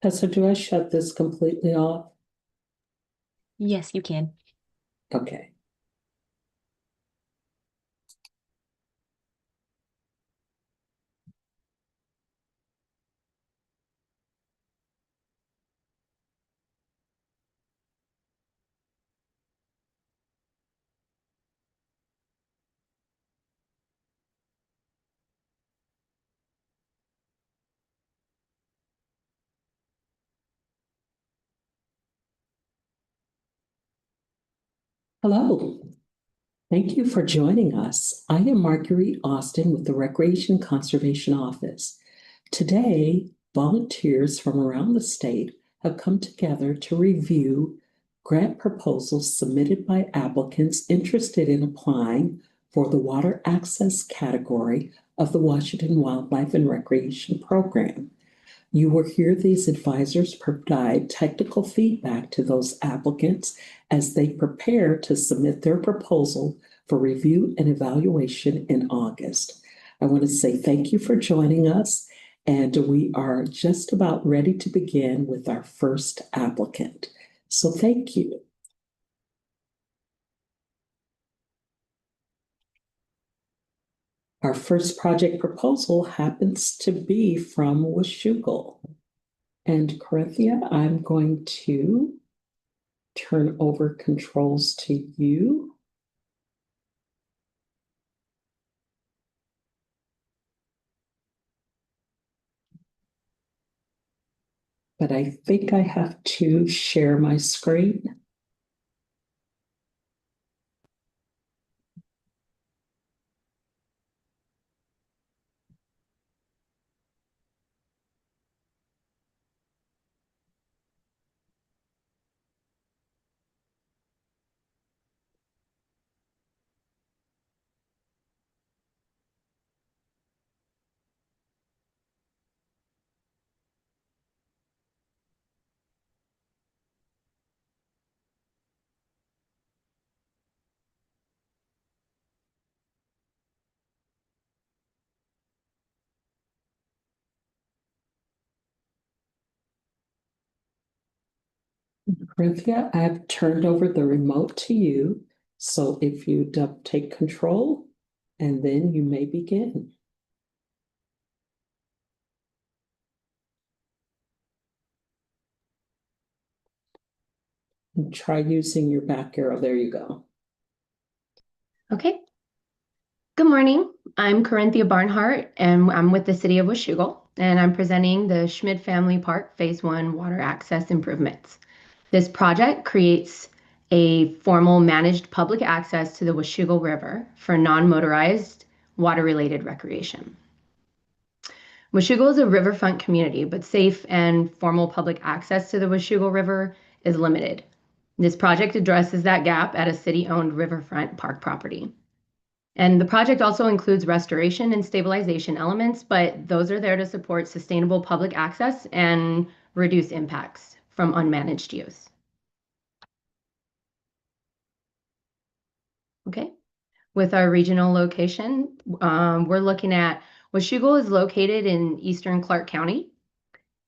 So do I shut this completely off? Yes, you can. Okay. Hello. Thank you for joining us. I am Marguerite Austin with the Recreation Conservation Office. Today, volunteers from around the state have come together to review grant proposals submitted by applicants interested in applying for the water access category of the Washington Wildlife and Recreation Program. You will hear these advisors provide technical feedback to those applicants as they prepare to submit their proposal for review and evaluation in August. I want to say thank you for joining us, and we are just about ready to begin with our first applicant. So thank you. Our first project proposal happens to be from Washougal. And Corinthia, I'm going to turn over controls to you. But I think I have to share my screen. Corinthia, I've turned over the remote to you. So if you take control, and then you may begin. And try using your back arrow. There you go. Okay. Good morning. I'm Corinthia Barnhart, and I'm with the City of Washougal, and I'm presenting the Schmid Family Park Phase 1 Water Access Improvements. This project creates a formal managed public access to the Washougal River for non-motorized water-related recreation. Washougal is a riverfront community, but safe and formal public access to the Washougal River is limited. This project addresses that gap at a city-owned riverfront park property. And the project also includes restoration and stabilization elements, but those are there to support sustainable public access and reduce impacts from unmanaged use. Okay, with our regional location, we're looking at Washougal is located in eastern Clark County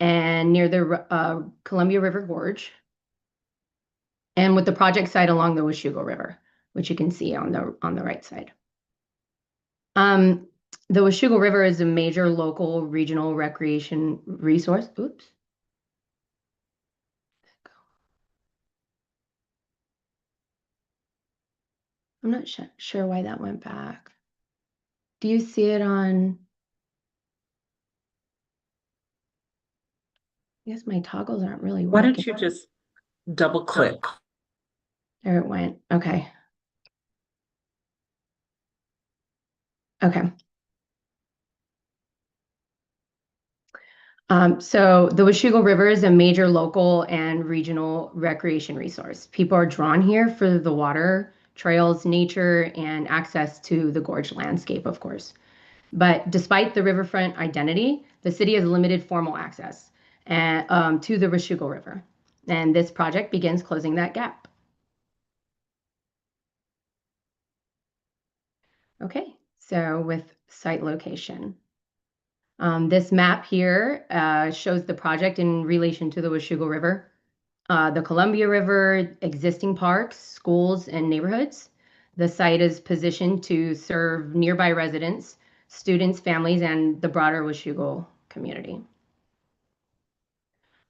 and near the Columbia River Gorge, and with the project site along the Washougal River, which you can see on the right side. The Washougal River is a major local regional recreation resource. Oops. I'm not sure why that went back. Do you see it on? I guess my toggles aren't really Why working. don't you just double click? There it went. Okay. Okay. So the Washougal River is a major local and regional recreation resource. People are drawn here for the water, trails, nature, and access to the gorge landscape, of course. But despite the riverfront identity, the city has limited formal access to the Washougal River. And this project begins closing that gap. Okay, so with site location. This map here shows the project in relation to the Washougal River, the Columbia River, existing parks, schools, and neighborhoods. The site is positioned to serve nearby residents, students, families, and the broader Washougal community.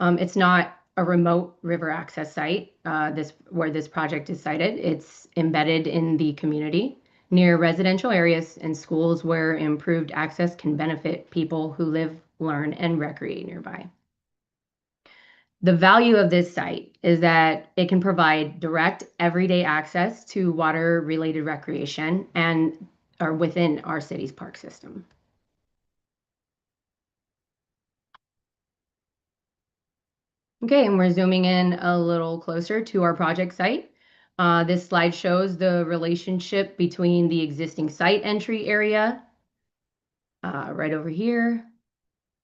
It's not a remote river access site, where this project is sited. It's embedded in the community near residential areas and schools where improved access can benefit people who live, learn, and recreate nearby. The value of this site is that it can provide direct everyday access to water-related recreation and are within our city's park system. Okay, and we're zooming in a little closer to our project site. This slide shows the relationship between the existing site entry area, right over here,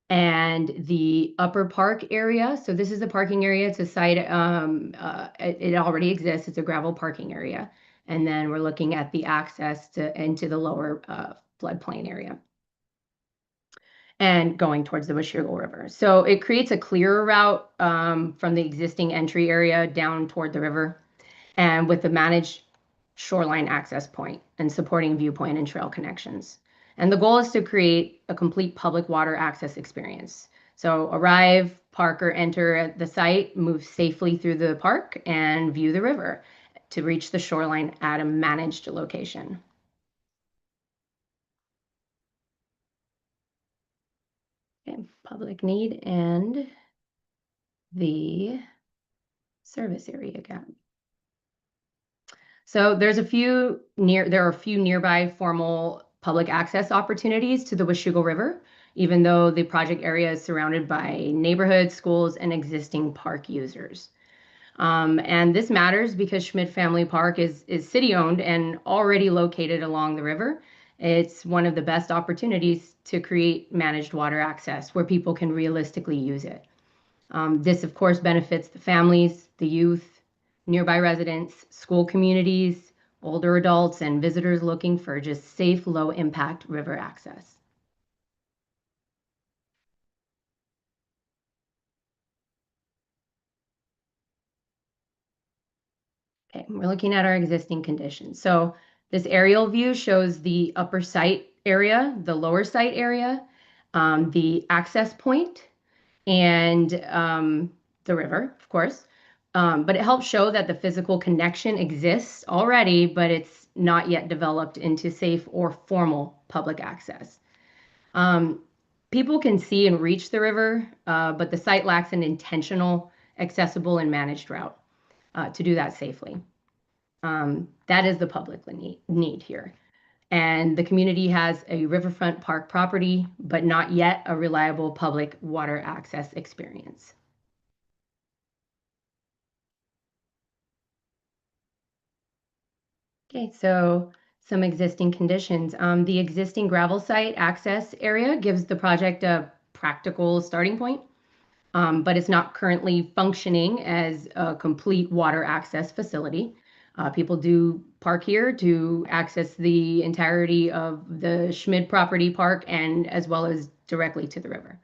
and the upper park area. So this is the parking area. It's a site, it already exists. It's a gravel parking area. And then we're looking at the access into the lower floodplain area and going towards the Washougal River. So it creates a clearer route from the existing entry area down toward the river, and with the managed shoreline access point and supporting viewpoint and trail connections. And the goal is to create a complete public water access experience. So arrive, park, or enter at the site, move safely through the park, and view the river to reach the shoreline at a managed location. Okay, public need and the service area gap. So there are a few nearby formal public access opportunities to the Washougal River, even though the project area is surrounded by neighborhoods, schools, and existing park users. And this matters because Schmidt Family Park is city-owned and already located along the river. It's one of the best opportunities to create managed water access where people can realistically use it. This, of course, benefits the families, the youth, nearby residents, school communities, older adults, and visitors looking for just safe, low-impact river access. Okay, we're looking at our existing conditions. So this aerial view shows the upper site area, the lower site area, the access point, and the river, of course. But it helps show that the physical connection exists already, but it's not yet developed into safe or formal public access. People can see and reach the river, but the site lacks an intentional, accessible, and managed route to do that safely. That is the public need here. And the community has a riverfront park property, but not yet a reliable public water access experience. Okay, so some existing conditions. The existing gravel site access area gives the project a practical starting point, but it's not currently functioning as a complete water access facility. People do park here to access the entirety of the Schmid property park and as well as directly to the river.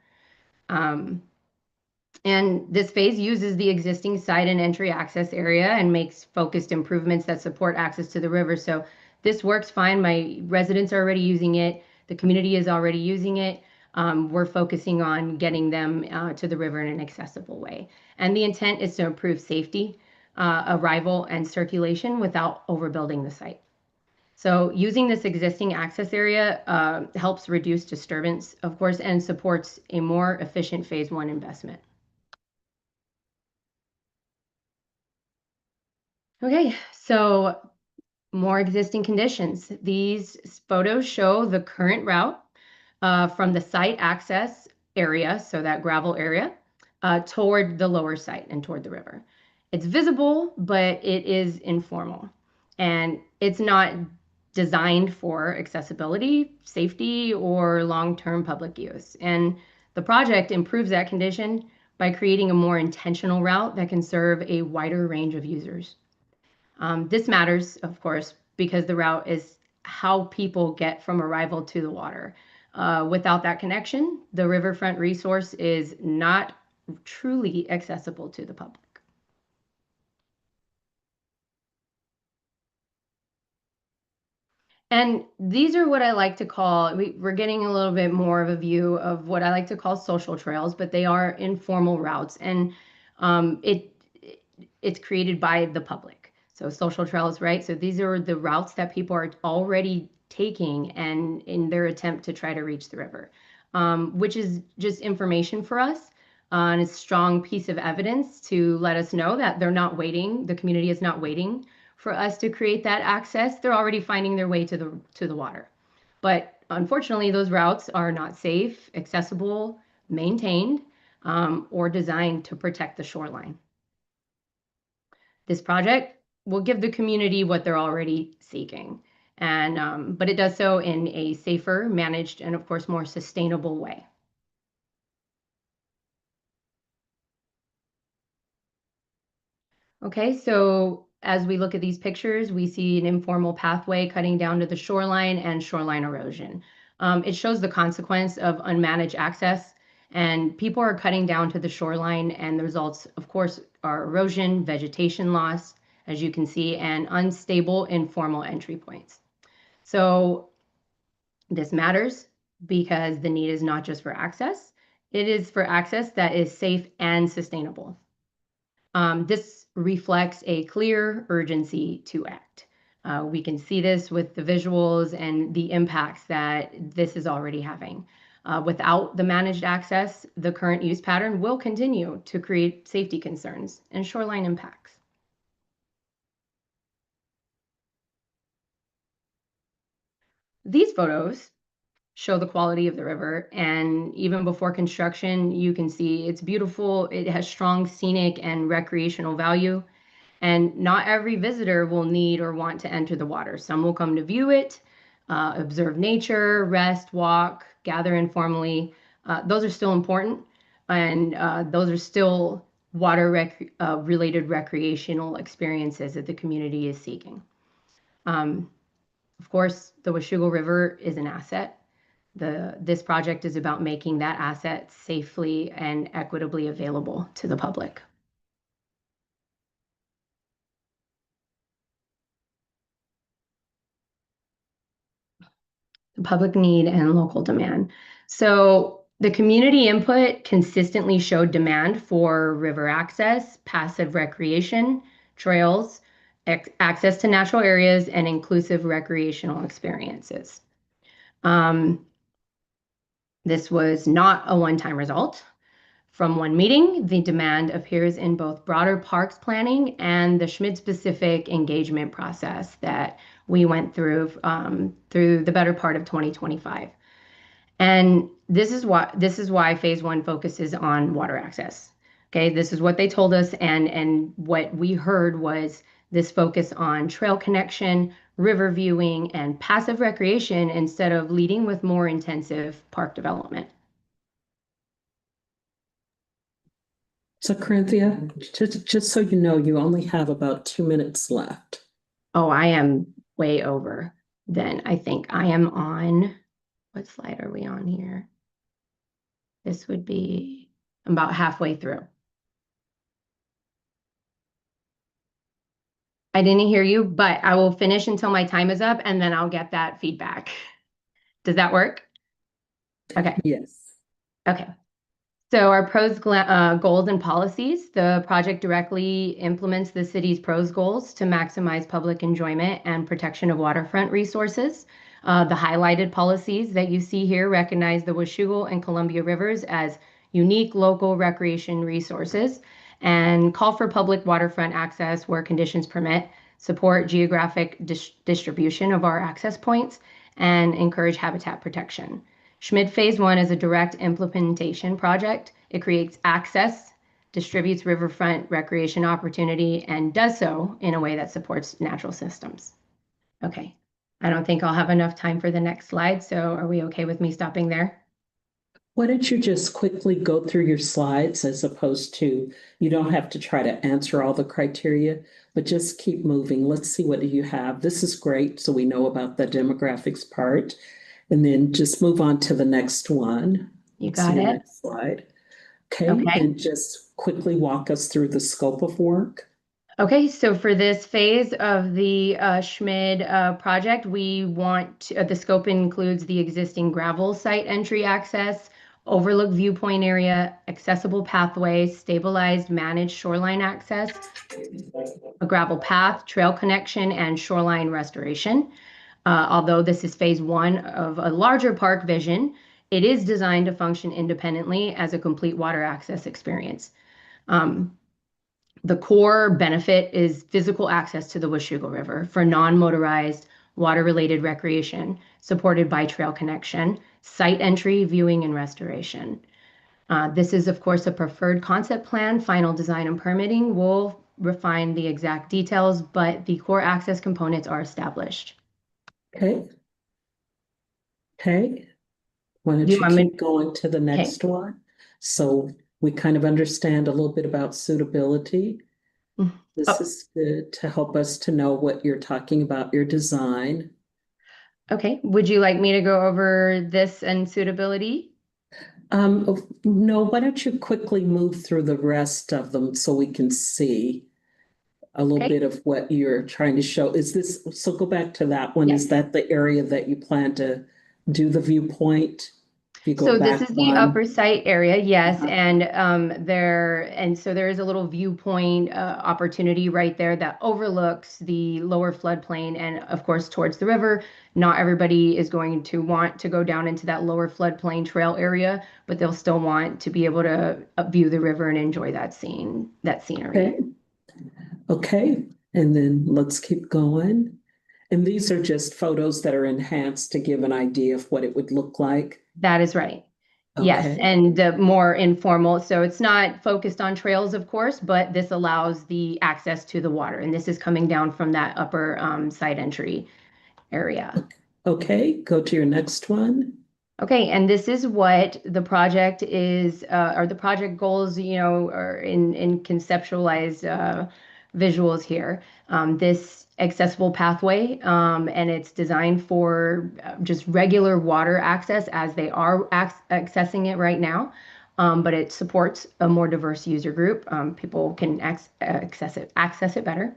And this phase uses the existing site and entry access area and makes focused improvements that support access to the river. So this works fine. My residents are already using it. The community is already using it. We're focusing on getting them to the river in an accessible way. And the intent is to improve safety, arrival, and circulation without overbuilding the site. So using this existing access area helps reduce disturbance, of course, and supports a more efficient phase one investment. Okay, so more existing conditions. These photos show the current route from the site access area, so that gravel area, toward the lower site and toward the river. It's visible, but it is informal. And it's not designed for accessibility, safety, or long-term public use. And the project improves that condition by creating a more intentional route that can serve a wider range of users. This matters, of course, because the route is how people get from arrival to the water. Without that connection, the riverfront resource is not truly accessible to the public. And these are what I like to call, we're getting a little bit more of a view of what I like to call social trails, but they are informal routes, and um, it it's created by the public. So social trails, right? So these are the routes that people are already taking and in their attempt to try to reach the river, which is just information for us. And it's a strong piece of evidence to let us know that they're not waiting. The community is not waiting for us to create that access. They're already finding their way to the water. But unfortunately, those routes are not safe, accessible, maintained, or designed to protect the shoreline. This project will give the community what they're already seeking, and but it does so in a safer, managed, and of course more sustainable way. Okay, so as we look at these pictures, we see an informal pathway cutting down to the shoreline and shoreline erosion. It shows the consequence of unmanaged access, and people are cutting down to the shoreline, and the results, of course, are erosion, vegetation loss, as you can see, and unstable informal entry points. So this matters because the need is not just for access, it is for access that is safe and sustainable. This reflects a clear urgency to act. We can see this with the visuals and the impacts that this is already having. Without the managed access, the current use pattern will continue to create safety concerns and shoreline impacts. These photos show the quality of the river, and even before construction, you can see it's beautiful. It has strong scenic and recreational value. And not every visitor will need or want to enter the water. Some will come to view it, observe nature, rest, walk, gather informally. Those are still important, and those are still water related recreational experiences that the community is seeking. Of course, the Washougal River is an asset. This project is about making that asset safely and equitably available to the public. Public need and local demand. So the community input consistently showed demand for river access, passive recreation, trails, access to natural areas, and inclusive recreational experiences. This was not a one-time result. From one meeting, the demand appears in both broader parks planning and the Schmid-specific engagement process that we went through through the better part of 2025. And this is why phase one focuses on water access. Okay, this is what they told us, and what we heard was this focus on trail connection, river viewing, and passive recreation instead of leading with more intensive park development. So, Corinthia, just so you know, you only have about 2 minutes left. Oh, I am way over then. I think I am on, what slide are we on here? This would be about halfway through. I didn't hear you, but I will finish until my time is up and then I'll get that feedback. Does that work? Okay. Yes. Okay. So our pros, goals and policies, the project directly implements the city's pros goals to maximize public enjoyment and protection of waterfront resources. The highlighted policies that you see here recognize the Washougal and Columbia Rivers as unique local recreation resources and call for public waterfront access where conditions permit, support geographic distribution of our access points, and encourage habitat protection. Schmid Phase 1 is a direct implementation project. It creates access, distributes riverfront recreation opportunity, and does so in a way that supports natural systems. Okay, I don't think I'll have enough time for the next slide, so are we okay with me stopping there? Why don't you just quickly go through your slides as opposed to, you don't have to try to answer all the criteria, but just keep moving. Let's see what you have. This is great, so we know about the demographics part. And then just move on to the next one. You See got your it. next slide. Okay, Okay. and just quickly walk us through the scope of work. Okay, so for this phase of the Schmid project, the scope includes the existing gravel site entry access, overlook viewpoint area, accessible pathway, stabilized managed shoreline access, a gravel path, trail connection, and shoreline restoration. Although this is phase one of a larger park vision, it is designed to function independently as a complete water access experience. Um, the core benefit is physical access to the Washougal River for non-motorized water-related recreation, supported by trail connection, site entry, viewing, and restoration. This is, of course, a preferred concept plan. Final design and permitting will refine the exact details, but the core access components are established. Okay. Okay. Why Do don't you you want me? keep going to the Okay. next one? So we kind of understand a little bit about suitability. This Oh, is good to help us to know what you're talking about, your design. okay. Would you like me to go over this and suitability? No, why don't you quickly move through the rest of them so we can see a little Okay. bit of what you're trying to show. Is this, so go back to that one. Is Yes. that the area that you plan to do the viewpoint? If you go So this back is the one. upper site area, yes, Uh-huh. and so there is a little viewpoint opportunity right there that overlooks the lower floodplain and of course towards the river. Not everybody is going to want to go down into that lower floodplain trail area, but they'll still want to be able to view the river and enjoy that scenery. Okay. Okay. And then let's keep going. And these are just photos that are enhanced to give an idea of what it would look like. That is right. Yes, Okay. and the more informal. So it's not focused on trails, of course, but this allows the access to the water. And this is coming down from that upper side entry area. Okay. Go to your next one. Okay, and this is what the project is, or the project goals, are in conceptualized visuals here. This accessible pathway, and it's designed for just regular water access as they are accessing it right now. But it supports a more diverse user group. People can access it better,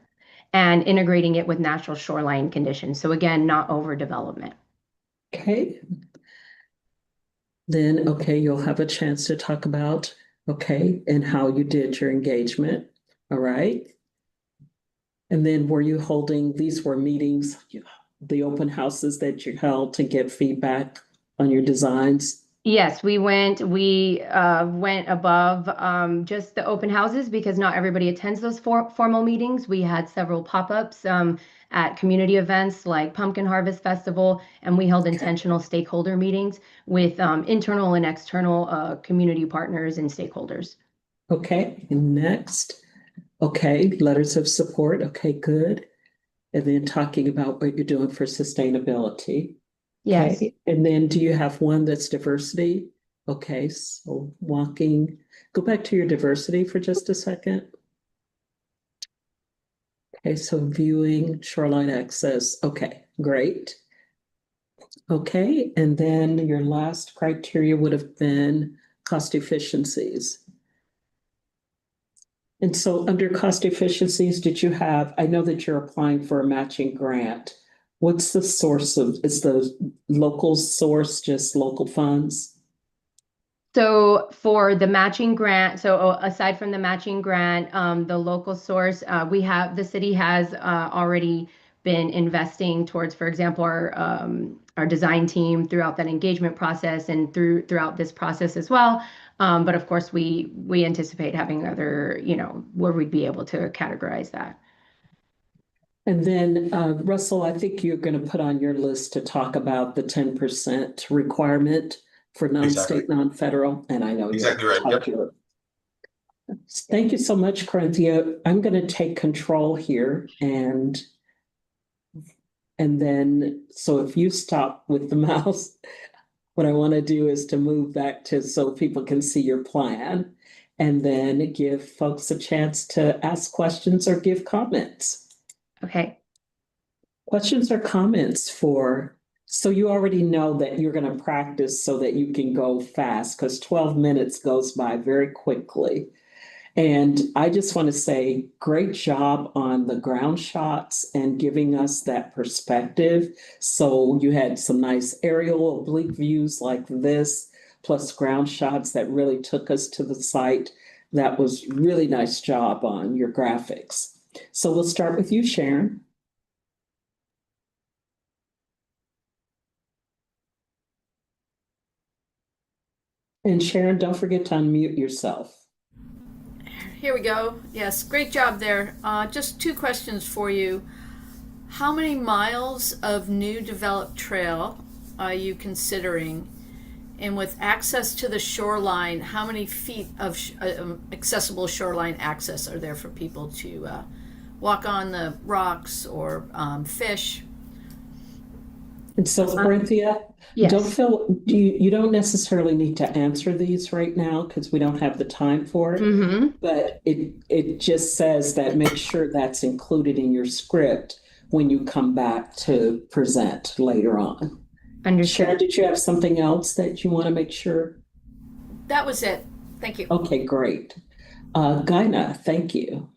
and integrating it with natural shoreline conditions. So again, not overdevelopment. Okay. Then, okay, you'll have a chance to talk about, okay, and how you did your engagement. All right. And then were you holding, these were meetings, the open houses that you held to get feedback on your designs? Yes, we went above just the open houses because not everybody attends those formal meetings. We had several pop-ups at community events like Pumpkin Harvest Festival, and we held Okay. intentional stakeholder meetings with internal and external community partners and stakeholders. Okay. And next, okay, letters of support. Okay, good. And then talking about what you're doing for sustainability. Yes. Okay. And then do you have one that's diversity? Okay, so walking, go back to your diversity for just a second. Okay, so viewing shoreline access. Okay, great. Okay, and then your last criteria would have been cost efficiencies. And so under cost efficiencies, did you have, I know that you're applying for a matching grant. What's the source of, is the local source just local funds? So for the matching grant, so aside from the matching grant, the local source, the city has already been investing towards, for example, our design team throughout that engagement process and throughout this process as well. But of course, we anticipate having other, where we'd be able to categorize that. And then, Russell, I think you're going to put on your list to talk about the 10% requirement for Exactly. non-state, non-federal, and I know you'll Exactly right. talk Yep. to it. Thank you so much, Corinthia. I'm going to take control here and then, so if you stop with the mouse, what I want to do is to move back to so people can see your plan and then give folks a chance to ask questions or give comments. Okay. Questions or comments for So you already know that you're going to practice so that you can go fast because 12 minutes goes by very quickly. And I just want to say, great job on the ground shots and giving us that perspective. So you had some nice aerial oblique views like this, plus ground shots that really took us to the site. That was really nice job on your graphics. So we'll start with you, Sharon. And Sharon, don't forget to unmute yourself. Here we go. Yes, great job there. Just two questions for you. How many miles of new developed trail are you considering? And with access to the shoreline, how many feet of accessible shoreline access are there for people to walk on the rocks or fish? And so, Corinthia, don't Yes. feel you don't necessarily need to answer these right now because we don't have the time for it. Mm-hmm. But it just says that make sure that's included in your script when you come back to present later on. Sharon, Understood. did you have something else that you want to make sure? That was it. Thank you. Okay, great. Gina, thank you.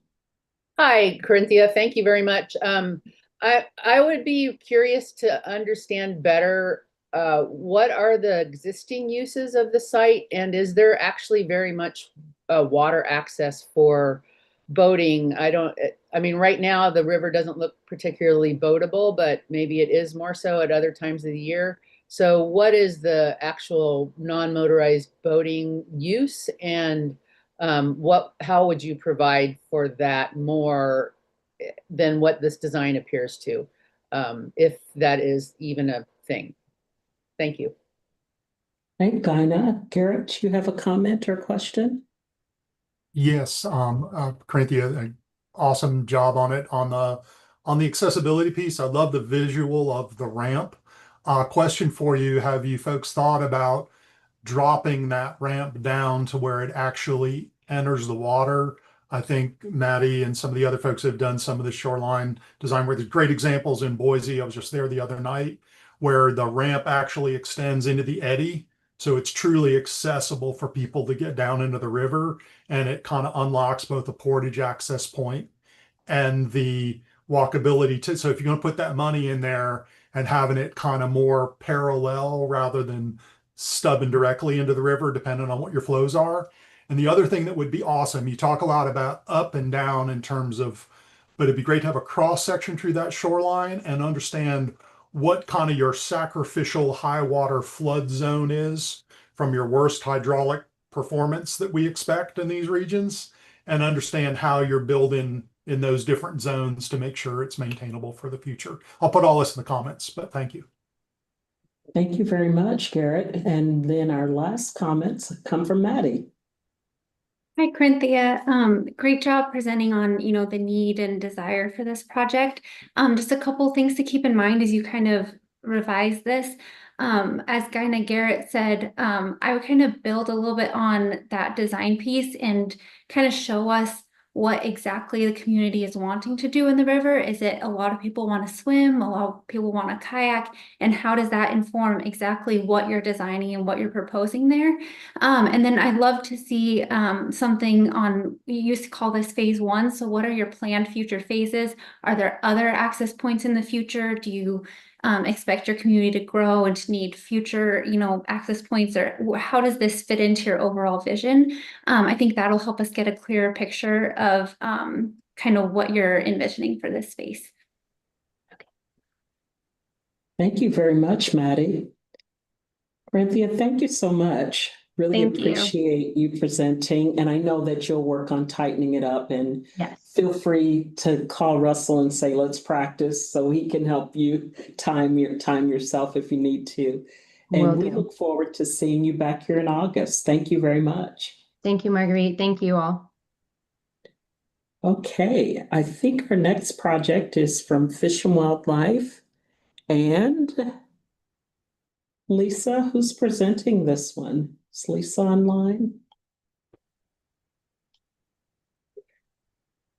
Hi, Corinthia. Thank you very much. I would be curious to understand better what are the existing uses of the site, and is there actually very much water access for boating? I mean, right now the river doesn't look particularly boatable, but maybe it is more so at other times of the year. So what is the actual non-motorized boating use, and how would you provide for that more than what this design appears to, if that is even a thing? Thank you. Hey, Gina. Garrett, do you have a comment or question? Yes, Corinthia, awesome job on it on the accessibility piece. I love the visual of the ramp. Question for you: have you folks thought about dropping that ramp down to where it actually enters the water? I think Maddie and some of the other folks have done some of the shoreline design where there's great examples in Boise. I was just there the other night where the ramp actually extends into the eddy. So it's truly accessible for people to get down into the river, and it kind of unlocks both the portage access point and the walkability to. So if you're going to put that money in there and having it kind of more parallel rather than stubbing directly into the river, depending on what your flows are. And the other thing that would be awesome, you talk a lot about up and down in terms of, but it'd be great to have a cross section through that shoreline and understand what kind of your sacrificial high water flood zone is from your worst hydraulic performance that we expect in these regions, and understand how you're building in those different zones to make sure it's maintainable for the future. I'll put all this in the comments, but thank you. Thank you very much, Garrett. And then our last comments come from Maddie. Hi, Corinthia. Great job presenting on, the need and desire for this project. Just a couple things to keep in mind as you kind of revise this. As Gina Garrett said, I would kind of build a little bit on that design piece and kind of show us what exactly the community is wanting to do in the river. Is it a lot of people want to swim, a lot of people want to kayak, and how does that inform exactly what you're designing and what you're proposing there? And then I'd love to see something on, you used to call this phase one. So what are your planned future phases? Are there other access points in the future? Do you expect your community to grow and to need future, access points, or how does this fit into your overall vision? I think that'll help us get a clearer picture of kind of what you're envisioning for this space. Thank you very much, Maddie. Corinthia, thank you so much. Really Thank you. appreciate you presenting. And I know that you'll work on tightening it up, and Yes. feel free to call Russell and say, let's practice, so he can help you time yourself if you need to. Will And we do. look forward to seeing you back here in August. Thank you very much. Thank you, Marguerite. Thank you all. Okay, I think our next project is from Fish and Wildlife. And Lisa, who's presenting this one? Is Lisa online?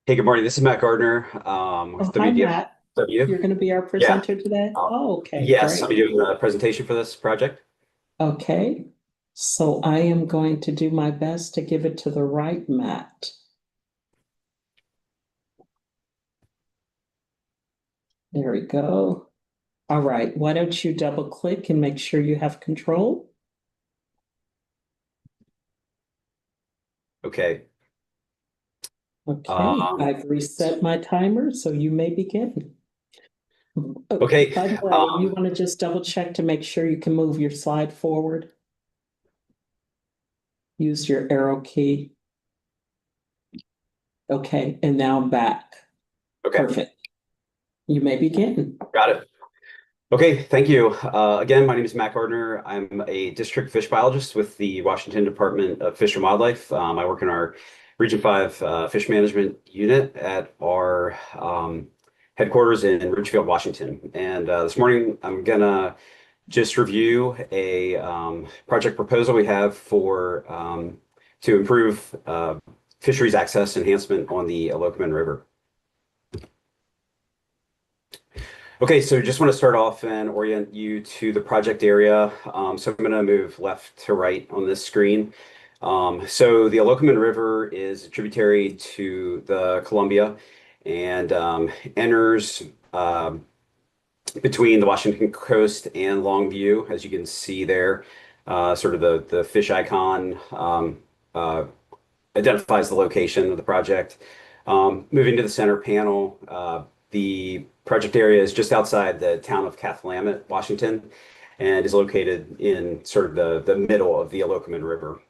Hey, good morning. This is Matt Gardner with Hi, WWRP. Matt. So you? You're going to be our Yeah. presenter today? Oh, okay, Yes, I'll great. be doing a presentation for this project. Okay, so I am going to do my best to give it to the right Matt. There we go. All right, why don't you double click and make sure you have control? Okay. Okay, Um, I've reset my timer, so you may begin. Oh, okay. by the way, you want to just double check to make sure you can move your slide forward? Use your arrow key. Okay, and now back. Okay. Perfect. You may begin. Got it. Okay, thank you. Again, my name is Matt Gardner. I'm a district fish biologist with the Washington Department of Fish and Wildlife. I work in our Region 5 Fish Management Unit at our headquarters in Ridgefield, Washington. And this morning, I'm gonna just review a project proposal we have for to improve fisheries access enhancement on the Elocomin River. Okay, so just want to start off and orient you to the project area. So I'm going to move left to right on this screen. So the Elocomin River is a tributary to the Columbia and enters between the Washington coast and Longview, as you can see there. Sort of the fish icon uh, identifies the location of the project. Moving to the center panel, the project area is just outside the town of Cathlamet, Washington, and is located in sort of the middle of the Elocomin River.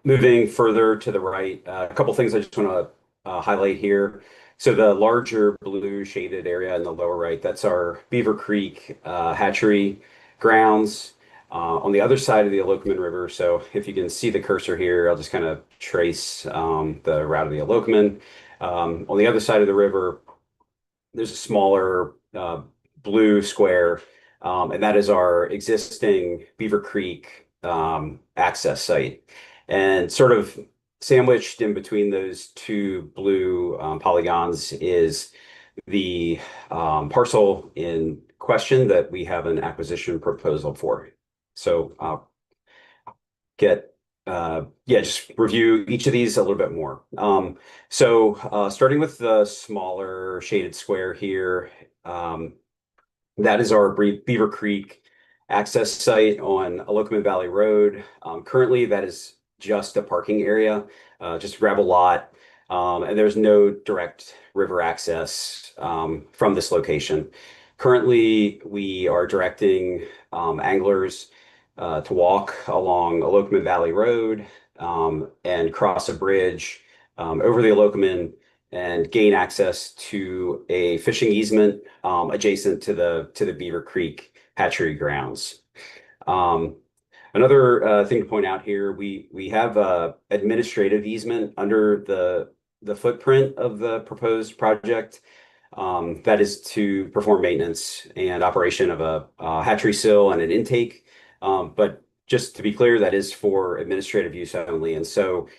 Moving further to the right, a couple things I just want to highlight here. So the larger blue shaded area in the lower right, that's our Beaver Creek hatchery grounds. On the other side of the Elocomin River, so if you can see the cursor here, I'll just kind of trace the route of the Elocomin. On the other side of the river, there's a smaller blue square, and that is our existing Beaver Creek access site. And sort of sandwiched in between those two blue polygons is the parcel in question that we have an acquisition proposal for. So I'll just review each of these a little bit more. Starting with the smaller shaded square here, that is our Beaver Creek access site on Elocomin Valley Road. Currently, that is just a parking area, just a gravel lot, and there's no direct river access from this location. Currently, we are directing anglers to walk along Elocomin Valley Road and cross a bridge over the Elocomin and gain access to a fishing easement adjacent to the Beaver Creek hatchery grounds. Another thing to point out here, we have a administrative easement under the footprint of the proposed project that is to perform maintenance and operation of a hatchery sill and an intake. But just to be clear, that is for administrative use only. And so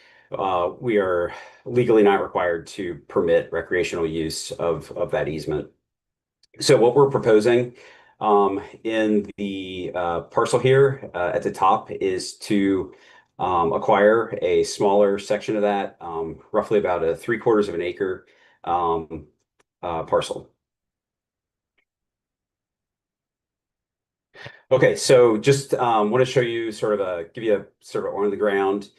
we are legally not required to permit recreational use of that easement. So what we're proposing in the parcel here at the top is to acquire a smaller section of that, roughly about a 3/4 of an acre parcel. Okay, so just want to show you give you a sort of on the ground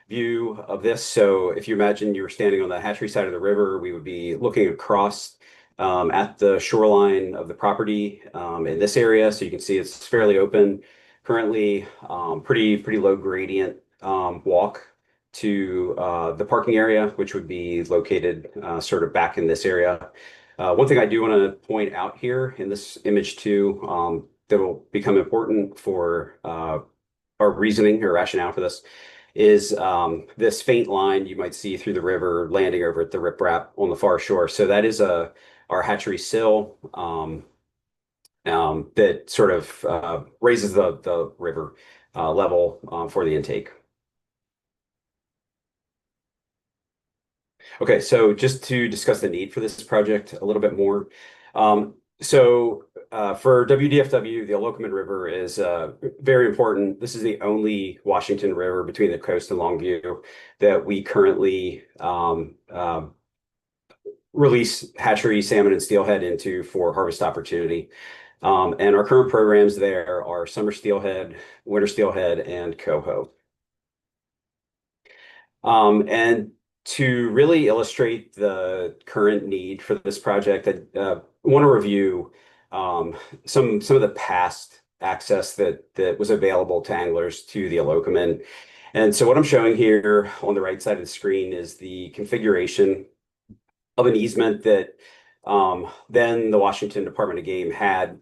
view of this. So if you imagine you were standing on the hatchery side of the river, we would be looking across at the shoreline of the property in this area. So you can see it's fairly open. Currently, pretty low gradient walk to the parking area, which would be located sort of back in this area. One thing I do want to point out here in this image too, that will become important for our reasoning or rationale for this is this faint line you might see through the river landing over at the riprap on the far shore. So that is our hatchery sill that sort of raises the river level for the intake. Okay, so just to discuss the need for this project a little bit more. For WDFW, the Olocumid River is very important. This is the only Washington river between the coast and Longview that we currently release hatchery salmon and steelhead into for harvest opportunity. And our current programs there are summer steelhead, winter steelhead, and coho. And to really illustrate the current need for this project, I want to review some of the past access that was available to anglers to the Olocumid. And so what I'm showing here on the right side of the screen is the configuration of an easement that then the Washington Department of Game had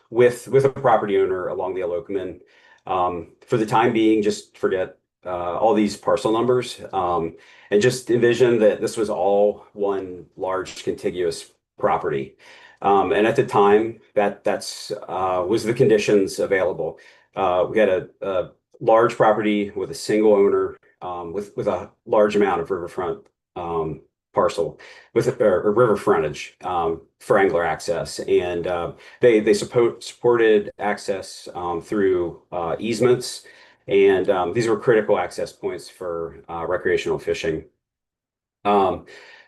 with a property owner along the Olocumid. For the time being, just forget all these parcel numbers and just envision that this was all one large contiguous property. And at the time, that's was the conditions available. We had a large property with a single owner with a large amount of riverfront parcel with or river frontage for angler access, and they supported access through easements, and these were critical access points for recreational fishing.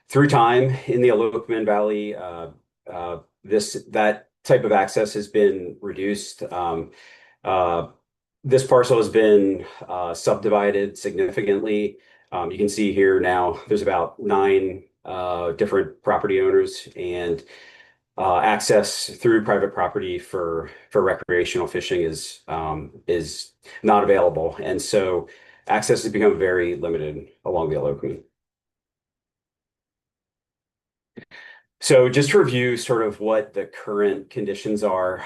Through time in the Olocumid Valley, that type of access has been reduced. Uh, this parcel has been subdivided significantly. You can see here now there's about 9 different property owners, and access through private property for recreational fishing is not available, and so access has become very limited along the Olocumid. So just to review sort of what the current conditions are,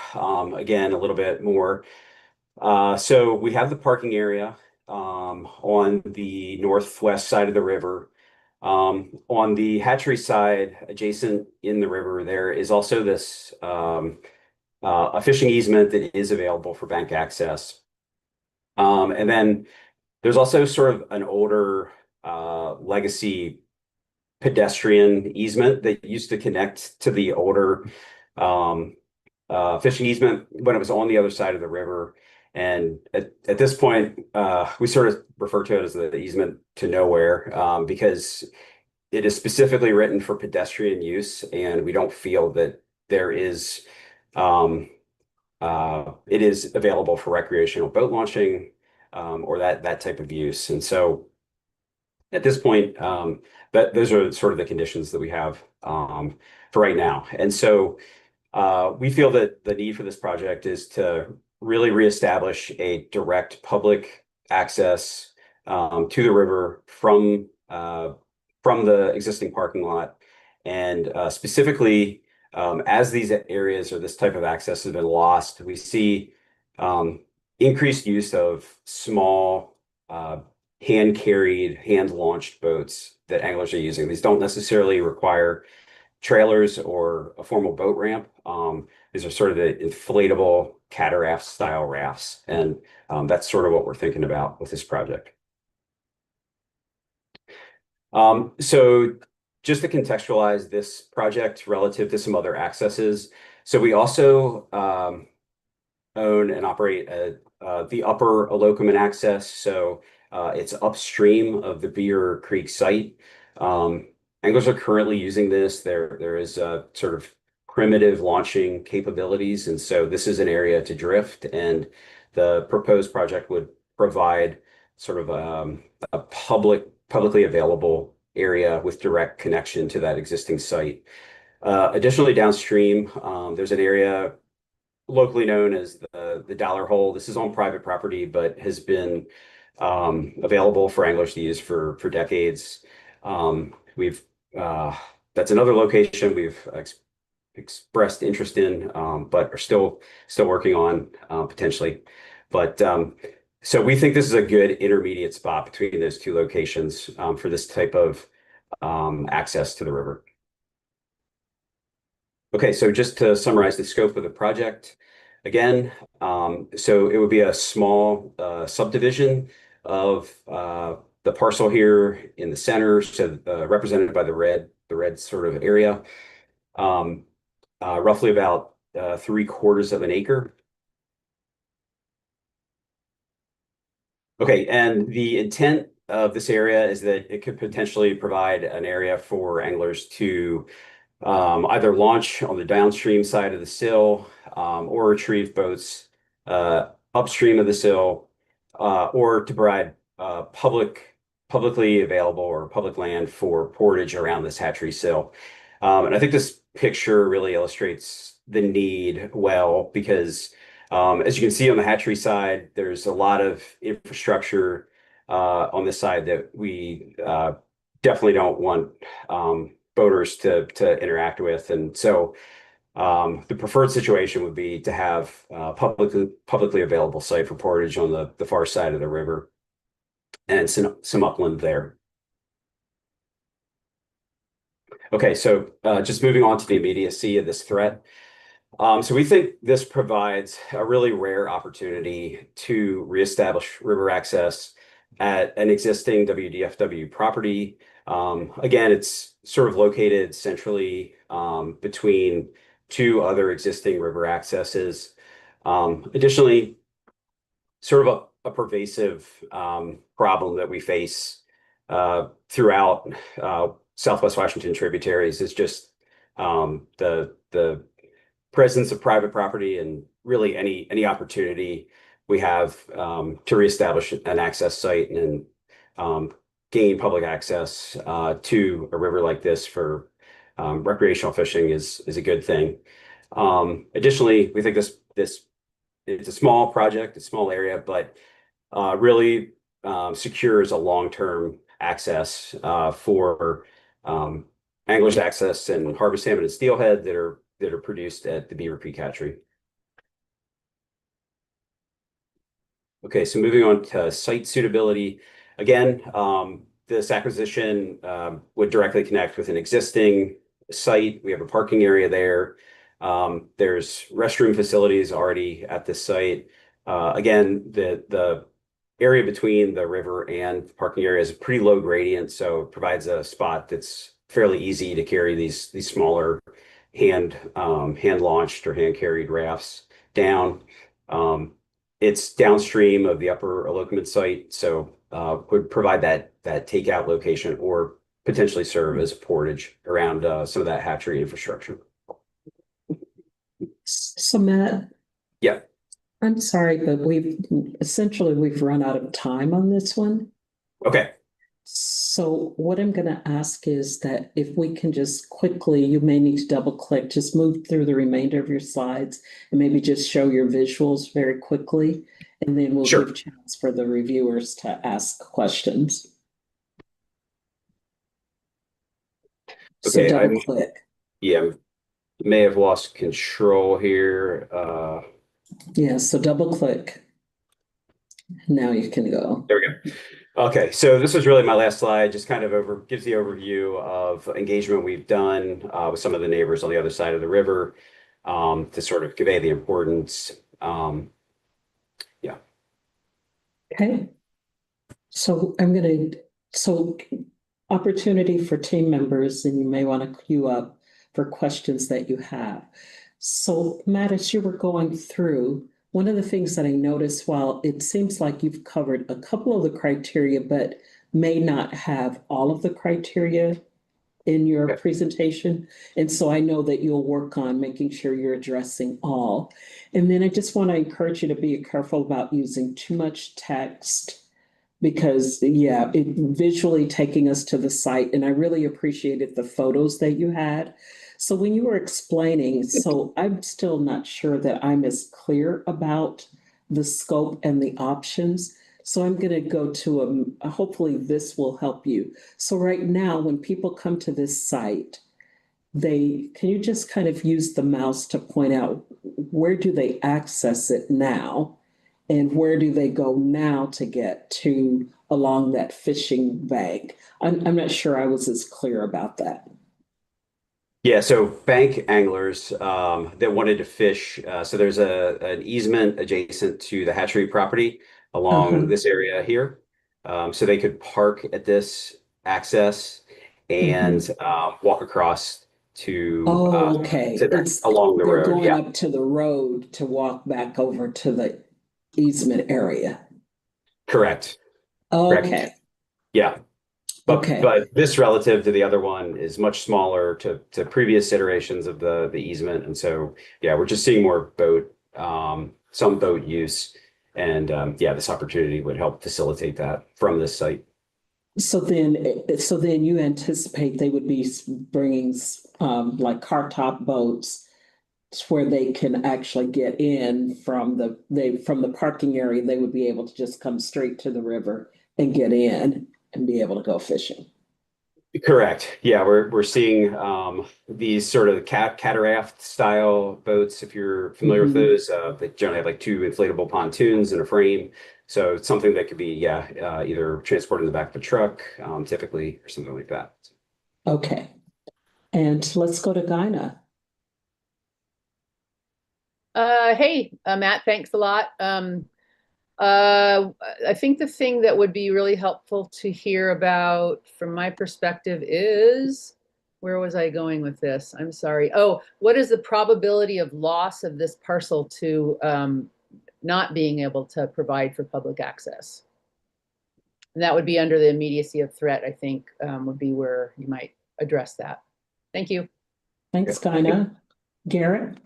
again, a little bit more. So we have the parking area on the northwest side of the river. On the hatchery side, adjacent in the river, there is also this a fishing easement that is available for bank access. And then there's also sort of an older legacy pedestrian easement that used to connect to the older fishing easement when it was on the other side of the river. And at this point, we sort of refer to it as the easement to nowhere because it is specifically written for pedestrian use, and we don't feel that there is it is available for recreational boat launching or that type of use. And so at this point, those are sort of the conditions that we have for right now. And so we feel that the need for this project is to really reestablish a direct public access to the river from the existing parking lot. And specifically, as these areas or this type of access has been lost, we see increased use of small hand-carried, hand-launched boats that anglers are using. These don't necessarily require trailers or a formal boat ramp. These are sort of the inflatable cataract style rafts. And that's sort of what we're thinking about with this project. So just to contextualize this project relative to some other accesses. So we also own and operate the upper Olocumid access. So it's upstream of the Beaver Creek site. Anglers are currently using this. There is a sort of primitive launching capabilities, and so this is an area to drift, and the proposed project would provide sort of a publicly available area with direct connection to that existing site. Additionally, downstream, there's an area locally known as the Dollar Hole. This is on private property, but has been available for anglers to use for decades. That's another location we've expressed interest in, but are still working on potentially. But so we think this is a good intermediate spot between those two locations for this type of access to the river. Okay, so just to summarize the scope of the project, again, so it would be a small subdivision of the parcel here in the center, so represented by the red sort of area, roughly about 3/4 of an acre. Okay, and the intent of this area is that it could potentially provide an area for anglers to either launch on the downstream side of the sill, or retrieve boats upstream of the sill, or to provide publicly available or public land for portage around this hatchery sill. And I think this picture really illustrates the need well because, as you can see on the hatchery side, there's a lot of infrastructure on this side that we definitely don't want boaters to interact with. And so the preferred situation would be to have publicly available site for portage on the far side of the river and some upland there. Okay, so just moving on to the immediacy of this threat. So we think this provides a really rare opportunity to reestablish river access at an existing WDFW property. Again, it's sort of located centrally between two other existing river accesses. Additionally, sort of a pervasive problem that we face throughout Southwest Washington tributaries is just the presence of private property and really any opportunity we have to reestablish an access site and gain public access to a river like this for recreational fishing is a good thing. Additionally, we think this it's a small project, a small area, but really secures a long-term access for anglers access and harvest salmon and steelhead that are produced at the Beaver Creek Hatchery. Okay, so moving on to site suitability. Again, this acquisition would directly connect with an existing site. We have a parking area there. There's restroom facilities already at this site. Again, the area between the river and the parking area is a pretty low gradient, so it provides a spot that's fairly easy to carry these smaller hand launched or hand carried rafts down. It's downstream of the upper elopement site, so would provide that takeout location or potentially serve as portage around some of that hatchery infrastructure. So Matt, Yeah. I'm sorry, but we've run out of time on this one. Okay. So what I'm going to ask is that if we can just quickly, you may need to double click, just move through the remainder of your slides and maybe just show your visuals very quickly. And then we'll Sure. give chance for the reviewers to ask questions. So Okay, double click. Yeah, may have lost control here. Yeah, so double click. Now you can go. There we go. Okay, so this was really my last slide, just kind of gives the overview of engagement we've done with some of the neighbors on the other side of the river to sort of convey the importance. Yeah. Okay. So opportunity for team members, and you may want to queue up for questions that you have. So Matt, as you were going through, one of the things that I noticed, while it seems like you've covered a couple of the criteria, but may not have all of the criteria in your presentation. And so I know that you'll work on making sure you're addressing all. And then I just want to encourage you to be careful about using too much text because, yeah, it visually taking us to the site. And I really appreciated the photos that you had. So when you were explaining, so I'm still not sure that I'm as clear about the scope and the options. So I'm going to go to hopefully this will help you. So right now, when people come to this site, can you just kind of use the mouse to point out where do they access it now? And where do they go now to get to along that fishing bank? I'm not sure I was as clear about that. Yeah, so bank anglers that wanted to fish, so there's an easement adjacent to the hatchery property along this area here. So they could park at this access and walk across Oh, okay. to along the They're road. going Yeah, up to the road to walk back over to the easement area. correct. Correct. Okay, Yeah. okay. But this relative to the other one is much smaller to previous iterations of the easement. And so yeah, we're just seeing more some boat use. And yeah, this opportunity would help facilitate that from this site. So then you anticipate they would be bringing like car top boats where they can actually get in from the parking area. They would be able to just come straight to the river and get in and be able to go fishing. Correct. Yeah, we're seeing these sort of cataract style boats. If you're familiar with those, they generally have like two inflatable pontoons and a frame. So it's something that could be either transported in the back of a truck, typically, or something like that. Okay. And let's go to Gina. Hey, Matt, thanks a lot. I think the thing that would be really helpful to hear about from my perspective is, where was I going with this? I'm sorry. Oh, what is the probability of loss of this parcel to not being able to provide for public access? And that would be under the immediacy of threat, I think, would be where you might address that. Thank you. Thanks, Gina. Garrett?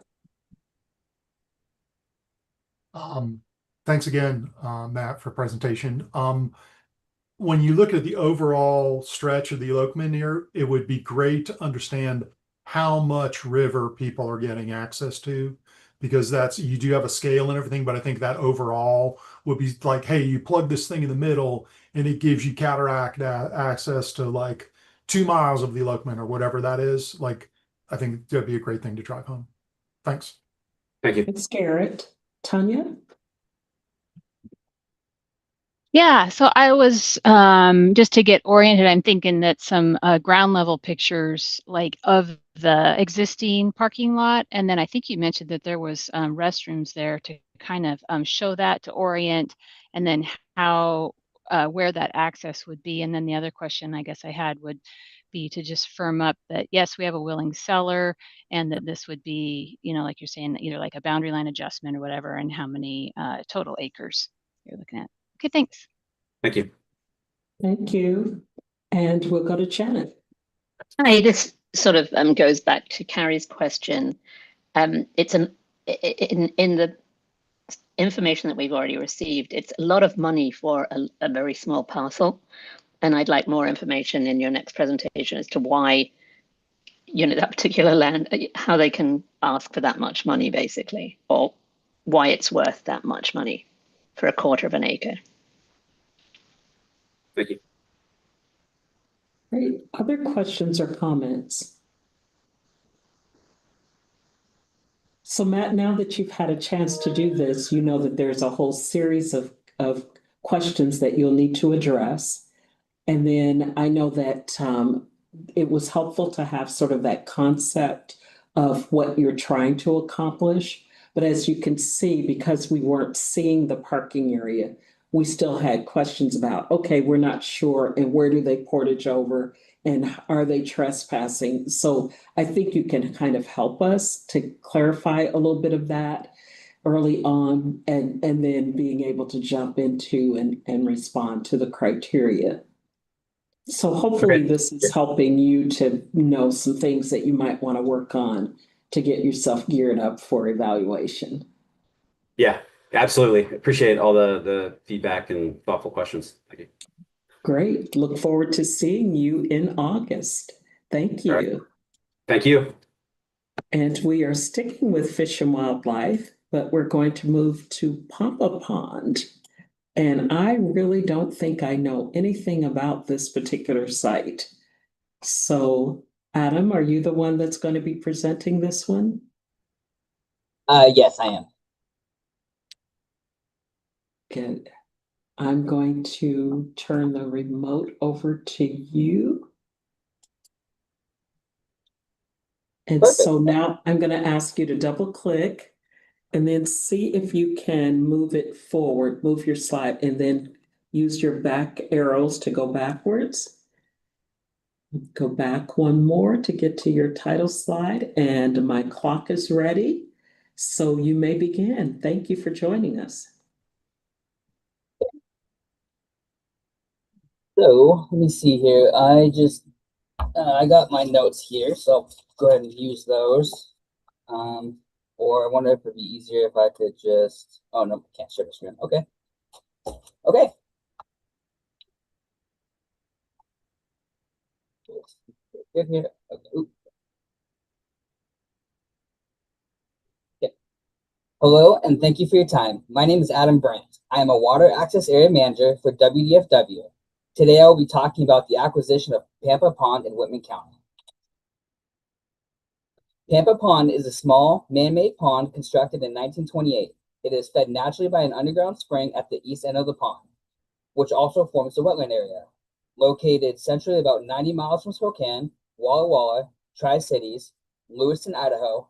Thanks again, Matt, for presentation. When you look at the overall stretch of the elopement here, it would be great to understand how much river people are getting access to, because you do have a scale and everything, but I think that overall would be like, hey, you plug this thing in the middle and it gives you cataract access to like 2 miles of the elopement or whatever that is. Like, I think that'd be a great thing to drive home. Thanks. Thank you. Thanks, Garrett. Tanya? Yeah, so I was just to get oriented, I'm thinking that some ground level pictures like of the existing parking lot, and then I think you mentioned that there was restrooms there to kind of show that to orient, and then how where that access would be. And then the other question I guess I had would be to just firm up that yes, we have a willing seller, and that this would be, like you're saying, either like a boundary line adjustment or whatever, and how many total acres you're looking at. Okay, thanks. Thank you. Thank you. And we'll go to Janet. Hi, this sort of goes back to Carrie's question. It's in the information that we've already received, it's a lot of money for a very small parcel. And I'd like more information in your next presentation as to why, that particular land, how they can ask for that much money, basically, or why it's worth that much money for a quarter of an acre. Thank you. Great. Other questions or comments? So Matt, now that you've had a chance to do this, you know that there's a whole series of questions that you'll need to address. And then I know that it was helpful to have sort of that concept of what you're trying to accomplish. But as you can see, because we weren't seeing the parking area, we still had questions about, okay, we're not sure, and where do they portage over, and are they trespassing? So I think you can kind of help us to clarify a little bit of that early on, and then being able to jump into and respond to the criteria. So hopefully this is helping you to know some things that you might want to work on to get yourself geared up for evaluation. Yeah, absolutely. Appreciate all the feedback and thoughtful questions. Thank you. Great. Look forward to seeing you in August. Thank you. Right. Thank you. And we are sticking with Fish and Wildlife, but we're going to move to Pampa Pond. And I really don't think I know anything about this particular site. So, Adam, are you the one that's going to be presenting this one? Yes, I am. Good. I'm going to turn the remote over to you. And Perfect. so now I'm going to ask you to double click and then see if you can move it forward, move your slide, and then Use your back arrows to go backwards. Go back one more to get to your title slide, and my clock is ready. So you may begin. Thank you for joining us. So let me see here. I got my notes here, so I'll go ahead and use those. Or I wonder if it'd be easier if I could just, oh no, can't share the screen. Okay. Okay. Good here. Okay. Okay. Hello, and thank you for your time. My name is Adam Brandt. I am a Water Access Area Manager for WDFW. Today I will be talking about the acquisition of Pampa Pond in Whitman County. Pampa Pond is a small, man-made pond constructed in 1928. It is fed naturally by an underground spring at the east end of the pond, which also forms the wetland area. Located centrally about 90 miles from Spokane, Walla Walla, Tri-Cities, Lewiston, Idaho,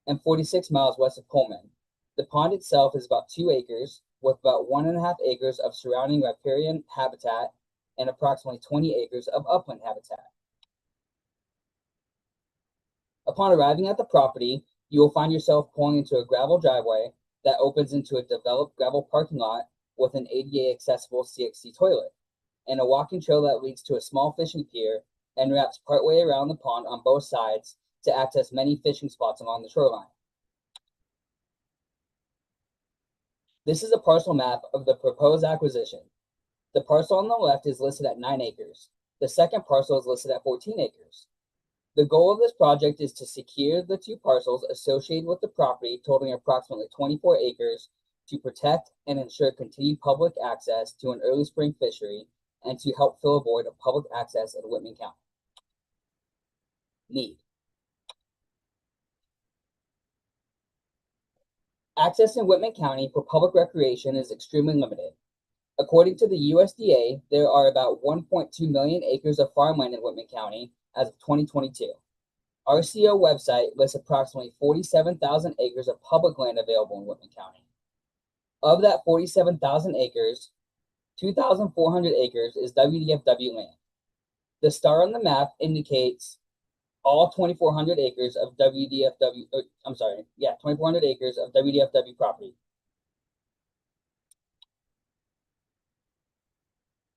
and 46 miles west of Pullman. The pond itself is about 2 acres, with about 1.5 acres of surrounding riparian habitat and approximately 20 acres of upland habitat. Upon arriving at the property, you will find yourself pulling into a gravel driveway that opens into a developed gravel parking lot with an ADA accessible CXC toilet, and a walking trail that leads to a small fishing pier and wraps partway around the pond on both sides to access many fishing spots along the shoreline. This is a parcel map of the proposed acquisition. The parcel on the left is listed at 9 acres. The second parcel is listed at 14 acres. The goal of this project is to secure the 2 parcels associated with the property totaling approximately 24 acres to protect and ensure continued public access to an early spring fishery and to help fill a void of public access in Whitman County. Need. Access in Whitman County for public recreation is extremely limited. According to the USDA, there are about 1.2 million acres of farmland in Whitman County as of 2022. RCO website lists approximately 47,000 acres of public land available in Whitman County. Of that 47,000 acres, 2,400 acres is WDFW land. The star on the map indicates all 2,400 acres of 2,400 acres of WDFW property.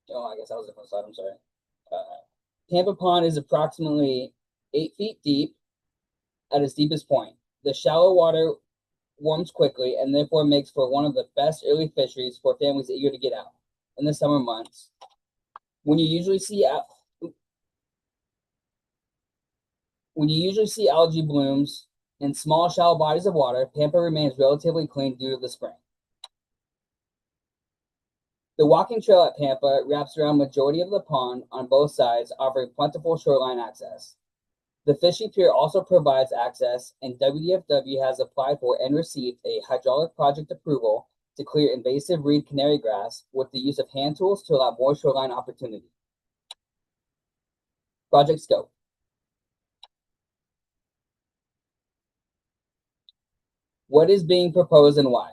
Oh, I guess that was a different slide, I'm sorry. Pampa Pond is approximately 8 feet deep at its deepest point. The shallow water warms quickly and therefore makes for one of the best early fisheries for families eager to get out in the summer months. When you usually see algae blooms in small shallow bodies of water, Pampa remains relatively clean due to the spring. The walking trail at Pampa wraps around majority of the pond on both sides, offering plentiful shoreline access. The fishing pier also provides access, and WDFW has applied for and received a hydraulic project approval to clear invasive reed canary grass with the use of hand tools to allow more shoreline opportunity. Project scope. What is being proposed and why?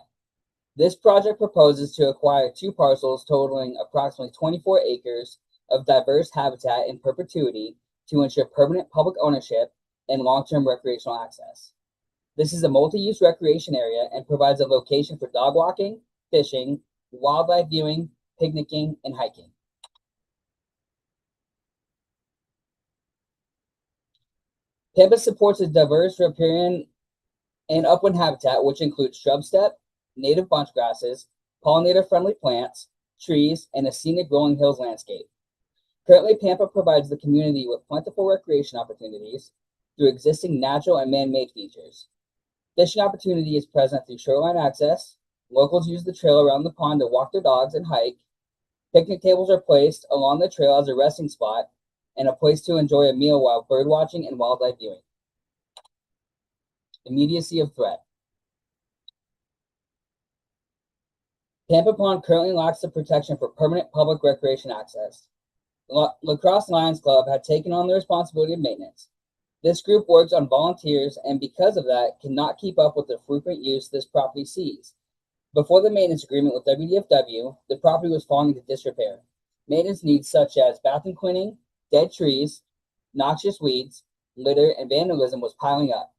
This project proposes to acquire 2 parcels totaling approximately 24 acres of diverse habitat in perpetuity to ensure permanent public ownership and long-term recreational access. This is a multi-use recreation area and provides a location for dog walking, fishing, wildlife viewing, picnicking, and hiking. Pampa supports a diverse riparian and upland habitat, which includes shrub steppe, native bunch grasses, pollinator-friendly plants, trees, and a scenic rolling hills landscape. Currently, Pampa provides the community with plentiful recreation opportunities through existing natural and man-made features. Fishing opportunity is present through shoreline access. Locals use the trail around the pond to walk their dogs and hike. Picnic tables are placed along the trail as a resting spot and a place to enjoy a meal while bird watching and wildlife viewing. Immediacy of threat. Pampa Pond currently lacks the protection for permanent public recreation access. Lacrosse Lions Club had taken on the responsibility of maintenance. This group works on volunteers and because of that cannot keep up with the frequent use this property sees. Before the maintenance agreement with WDFW, the property was falling into disrepair. Maintenance needs such as bathroom cleaning, dead trees, noxious weeds, litter, and vandalism was piling up.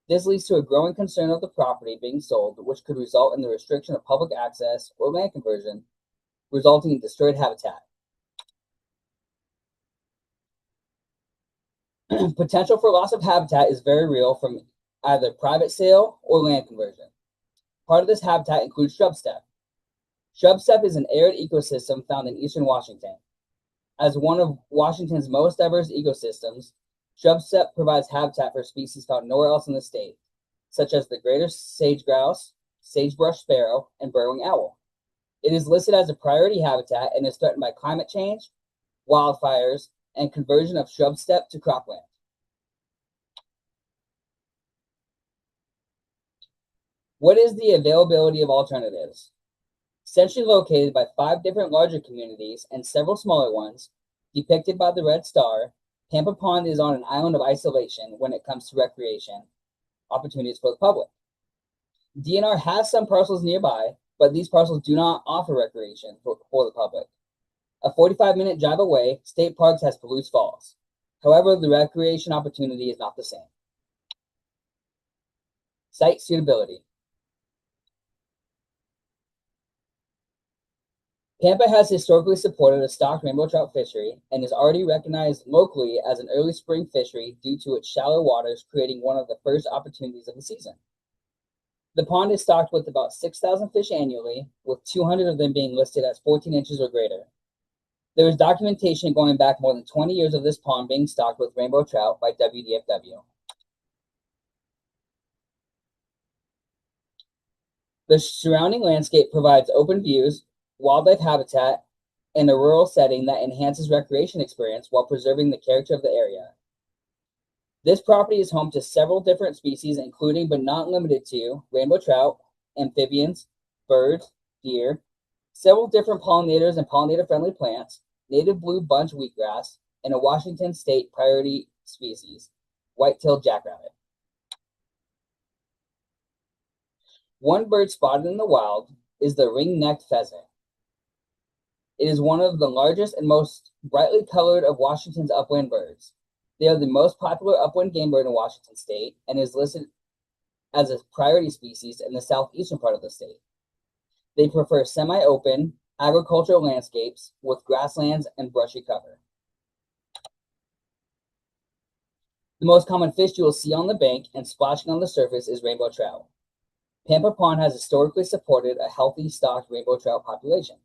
This leads to a growing concern of the property being sold, which could result in the restriction of public access or land conversion, resulting in destroyed habitat. Potential for loss of habitat is very real from either private sale or land conversion. Part of this habitat includes shrub steppe. Shrub steppe is an arid ecosystem found in eastern Washington. As one of Washington's most diverse ecosystems, shrub steppe provides habitat for species found nowhere else in the state, such as the greater sage grouse, sagebrush sparrow, and burrowing owl. It is listed as a priority habitat and is threatened by climate change, wildfires, and conversion of shrub steppe to cropland. What is the availability of alternatives? Centrally located by 5 different larger communities and several smaller ones, depicted by the red star, Pampa Pond is on an island of isolation when it comes to recreation opportunities for the public. DNR has some parcels nearby, but these parcels do not offer recreation for the public. A 45-minute drive away, State Parks has Palouse Falls. However, the recreation opportunity is not the same. Site suitability. Pampa has historically supported a stocked rainbow trout fishery and is already recognized locally as an early spring fishery due to its shallow waters, creating one of the first opportunities of the season. The pond is stocked with about 6,000 fish annually, with 200 of them being listed as 14 inches or greater. There is documentation going back more than 20 years of this pond being stocked with rainbow trout by WDFW. The surrounding landscape provides open views, wildlife habitat, and a rural setting that enhances recreation experience while preserving the character of the area. This property is home to several different species, including but not limited to rainbow trout, amphibians, birds, deer, several different pollinators and pollinator-friendly plants, native blue bunch wheatgrass, and a Washington state priority species, white-tailed jackrabbit. One bird spotted in the wild is the ring-necked pheasant. It is one of the largest and most brightly colored of Washington's upland birds. They are the most popular upland game bird in Washington state and is listed as a priority species in the southeastern part of the state. They prefer semi-open, agricultural landscapes with grasslands and brushy cover. The most common fish you will see on the bank and splashing on the surface is rainbow trout. Pampa Pond has historically supported a healthy stocked rainbow trout population.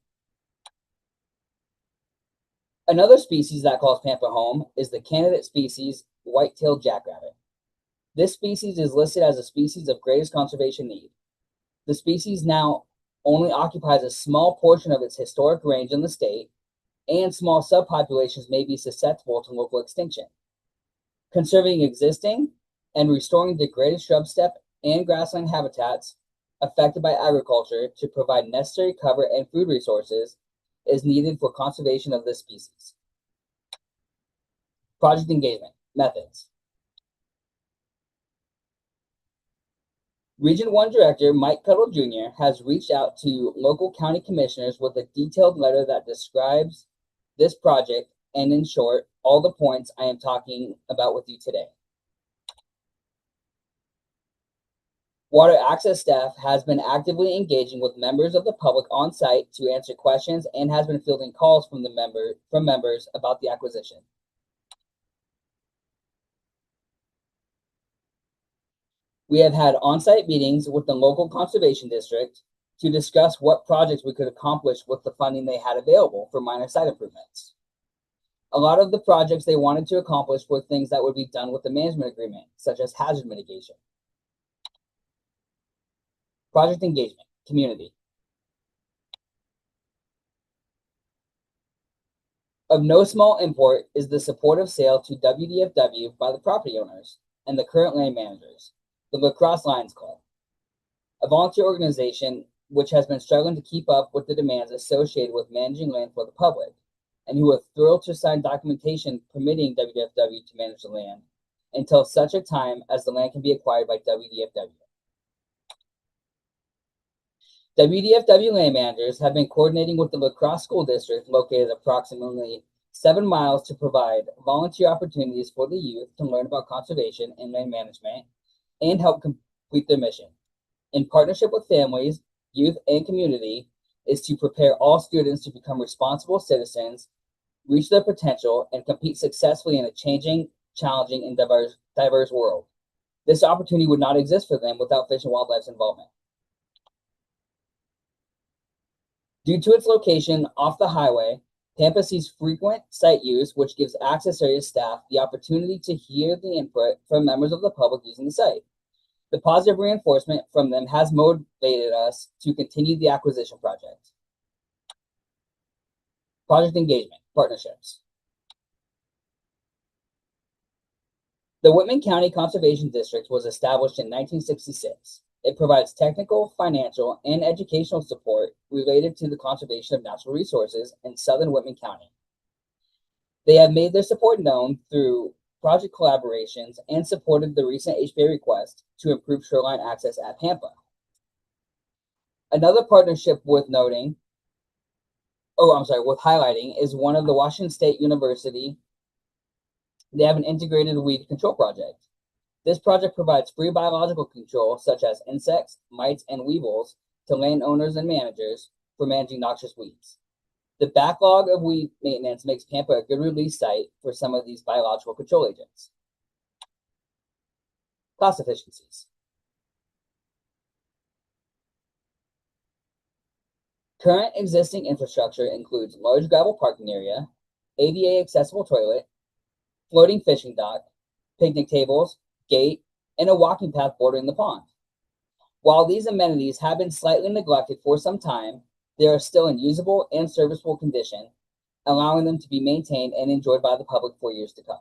Another species that calls Pampa home is the candidate species white-tailed jackrabbit. This species is listed as a species of greatest conservation need. The species now only occupies a small portion of its historic range in the state, and small subpopulations may be susceptible to local extinction. Conserving existing and restoring degraded shrub steppe and grassland habitats affected by agriculture to provide necessary cover and food resources is needed for conservation of this species. Project engagement methods. Region 1 Director Mike Cuddle Jr. has reached out to local county commissioners with a detailed letter that describes this project and, in short, all the points I am talking about with you today. Water access staff has been actively engaging with members of the public on site to answer questions and has been fielding calls from members about the acquisition. We have had on-site meetings with the local conservation district to discuss what projects we could accomplish with the funding they had available for minor site improvements. A lot of the projects they wanted to accomplish were things that would be done with the management agreement, such as hazard mitigation. Project engagement, community. Of no small import is the supportive sale to WDFW by the property owners and the current land managers, the Lacrosse Lions Club, a volunteer organization which has been struggling to keep up with the demands associated with managing land for the public, and who are thrilled to sign documentation permitting WDFW to manage the land until such a time as the land can be acquired by WDFW. WDFW land managers have been coordinating with the La Crosse School District, located approximately 7 miles, to provide volunteer opportunities for the youth to learn about conservation and land management and help complete their mission. In partnership with families, youth, and community, is to prepare all students to become responsible citizens, reach their potential, and compete successfully in a changing, challenging, and diverse world. This opportunity would not exist for them without Fish and Wildlife's involvement. Due to its location off the highway, Pampa sees frequent site use, which gives access area staff the opportunity to hear the input from members of the public using the site. The positive reinforcement from them has motivated us to continue the acquisition project. Project engagement, partnerships. The Whitman County Conservation District was established in 1966. It provides technical, financial, and educational support related to the conservation of natural resources in southern Whitman County. They have made their support known through project collaborations and supported the recent HBA request to improve shoreline access at Pampa. Another partnership worth highlighting is one of the Washington State University. They have an integrated weed control project. This project provides free biological control, such as insects, mites, and weevils, to landowners and managers for managing noxious weeds. The backlog of weed maintenance makes Pampa a good release site for some of these biological control agents. Cost efficiencies. Current existing infrastructure includes large gravel parking area, ADA accessible toilet, floating fishing dock, picnic tables, gate, and a walking path bordering the pond. While these amenities have been slightly neglected for some time, they are still in usable and serviceable condition, allowing them to be maintained and enjoyed by the public for years to come.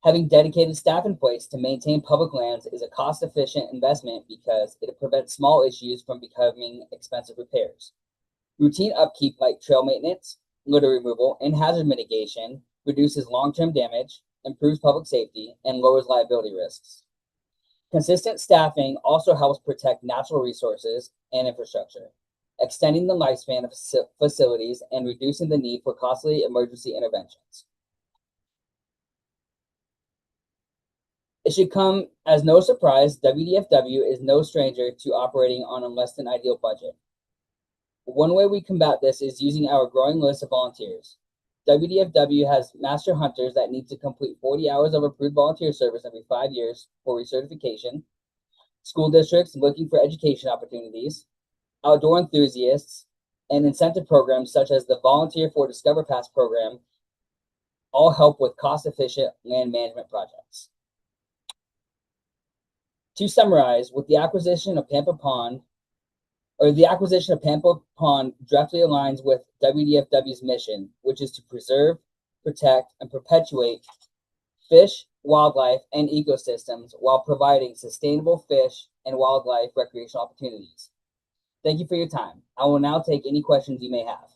Having dedicated staff in place to maintain public lands is a cost-efficient investment because it prevents small issues from becoming expensive repairs. Routine upkeep like trail maintenance, litter removal, and hazard mitigation reduces long-term damage, improves public safety, and lowers liability risks. Consistent staffing also helps protect natural resources and infrastructure, extending the lifespan of facilities and reducing the need for costly emergency interventions. It should come as no surprise, WDFW is no stranger to operating on a less than ideal budget. One way we combat this is using our growing list of volunteers. WDFW has master hunters that need to complete 40 hours of approved volunteer service every 5 years for recertification, school districts looking for education opportunities, outdoor enthusiasts, and incentive programs such as the Volunteer for Discover Pass program all help with cost-efficient land management projects. To summarize, with the acquisition of Pampa Pond directly aligns with WDFW's mission, which is to preserve, protect, and perpetuate fish, wildlife, and ecosystems while providing sustainable fish and wildlife recreational opportunities. Thank you for your time. I will now take any questions you may have.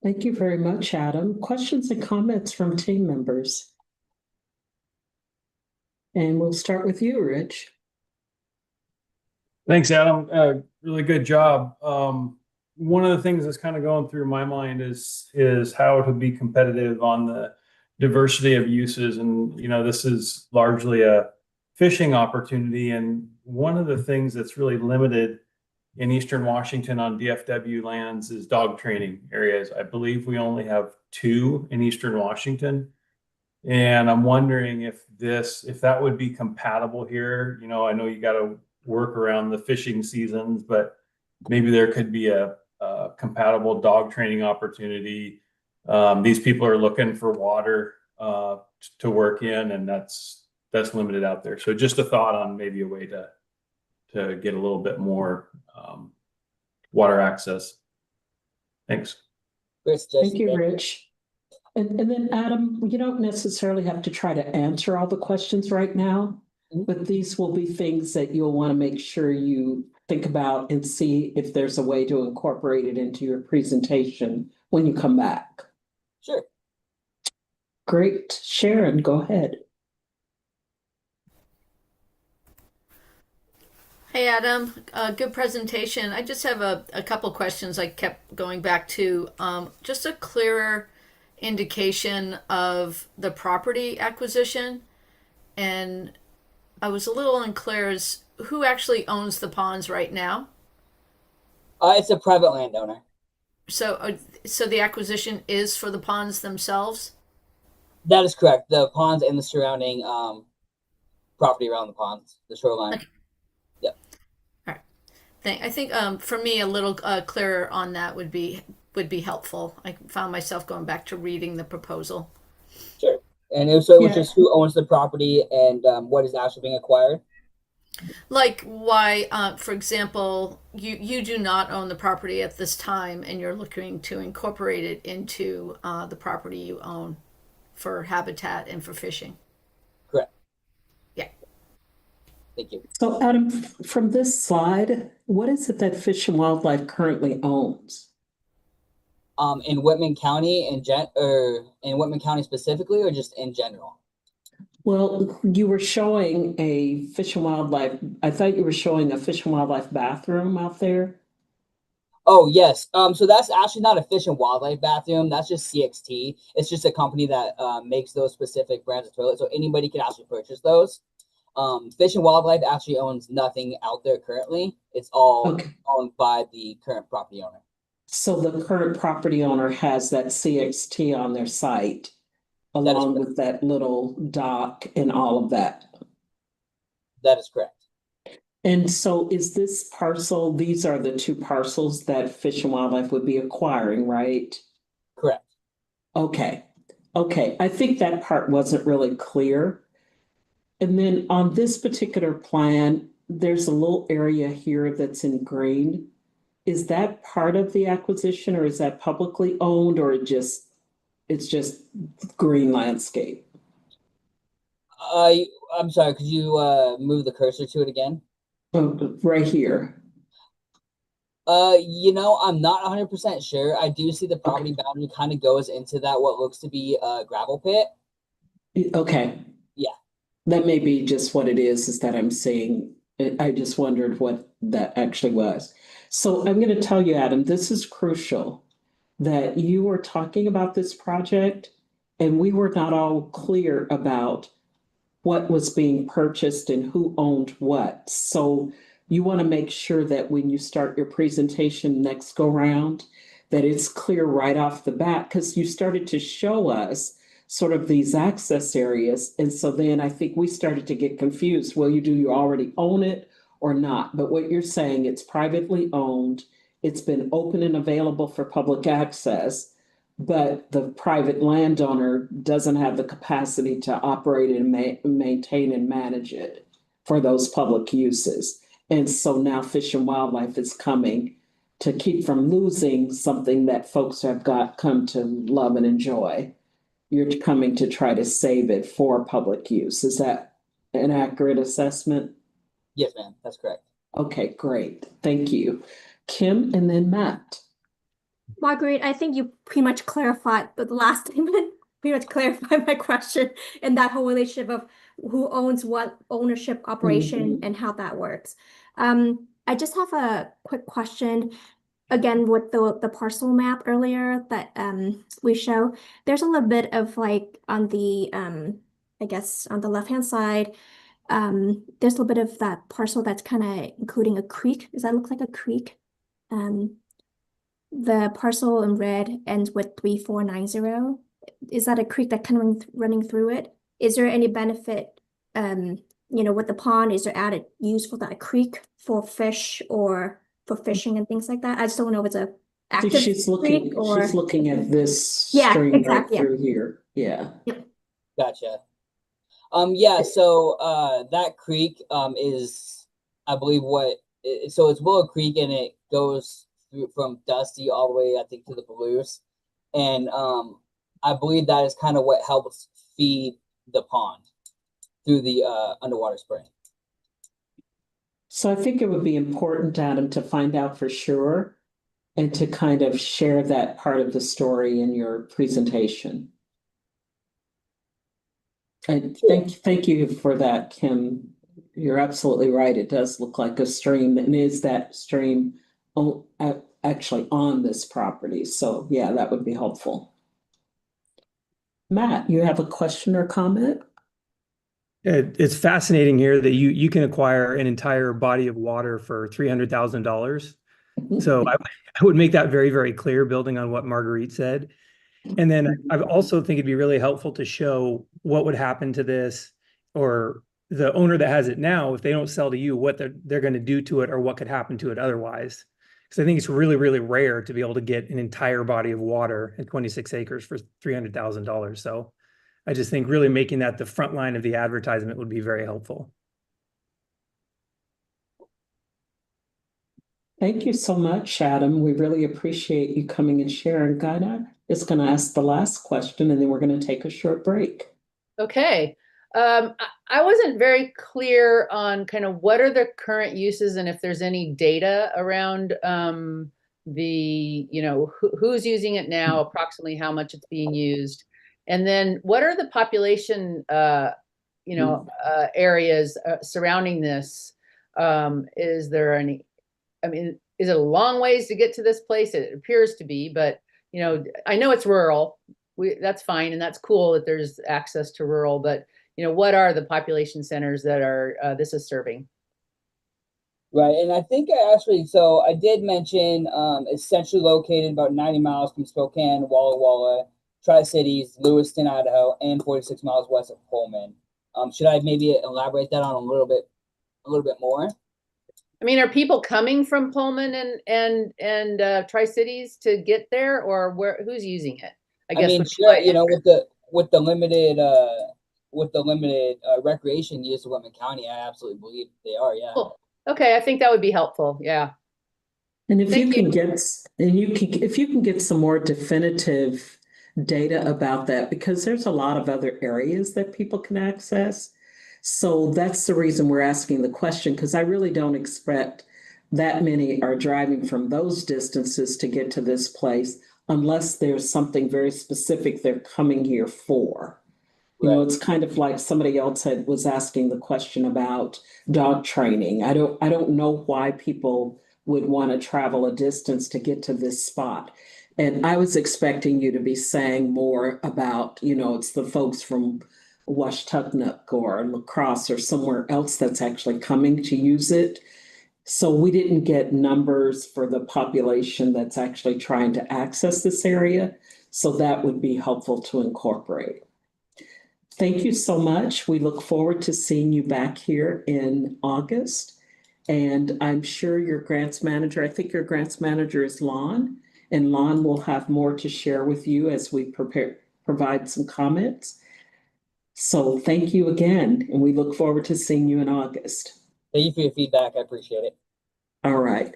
Thank you very much, Adam. Questions and comments from team members? And we'll start with you, Rich. Thanks, Adam. Really good job. One of the things that's kind of going through my mind is how to be competitive on the diversity of uses. And, this is largely a fishing opportunity. And one of the things that's really limited in Eastern Washington on DFW lands is dog training areas. I believe we only have 2 in Eastern Washington. And I'm wondering if that would be compatible here. I know you got to work around the fishing seasons, but maybe there could be a compatible dog training opportunity. These people are looking for water to work in, and that's limited out there. So just a thought on maybe a way to get a little bit more water access. Thanks. Thank you, Rich. And then Adam, you don't necessarily have to try to answer all the questions right now, but these will be things that you'll want to make sure you think about and see if there's a way to incorporate it into your presentation when you come back. Sure. Great. Sharon, go ahead. Hey, Adam, good presentation. I just have a couple questions I kept going back to. Just a clearer indication of the property acquisition. And I was a little unclear as who actually owns the ponds right now. It's a private landowner. So the acquisition is for the ponds themselves? That is correct. The ponds and the surrounding property around the ponds, the shoreline. Okay. Yep. All right. I think for me a little clearer on that would be helpful. I found myself going back to reading the proposal. Sure. And if so, it's Yeah. just who owns the property and what is actually being acquired. Like why, for example, you do not own the property at this time, and you're looking to incorporate it into the property you own for habitat and for fishing. Correct. Yeah. Thank you. So Adam, from this slide, what is it that Fish and Wildlife currently owns? In Whitman County in Whitman County specifically, or just in general? Well, you were showing a Fish and Wildlife, I thought you were showing a Fish and Wildlife bathroom out there. Oh, yes. So that's actually not a Fish and Wildlife bathroom. That's just CXT. It's just a company that makes those specific brands of toilets. So anybody can actually purchase those. Fish and Wildlife actually owns nothing out there currently. It's all Okay. owned by the current property owner. So the current property owner has that CXT on their site, along with that little dock and all of that. That is correct. And so is this parcel, these are the two parcels that Fish and Wildlife would be acquiring, right? Correct. Okay. Okay. I think that part wasn't really clear. And then on this particular plan, there's a little area here that's in green. Is that part of the acquisition, or is that publicly owned, or it's just green landscape? I'm sorry, could you move the cursor to it again? Oh, right here. I'm not 100% sure. I do see the property boundary kind of goes into that what looks to be a gravel pit. Okay. Yeah. That may be just what it is that I'm seeing. I just wondered what that actually was. So I'm going to tell you, Adam, this is crucial that you were talking about this project and we were not all clear about what was being purchased and who owned what. So you want to make sure that when you start your presentation next go round, that it's clear right off the bat, because you started to show us sort of these access areas. And so then I think we started to get confused. Well, do you already own it or not? But what you're saying, it's privately owned. It's been open and available for public access, but the private landowner doesn't have the capacity to operate and maintain and manage it for those public uses. And so now Fish and Wildlife is coming to keep from losing something that folks have come to love and enjoy. You're coming to try to save it for public use. Is that an accurate assessment? Yes, ma'am. That's correct. Okay, great. Thank you. Kim and then Matt. Marguerite, I think you pretty much clarified, but the last statement pretty much clarified my question and that whole relationship of who owns what ownership operation and how that works. I just have a quick question. Again, with the parcel map earlier that we show, there's a little bit of like on the I guess on the left-hand side, there's a little bit of that parcel that's kind of including a creek. Does that look like a creek? The parcel in red ends with 3490. Is that a creek that kind of running through it? Is there any benefit, with the pond? Is there added use for that creek for fish or for fishing and things like that? I just don't know if it's a active She's creek or she's looking at this Yeah, stream exactly, right through here. Yeah. Gotcha. Yeah, so that creek is, I believe so it's Willow Creek, and it goes through from Dusty all the way, I think, to the Blues. And I believe that is kind of what helps feed the pond through the underwater spring. So I think it would be important, Adam, to find out for sure and to kind of share that part of the story in your presentation. And thank you for that, Kim. you're absolutely right. It does look like a stream, and is that stream actually on this property? So yeah, that would be helpful. Matt, you have a question or comment? It's fascinating here that you can acquire an entire body of water for $300,000. So I would make that very, very clear, building on what Marguerite said. And then I also think it'd be really helpful to show what would happen to this, or the owner that has it now, if they don't sell to you, what they're going to do to it, or what could happen to it otherwise. Because I think it's really, really rare to be able to get an entire body of water at 26 acres for $300,000. So I just think really making that the front line of the advertisement would be very helpful. Thank you so much, Adam. We really appreciate you coming and sharing. Gina is going to ask the last question, and then we're going to take a short break. Okay. I wasn't very clear on kind of what are the current uses and if there's any data around who's using it now, approximately how much it's being used. And then what are the population, areas surrounding this? Is there any, is it a long ways to get to this place? It appears to be, but, I know it's rural. That's fine. And that's cool that there's access to rural, but, what are the population centers that are this is serving? Right, and I think so I did mention it's centrally located about 90 miles from Spokane, Walla Walla, Tri-Cities, Lewiston, Idaho, and 46 miles west of Pullman. Should I maybe elaborate that on a little bit more? Are people coming from Pullman and Tri-Cities to get there, or who's using it? I guess sure, with the limited recreation use of Whitman County, I absolutely believe they are. Yeah. Cool. Okay, I think that would be helpful. Yeah. And if you can get some more definitive data about that, because there's a lot of other areas that people can access. So that's the reason we're asking the question, because I really don't expect that many are driving from those distances to get to this place unless there's something very specific they're coming here for. It's kind of like somebody else was asking the question about dog training. I don't know why people would want to travel a distance to get to this spot. And I was expecting you to be saying more about, it's the folks from Washtucknock or La Crosse or somewhere else that's actually coming to use it. So we didn't get numbers for the population that's actually trying to access this area. So that would be helpful to incorporate. Thank you so much. We look forward to seeing you back here in August. And I'm sure your grants manager, I think your grants manager is Lon, and Lon will have more to share with you as we provide some comments. So thank you again, and we look forward to seeing you in August. Thank you for your feedback. I appreciate it. All right.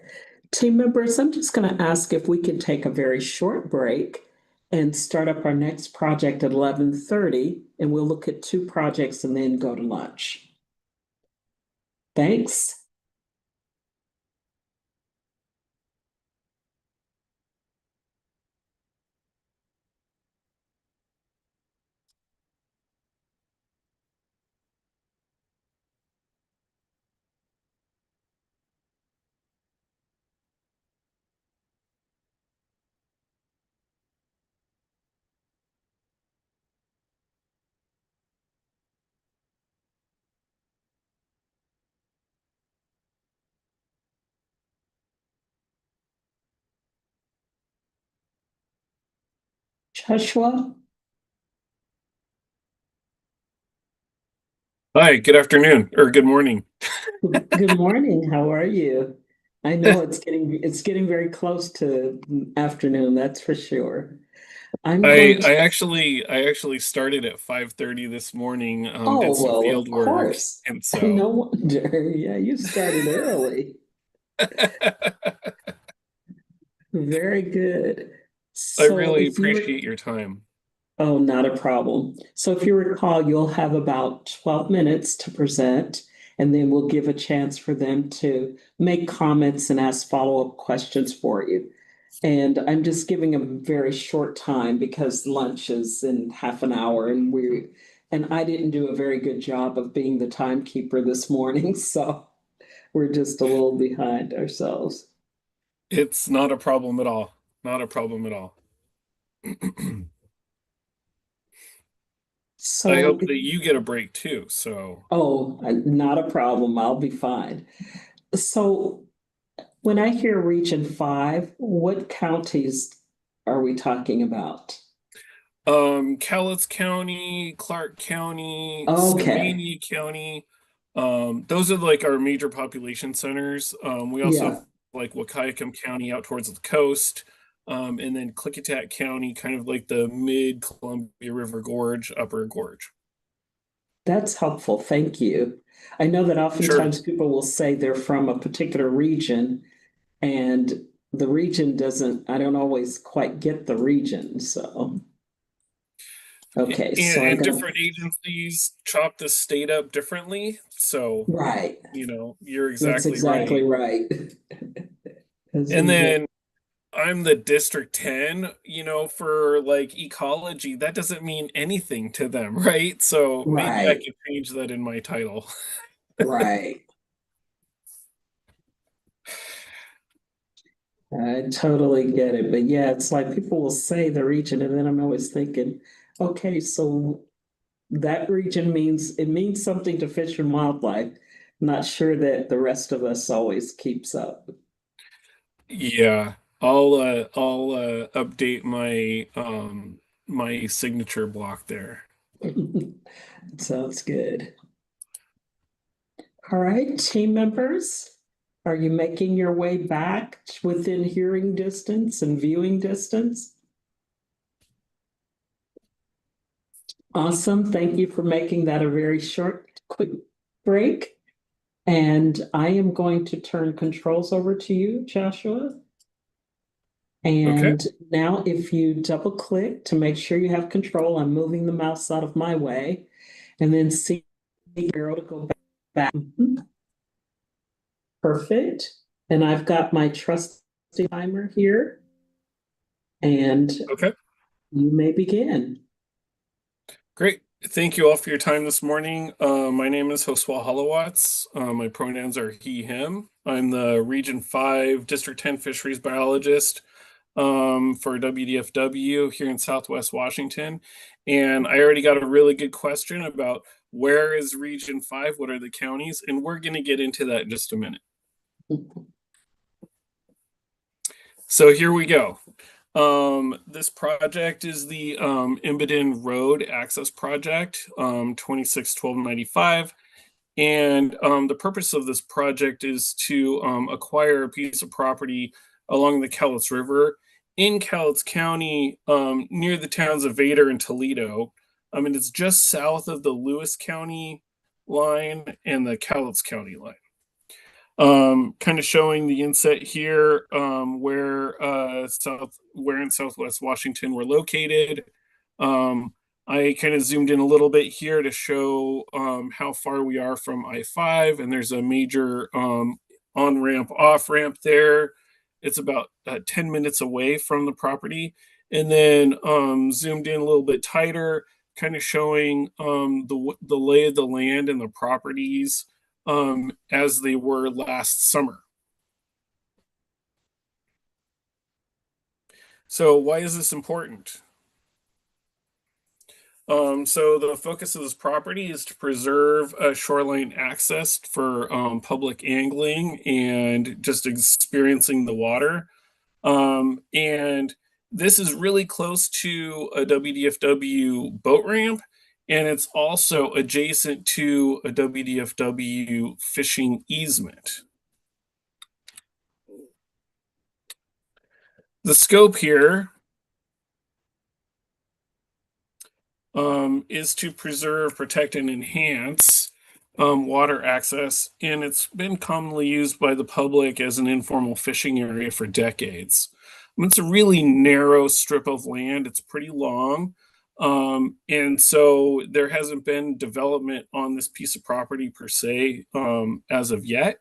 Team members, I'm just going to ask if we can take a very short break and start up our next project at 11:30, and we'll look at 2 projects and then go to lunch. Thanks. Joshua? Hi, good afternoon or good morning. Good morning. How are you? I know it's getting very close to afternoon, that's for sure. I actually started at 5:30 this morning, did some well, field of work, course. and No so wonder. Yeah, you started early. Very good. I So really appreciate your time. Oh, not a problem. So if you recall, you'll have about 12 minutes to present, and then we'll give a chance for them to make comments and ask follow-up questions for you. And I'm just giving a very short time because lunch is in half an hour, and And I didn't do a very good job of being the timekeeper this morning, so we're just a little behind ourselves. It's not a problem at all. Not a problem at all. I So, hope that you get a break too. So, oh, not a problem. I'll be fine. So, when I hear Region 5, what counties are we talking about? Cowlitz County, Clark County, Okay. Sylvania County, those are like our major population centers. We also Yeah, have like Wahkiakum County out towards the coast, and then Klickitat County, kind of like the mid Columbia River Gorge, Upper Gorge. that's helpful. Thank you. I know that Sure. oftentimes people will say they're from a particular region, and the region doesn't, I don't always quite get the region. So, okay, so I And got, different agencies chop the state up differently. So, right. you're That's exactly exactly right. right. As And we get, then I'm the District 10, for like ecology, that doesn't mean anything to them, right? So maybe I right, could change that in my title. right. I totally get it. But yeah, it's like people will say the region, and then I'm always thinking, okay, so that region means it means something to fish and wildlife. Not sure that the rest of us always keeps up. Yeah, I'll update my signature block there. Sounds good. All right, team members, are you making your way back within hearing distance and viewing distance? Awesome. Thank you for making that a very short, quick break. And I am going to turn controls over to you, Joshua. Okay. And now if you double click to make sure you have control, I'm moving the mouse out of my way and then see the arrow to go back. Perfect. And I've got my trusty timer here and Okay. you may begin. Great. Thank you all for your time this morning. My name is Josua Holowatz. My pronouns are he, him. I'm the Region 5 District 10 Fisheries Biologist for WDFW here in Southwest Washington. And I already got a really good question about where is Region 5? What are the counties? And we're going to get into that in just a minute. So here we go. This project is the Imbiden Road Access Project, 261295. And the purpose of this project is to acquire a piece of property along the Cowlitz River in Cowlitz County, near the towns of Vader and Toledo. And it's just south of the Lewis County line and the Cowlitz County line. Kind of showing the inset here, where in Southwest Washington we're located. I kind of zoomed in a little bit here to show how far we are from I-5, and there's a major on-ramp, off-ramp there. It's about 10 minutes away from the property. And then zoomed in a little bit tighter, kind of showing the lay of the land and the properties as they were last summer. So why is this important? So the focus of this property is to preserve shoreline access for public angling and just experiencing the water. And this is really close to a WDFW boat ramp, and it's also adjacent to a WDFW fishing easement. The scope here is to preserve, protect, and enhance water access, and it's been commonly used by the public as an informal fishing area for decades. It's a really narrow strip of land. It's pretty long. And so there hasn't been development on this piece of property per se as of yet.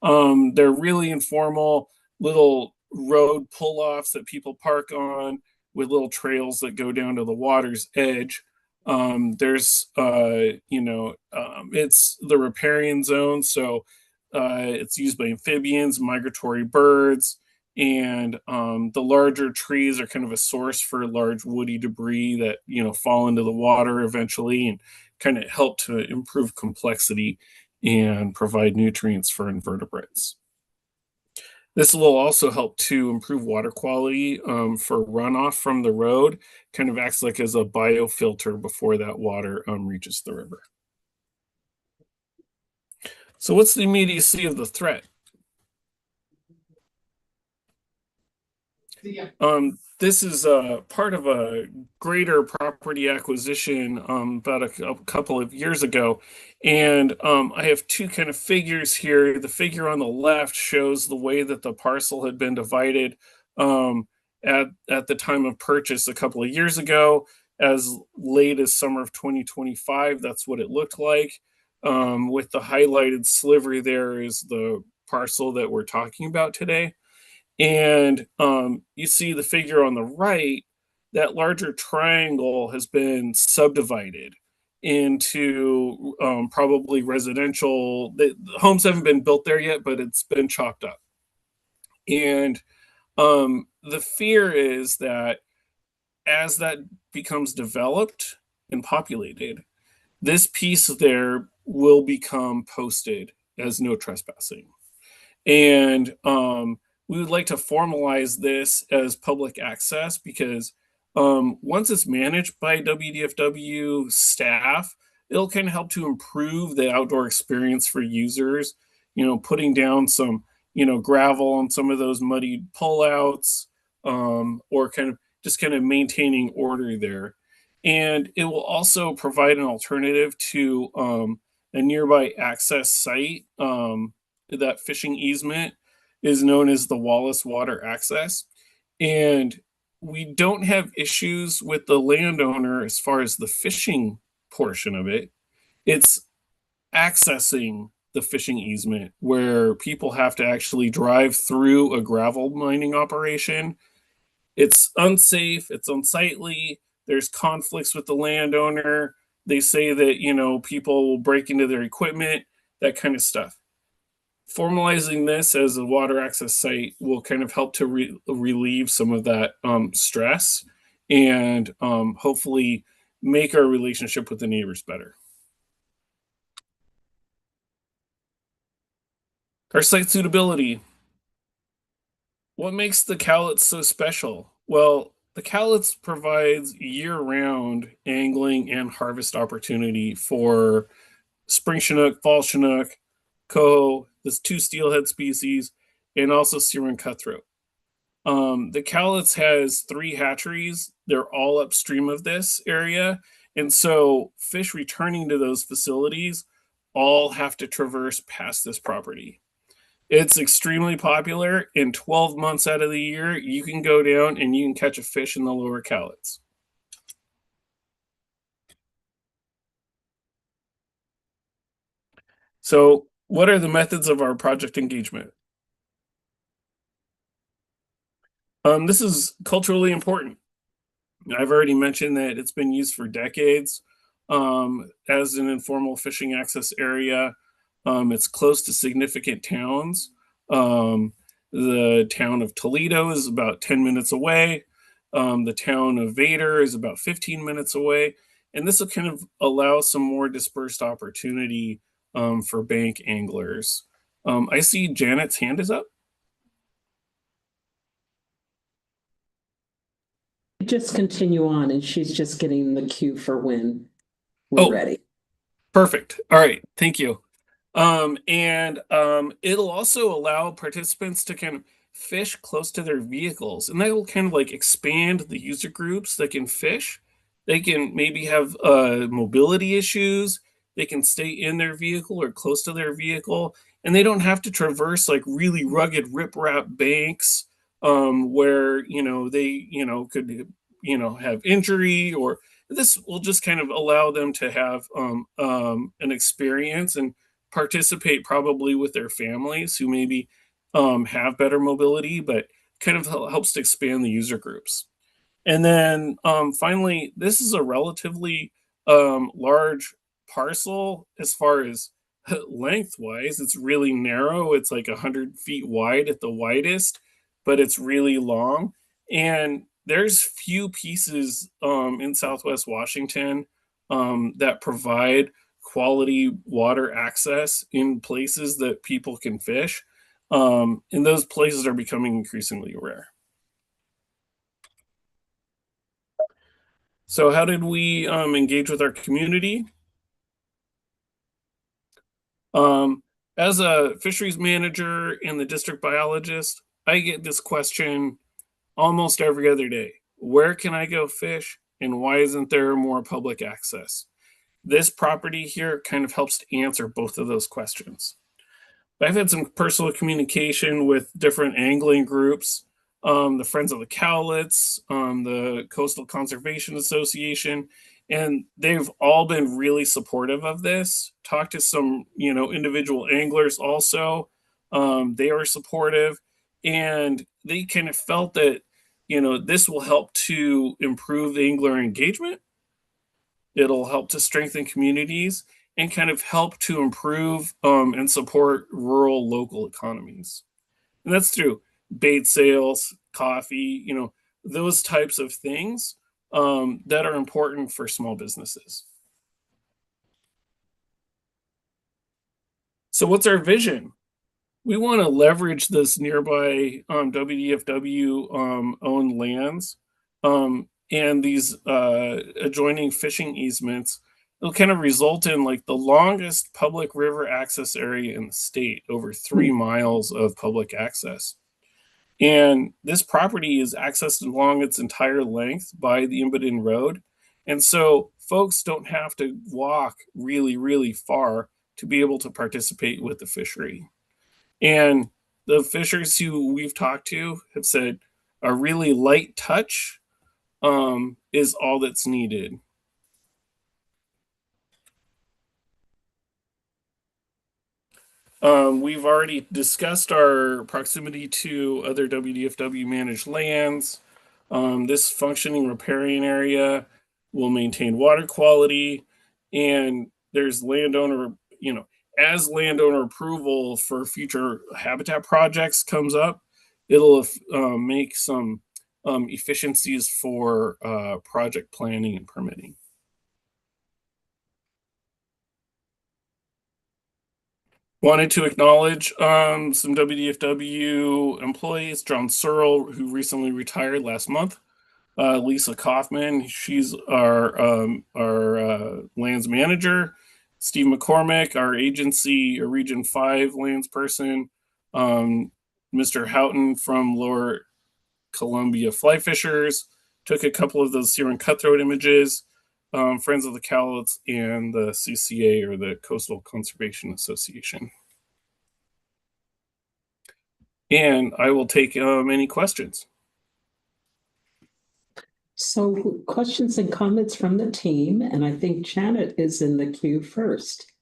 They're really informal little road pull-offs that people park on with little trails that go down to the water's edge. There's, it's the riparian zone, so it's used by amphibians, migratory birds, and the larger trees are kind of a source for large woody debris that, fall into the water eventually and kind of help to improve complexity and provide nutrients for invertebrates. This will also help to improve water quality for runoff from the road, kind of acts like as a biofilter before that water reaches the river. So what's the immediacy of the threat? This is part of a greater property acquisition about a couple of years ago. And I have two kind of figures here. The figure on the left shows the way that the parcel had been divided at the time of purchase a couple of years ago. As late as summer of 2025, that's what it looked like. With the highlighted sliver there is the parcel that we're talking about today. And you see the figure on the right, that larger triangle has been subdivided into probably residential. The homes haven't been built there yet, but it's been chopped up. And the fear is that as that becomes developed and populated, this piece there will become posted as no trespassing. And we would like to formalize this as public access because once it's managed by WDFW staff, it'll kind of help to improve the outdoor experience for users, putting down some, gravel on some of those muddy pullouts, or kind of maintaining order there. And it will also provide an alternative to a nearby access site. That fishing easement is known as the Wallace Water Access. And we don't have issues with the landowner as far as the fishing portion of it. It's accessing the fishing easement where people have to actually drive through a gravel mining operation. It's unsafe, it's unsightly, there's conflicts with the landowner. They say that, people will break into their equipment, that kind of stuff. Formalizing this as a water access site will kind of help to relieve some of that stress and hopefully make our relationship with the neighbors better. Our site suitability. What makes the Cowlitz so special? Well, the Cowlitz provides year-round angling and harvest opportunity for spring chinook, fall chinook, coho, the two steelhead species, and also Syrian cutthroat. The Cowlitz has 3 hatcheries. They're all upstream of this area. And so fish returning to those facilities all have to traverse past this property. It's extremely popular. In 12 months out of the year, you can go down and you can catch a fish in the lower Cowlitz. So what are the methods of our project engagement? This is culturally important. I've already mentioned that it's been used for decades as an informal fishing access area. It's close to significant towns. The town of Toledo is about 10 minutes away. The town of Vader is about 15 minutes away. And this will kind of allow some more dispersed opportunity for bank anglers. I see Janet's hand is up. Just continue on, and she's just getting the cue for when we're ready. Perfect. All right. Thank you. It'll also allow participants to kind of fish close to their vehicles, and that will kind of like expand the user groups that can fish. They can maybe have mobility issues. They can stay in their vehicle or close to their vehicle, and they don't have to traverse like really rugged riprap banks where they could have injury, or this will just kind of allow them to have an experience and participate probably with their families who maybe have better mobility, but kind of helps to expand the user groups. And then finally, this is a relatively large parcel as far as lengthwise. It's really narrow. It's like 100 feet wide at the widest, but it's really long. And there's few pieces in Southwest Washington that provide quality water access in places that people can fish. And those places are becoming increasingly rare. So how did we engage with our community? As a fisheries manager and the district biologist, I get this question almost every other day. Where can I go fish, and why isn't there more public access? This property here kind of helps to answer both of those questions. I've had some personal communication with different angling groups, the Friends of the Cowlitz, the Coastal Conservation Association, and they've all been really supportive of this. Talked to some, individual anglers also. They are supportive, and they kind of felt that, this will help to improve angler engagement. It'll help to strengthen communities and kind of help to improve and support rural local economies. And that's through bait sales, coffee, those types of things that are important for small businesses. So what's our vision? We want to leverage this nearby WDFW owned lands and these adjoining fishing easements. It'll kind of result in like the longest public river access area in the state, over 3 miles of public access. And this property is accessed along its entire length by the Imbiden Road. And so folks don't have to walk really, really far to be able to participate with the fishery. And the fishers who we've talked to have said a really light touch is all that's needed. We've already discussed our proximity to other WDFW managed lands. This functioning riparian area will maintain water quality, and there's landowner, as landowner approval for future habitat projects comes up, it'll make some efficiencies for project planning and permitting. Wanted to acknowledge some WDFW employees, John Searle, who recently retired last month, Lisa Kaufman, she's our lands manager, Steve McCormick, our agency, a Region 5 lands person, Mr. Houghton from Lower Columbia Fly Fishers, took a couple of those Searing Cutthroat images, Friends of the Cowlitz, and the CCA, or the Coastal Conservation Association. And I will take any questions. So questions and comments from the team, and I think Janet is in the queue first.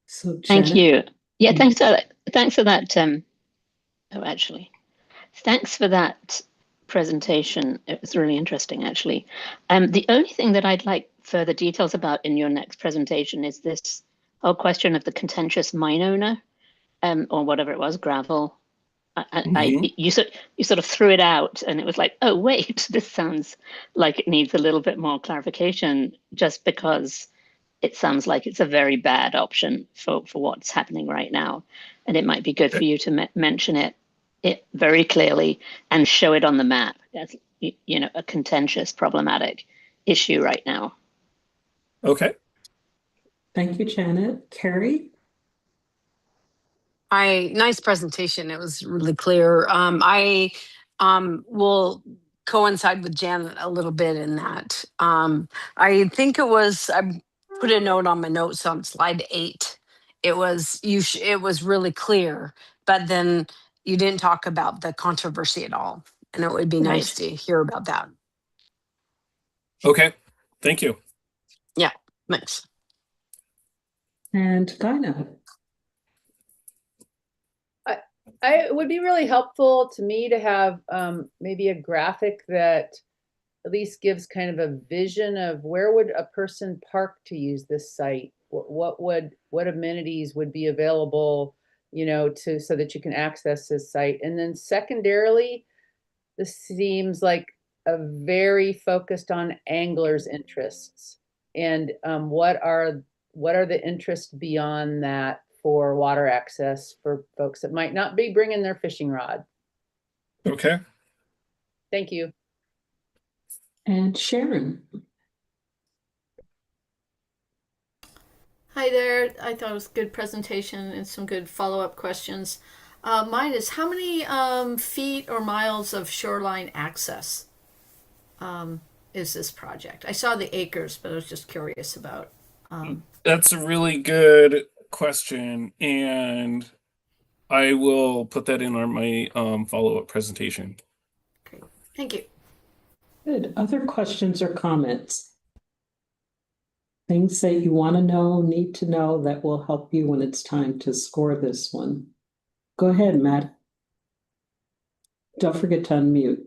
So Janet. Thank you. Yeah, thanks for that. Thanks for that. Thanks for that presentation. It was really interesting, actually. The only thing that I'd like further details about in your next presentation is this whole question of the contentious mine owner, or whatever it was, gravel. You sort of threw it out, and it was like, oh wait, this sounds like it needs a little bit more clarification, just because it sounds like it's a very bad option for what's happening right now, and it might be good for you to mention it very clearly and show it on the map as a contentious, problematic issue right now. Okay. Thank you, Janet. Carrie. Nice presentation. It was really clear. I will coincide with Janet a little bit in that. I think it was, I put a note on my notes on slide 8. It was it was really clear, but then you didn't talk about the controversy at all. And it would be nice to hear about that. Okay, thank you. Yeah, thanks. And Dinah. It would be really helpful to me to have maybe a graphic that at least gives kind of a vision of where would a person park to use this site? What amenities would be available, so that you can access this site? And then secondarily, this seems like a very focused on anglers' interests. And what are the interests beyond that for water access for folks that might not be bringing their fishing rod? Okay. Thank you. And Sharon. Hi there. I thought it was a good presentation and some good follow-up questions. Mine is how many feet or miles of shoreline access is this project? I saw the acres, but I was just curious about. That's a really good question, and I will put that in on my follow-up presentation. Great. Thank you. Good. Other questions or comments? Things that you want to know, need to know that will help you when it's time to score this one. Go ahead, Matt. Don't forget to unmute.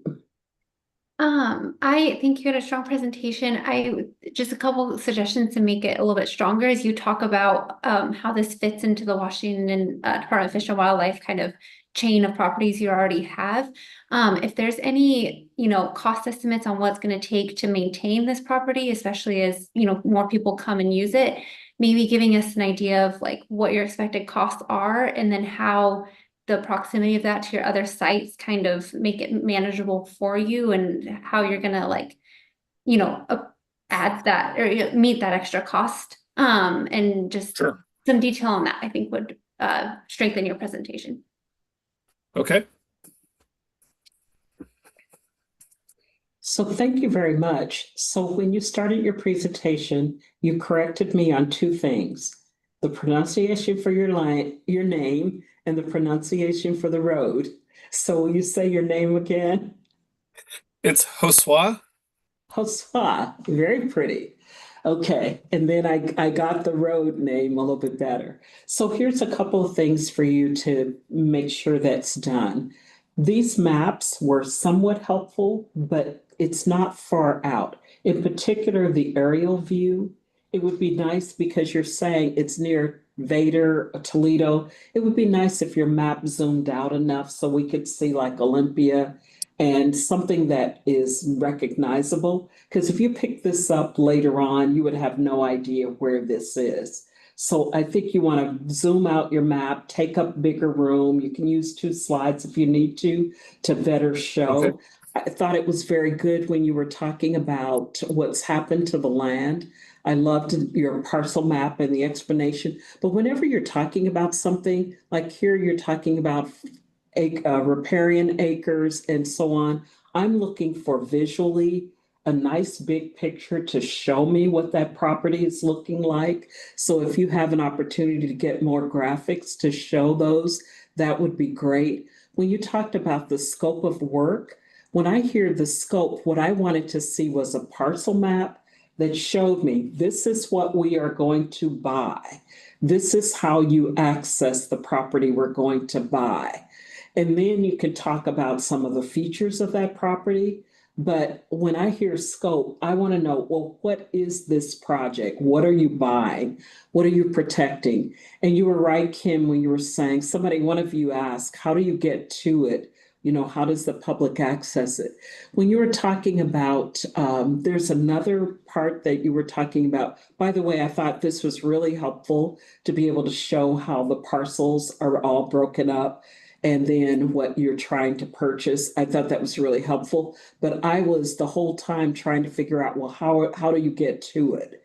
I think you had a strong presentation. Just a couple suggestions to make it a little bit stronger as you talk about how this fits into the Washington Department of Fish and Wildlife kind of chain of properties you already have. If there's any, cost estimates on what's going to take to maintain this property, especially as, more people come and use it, maybe giving us an idea of like what your expected costs are and then how the proximity of that to your other sites kind of make it manageable for you and how you're gonna add that or meet that extra cost. And just Sure. some detail on that I think would strengthen your presentation. Okay. So thank you very much. So when you started your presentation, you corrected me on two things: the pronunciation for your name and the pronunciation for the road. So will you say your name again? It's Josua. Josua, very pretty. Okay, and then I got the road name a little bit better. So here's a couple of things for you to make sure that's done. These maps were somewhat helpful, but it's not far out. In particular, the aerial view, it would be nice because you're saying it's near Vader, Toledo. It would be nice if your map zoomed out enough so we could see like Olympia and something that is recognizable. Because if you pick this up later on, you would have no idea where this is. So I think you want to zoom out your map, take up bigger room. You can use 2 slides if you need to better show. Okay. I thought it was very good when you were talking about what's happened to the land. I loved your parcel map and the explanation. But whenever you're talking about something, like here you're talking about riparian acres and so on, I'm looking for visually a nice big picture to show me what that property is looking like. So if you have an opportunity to get more graphics to show those, that would be great. When you talked about the scope of work, when I hear the scope, what I wanted to see was a parcel map that showed me this is what we are going to buy. This is how you access the property we're going to buy. And then you can talk about some of the features of that property. But when I hear scope, I want to know, well, what is this project? What are you buying? What are you protecting? And you were right, Kim, when you were saying, one of you asked, how do you get to it? How does the public access it? When you were talking about, there's another part that you were talking about. By the way, I thought this was really helpful to be able to show how the parcels are all broken up and then what you're trying to purchase. I thought that was really helpful. But I was the whole time trying to figure out, well, how do you get to it?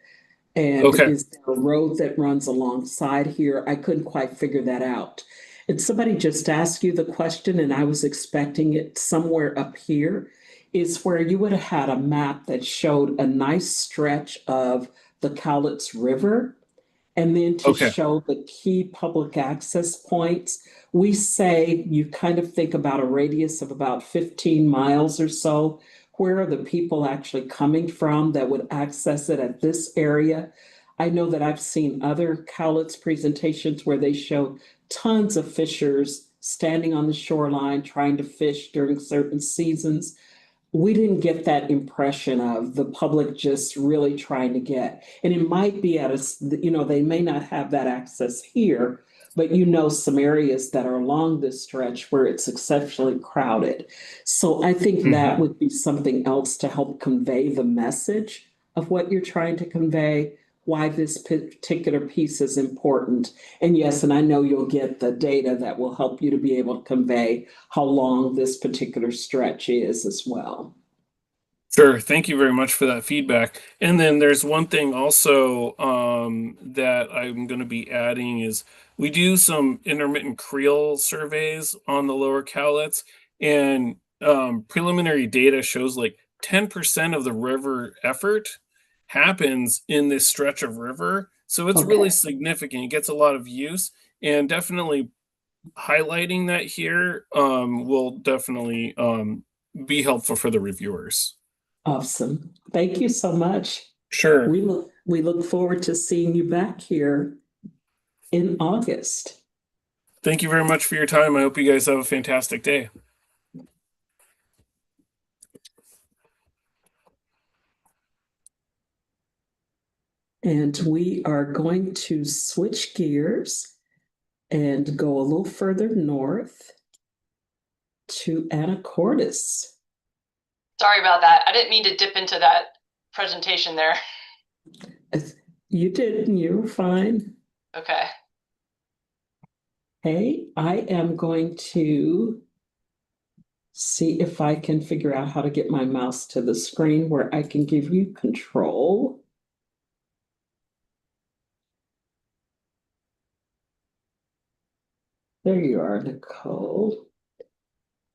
And Okay. is there a road that runs alongside here? I couldn't quite figure that out. And somebody just asked you the question, and I was expecting it somewhere up here, is where you would have had a map that showed a nice stretch of the Cowlitz River, and then to Okay. show the key public access points. We say you kind of think about a radius of about 15 miles or so. Where are the people actually coming from that would access it at this area? I know that I've seen other Cowlitz presentations where they show tons of fishers standing on the shoreline trying to fish during certain seasons. we didn't get that impression of the public just really trying to get, and it might be at they may not have that access here, but some areas that are along this stretch where it's exceptionally crowded. So I think that would be something else to help convey the message of what you're trying to convey, why this particular piece is important. And yes, and I know you'll get the data that will help you to be able to convey how long this particular stretch is as well. Sure. Thank you very much for that feedback. And then there's one thing also that I'm going to be adding is we do some intermittent creel surveys on the lower Cowlitz, and preliminary data shows like 10% of the river effort happens in this stretch of river. So it's really significant. It gets a lot of use, and definitely highlighting that here will definitely be helpful for the reviewers. Awesome. Thank you so much. Sure. We look forward to seeing you back here in August. Thank you very much for your time. I hope you guys have a fantastic day. And we are going to switch gears and go a little further north to Anacortes. Sorry about that. I didn't mean to dip into that presentation there. You didn't, you were fine. Okay. Hey, I am going to see if I can figure out how to get my mouse to the screen where I can give you control. There you are, Nicole.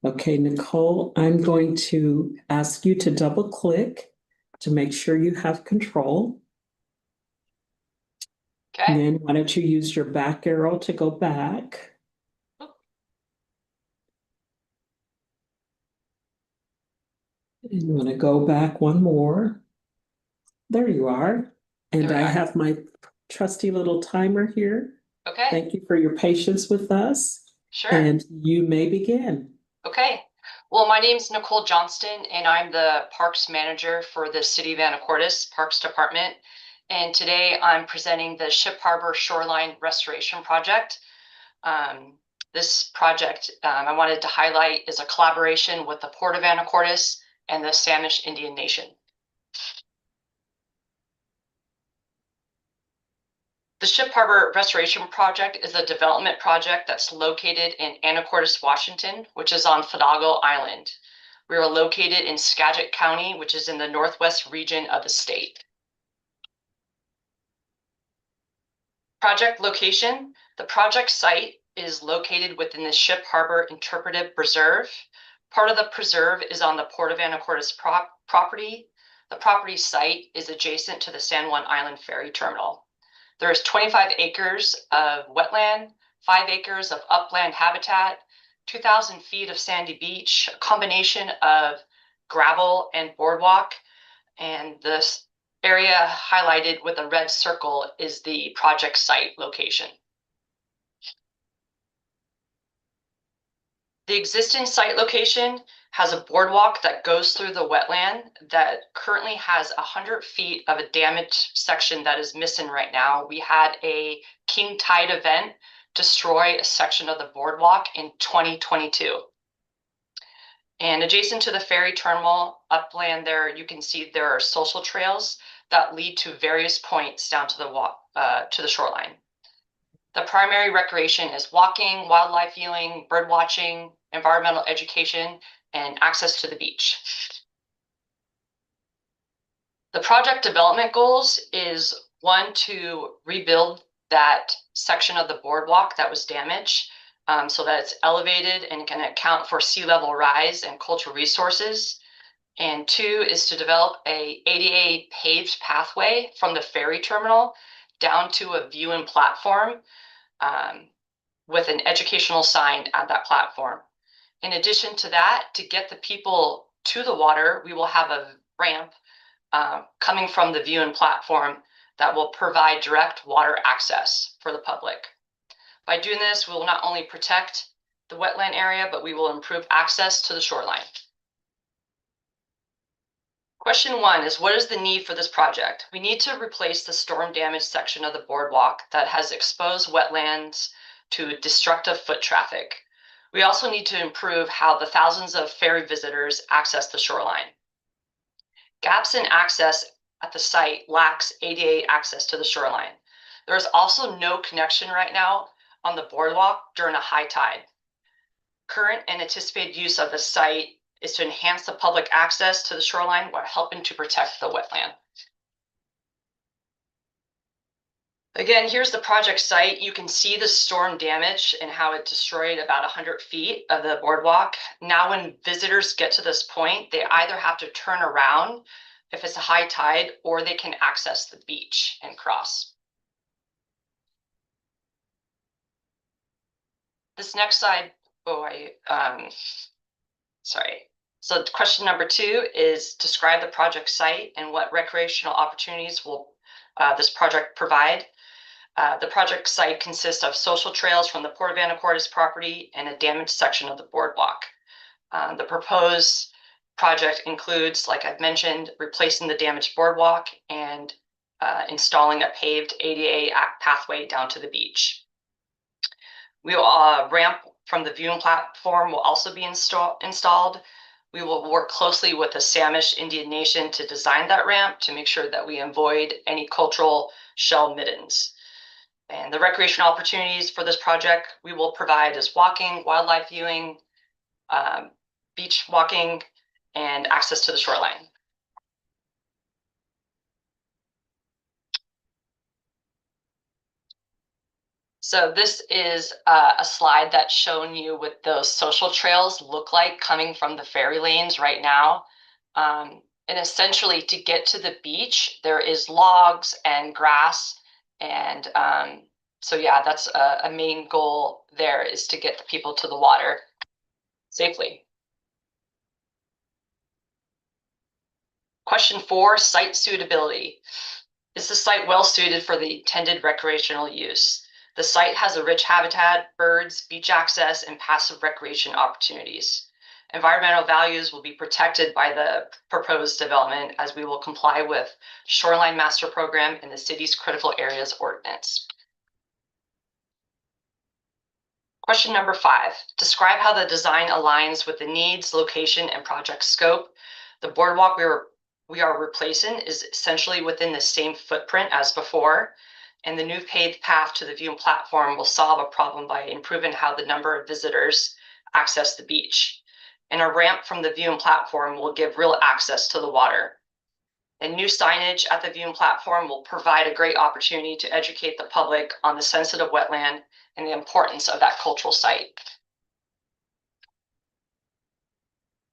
Okay, Nicole, I'm going to ask you to double click to make sure you have control. Okay. And then why don't you use your back arrow to go back? And you want to go back one more. There you are. And I have my trusty little timer here. Okay. Thank you for your patience with us. Sure. And you may begin. Okay. Well, my name's Nicole Johnston, and I'm the Parks Manager for the City of Anacortes Parks Department. And today I'm presenting the Ship Harbor Shoreline Restoration Project. This project I wanted to highlight is a collaboration with the Port of Anacortes and the Samish Indian Nation. The Ship Harbor Restoration Project is a development project that's located in Anacortes, Washington, which is on Fidalgo Island. We are located in Skagit County, which is in the northwest region of the state. Project location. The project site is located within the Ship Harbor Interpretive Preserve. Part of the preserve is on the Port of Anacortes property. The property site is adjacent to the San Juan Island Ferry Terminal. There is 25 acres of wetland, 5 acres of upland habitat, 2,000 feet of sandy beach, a combination of gravel and boardwalk. And this area highlighted with a red circle is the project site location. The existing site location has a boardwalk that goes through the wetland that currently has 100 feet of a damaged section that is missing right now. We had a king tide event destroy a section of the boardwalk in 2022. And adjacent to the ferry terminal upland there, you can see there are social trails that lead to various points down to the shoreline. The primary recreation is walking, wildlife viewing, bird watching, environmental education, and access to the beach. The project development goals is one, to rebuild that section of the boardwalk that was damaged so that it's elevated and can account for sea level rise and cultural resources. And 2 is to develop a ADA paved pathway from the ferry terminal down to a viewing platform with an educational sign at that platform. In addition to that, to get the people to the water, we will have a ramp coming from the viewing platform that will provide direct water access for the public. By doing this, we will not only protect the wetland area, but we will improve access to the shoreline. Question 1 is, what is the need for this project? We need to replace the storm damaged section of the boardwalk that has exposed wetlands to destructive foot traffic. We also need to improve how the thousands of ferry visitors access the shoreline. Gaps in access at the site lacks ADA access to the shoreline. There is also no connection right now on the boardwalk during a high tide. Current and anticipated use of the site is to enhance the public access to the shoreline while helping to protect the wetland. Again, here's the project site. You can see the storm damage and how it destroyed about 100 feet of the boardwalk. Now, when visitors get to this point, they either have to turn around if it's a high tide, or they can access the beach and cross. This next slide, sorry. So question number 2 is describe the project site and what recreational opportunities will this project provide. The project site consists of social trails from the Port of Anacortes property and a damaged section of the boardwalk. The proposed project includes, like I've mentioned, replacing the damaged boardwalk and installing a paved ADA pathway down to the beach. We will ramp from the viewing platform will also be installed. We will work closely with the Samish Indian Nation to design that ramp to make sure that we avoid any cultural shell middens. And the recreational opportunities for this project we will provide is walking, wildlife viewing, beach walking, and access to the shoreline. So this is a slide that's showing you what those social trails look like coming from the ferry lanes right now. And essentially, to get to the beach, there is logs and grass. And so yeah, that's a main goal there, is to get the people to the water safely. Question 4, site suitability. Is the site well suited for the intended recreational use? The site has a rich habitat, birds, beach access, and passive recreation opportunities. Environmental values will be protected by the proposed development, as we will comply with Shoreline Master Program and the city's critical areas ordinance. Question number 5, describe how the design aligns with the needs, location, and project scope. The boardwalk we are replacing is essentially within the same footprint as before, and the new paved path to the viewing platform will solve a problem by improving how the number of visitors access the beach. And a ramp from the viewing platform will give real access to the water. And new signage at the viewing platform will provide a great opportunity to educate the public on the sensitive wetland and the importance of that cultural site.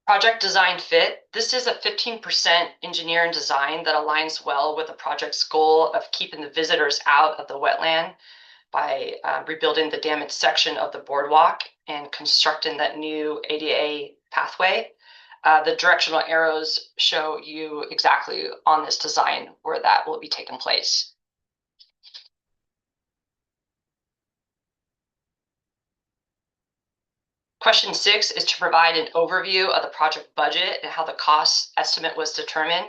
Project design fit. This is a 15% engineer and design that aligns well with the project's goal of keeping the visitors out of the wetland by rebuilding the damaged section of the boardwalk and constructing that new ADA pathway. The directional arrows show you exactly on this design where that will be taking place. Question 6 is to provide an overview of the project budget and how the cost estimate was determined.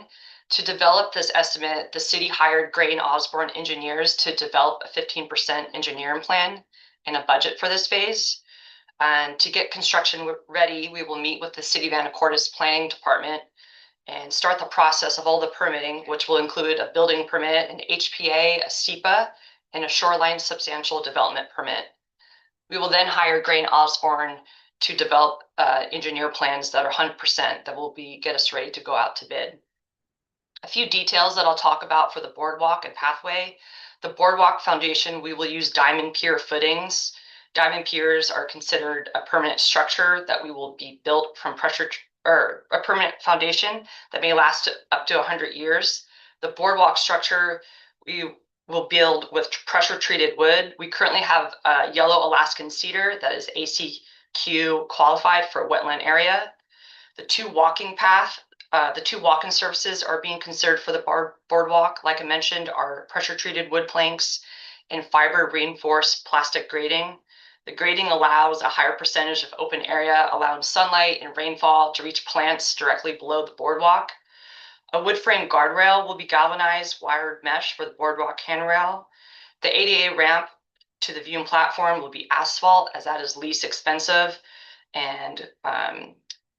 To develop this estimate, the city hired Gray and Osborne engineers to develop a 15% engineering plan and a budget for this phase. And to get construction ready, we will meet with the City of Anacortes Planning Department and start the process of all the permitting, which will include a building permit, an HPA, a SEPA, and a shoreline substantial development permit. We will then hire Gray and Osborne to develop engineer plans that are 100% that will get us ready to go out to bid. A few details that I'll talk about for the boardwalk and pathway. The boardwalk foundation, we will use diamond pier footings. Diamond piers are considered a permanent structure that we will be built from pressure, or a permanent foundation that may last up to 100 years. The boardwalk structure, we will build with pressure treated wood. We currently have yellow Alaskan cedar that is ACQ qualified for a wetland area. The two walking surfaces are being considered for the boardwalk, like I mentioned, are pressure treated wood planks and fiber reinforced plastic grating. The grading allows a higher percentage of open area, allowing sunlight and rainfall to reach plants directly below the boardwalk. A wood frame guardrail will be galvanized wired mesh for the boardwalk handrail. The ADA ramp to the viewing platform will be asphalt, as that is least expensive, and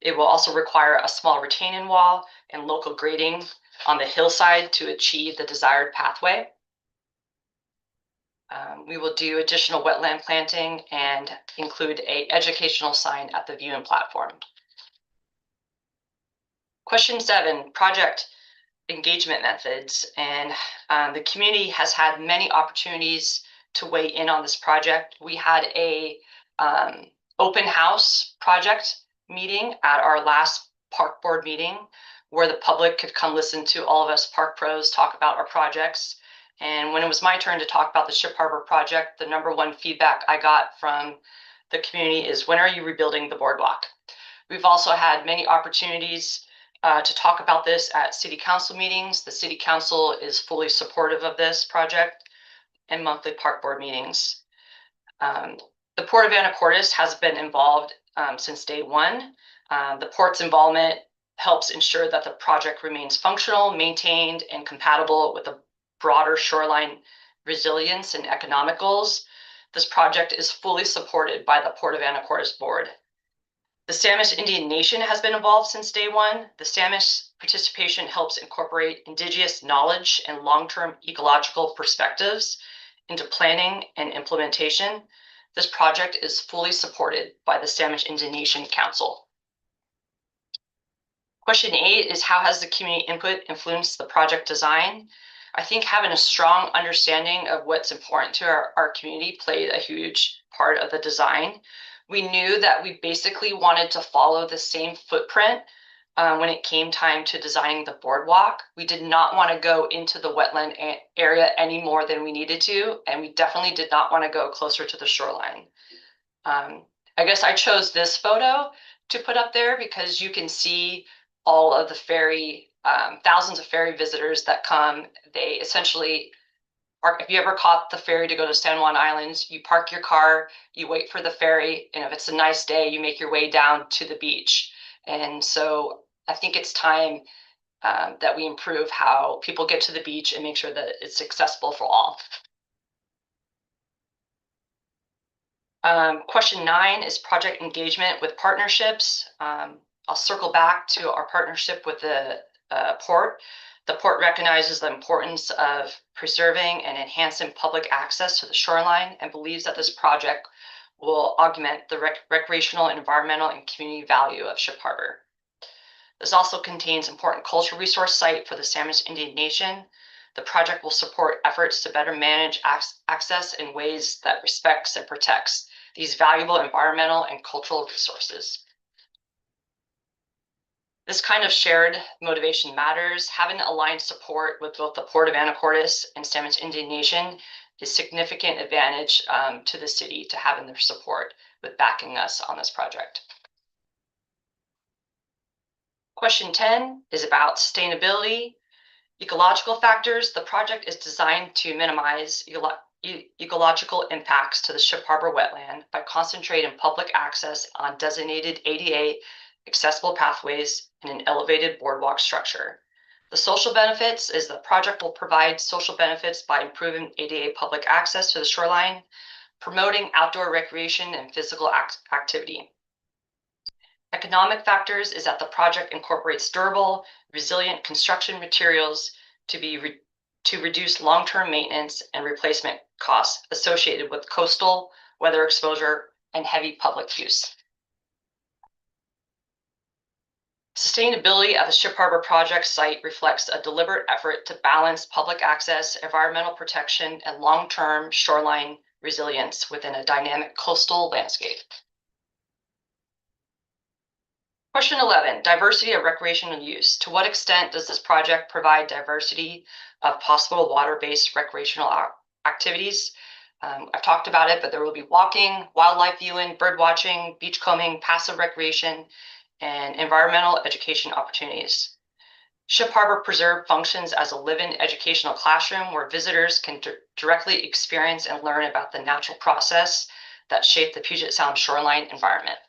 it will also require a small retaining wall and local grading on the hillside to achieve the desired pathway. We will do additional wetland planting and include an educational sign at the viewing platform. Question 7, project engagement methods. And the community has had many opportunities to weigh in on this project. We had a open house project meeting at our last park board meeting where the public could come listen to all of us park pros talk about our projects. And when it was my turn to talk about the Ship Harbor project, the #1 feedback I got from the community is, when are you rebuilding the boardwalk? We've also had many opportunities to talk about this at city council meetings. The city council is fully supportive of this project, and monthly park board meetings. The Port of Anacortes has been involved since day one. The port's involvement helps ensure that the project remains functional, maintained, and compatible with the broader shoreline resilience and economic goals. This project is fully supported by the Port of Anacortes board. The Samish Indian Nation has been involved since day one. The Samish participation helps incorporate indigenous knowledge and long-term ecological perspectives into planning and implementation. This project is fully supported by the Samish Indian Nation Council. Question 8 is, how has the community input influenced the project design? I think having a strong understanding of what's important to our community played a huge part of the design. We knew that we basically wanted to follow the same footprint when it came time to designing the boardwalk. We did not want to go into the wetland area any more than we needed to, and we definitely did not want to go closer to the shoreline. I guess I chose this photo to put up there because you can see all of the ferry, thousands of ferry visitors that come. They essentially, if you ever caught the ferry to go to San Juan Islands, you park your car, you wait for the ferry, and if it's a nice day, you make your way down to the beach. And so I think it's time that we improve how people get to the beach and make sure that it's accessible for all. Question 9 is project engagement with partnerships. I'll circle back to our partnership with the port. The port recognizes the importance of preserving and enhancing public access to the shoreline and believes that this project will augment the recreational, environmental, and community value of Ship Harbor. This also contains important cultural resource site for the Samish Indian Nation. The project will support efforts to better manage access in ways that respects and protects these valuable environmental and cultural resources. This kind of shared motivation matters. Having aligned support with both the Port of Anacortes and Samish Indian Nation is significant advantage to the city to having their support with backing us on this project. Question 10 is about sustainability. Ecological factors. The project is designed to minimize ecological impacts to the Ship Harbor wetland by concentrating public access on designated ADA accessible pathways and an elevated boardwalk structure. The social benefits is the project will provide social benefits by improving ADA public access to the shoreline, promoting outdoor recreation and physical activity. Economic factors is that the project incorporates durable, resilient construction materials to reduce long-term maintenance and replacement costs associated with coastal weather exposure and heavy public use. Sustainability at the Ship Harbor project site reflects a deliberate effort to balance public access, environmental protection, and long-term shoreline resilience within a dynamic coastal landscape. Question 11, diversity of recreational use. To what extent does this project provide diversity of possible water-based recreational activities? I've talked about it, but there will be walking, wildlife viewing, bird watching, beachcombing, passive recreation, and environmental education opportunities. Ship Harbor Preserve functions as a living educational classroom where visitors can directly experience and learn about the natural process that shape the Puget Sound shoreline environment.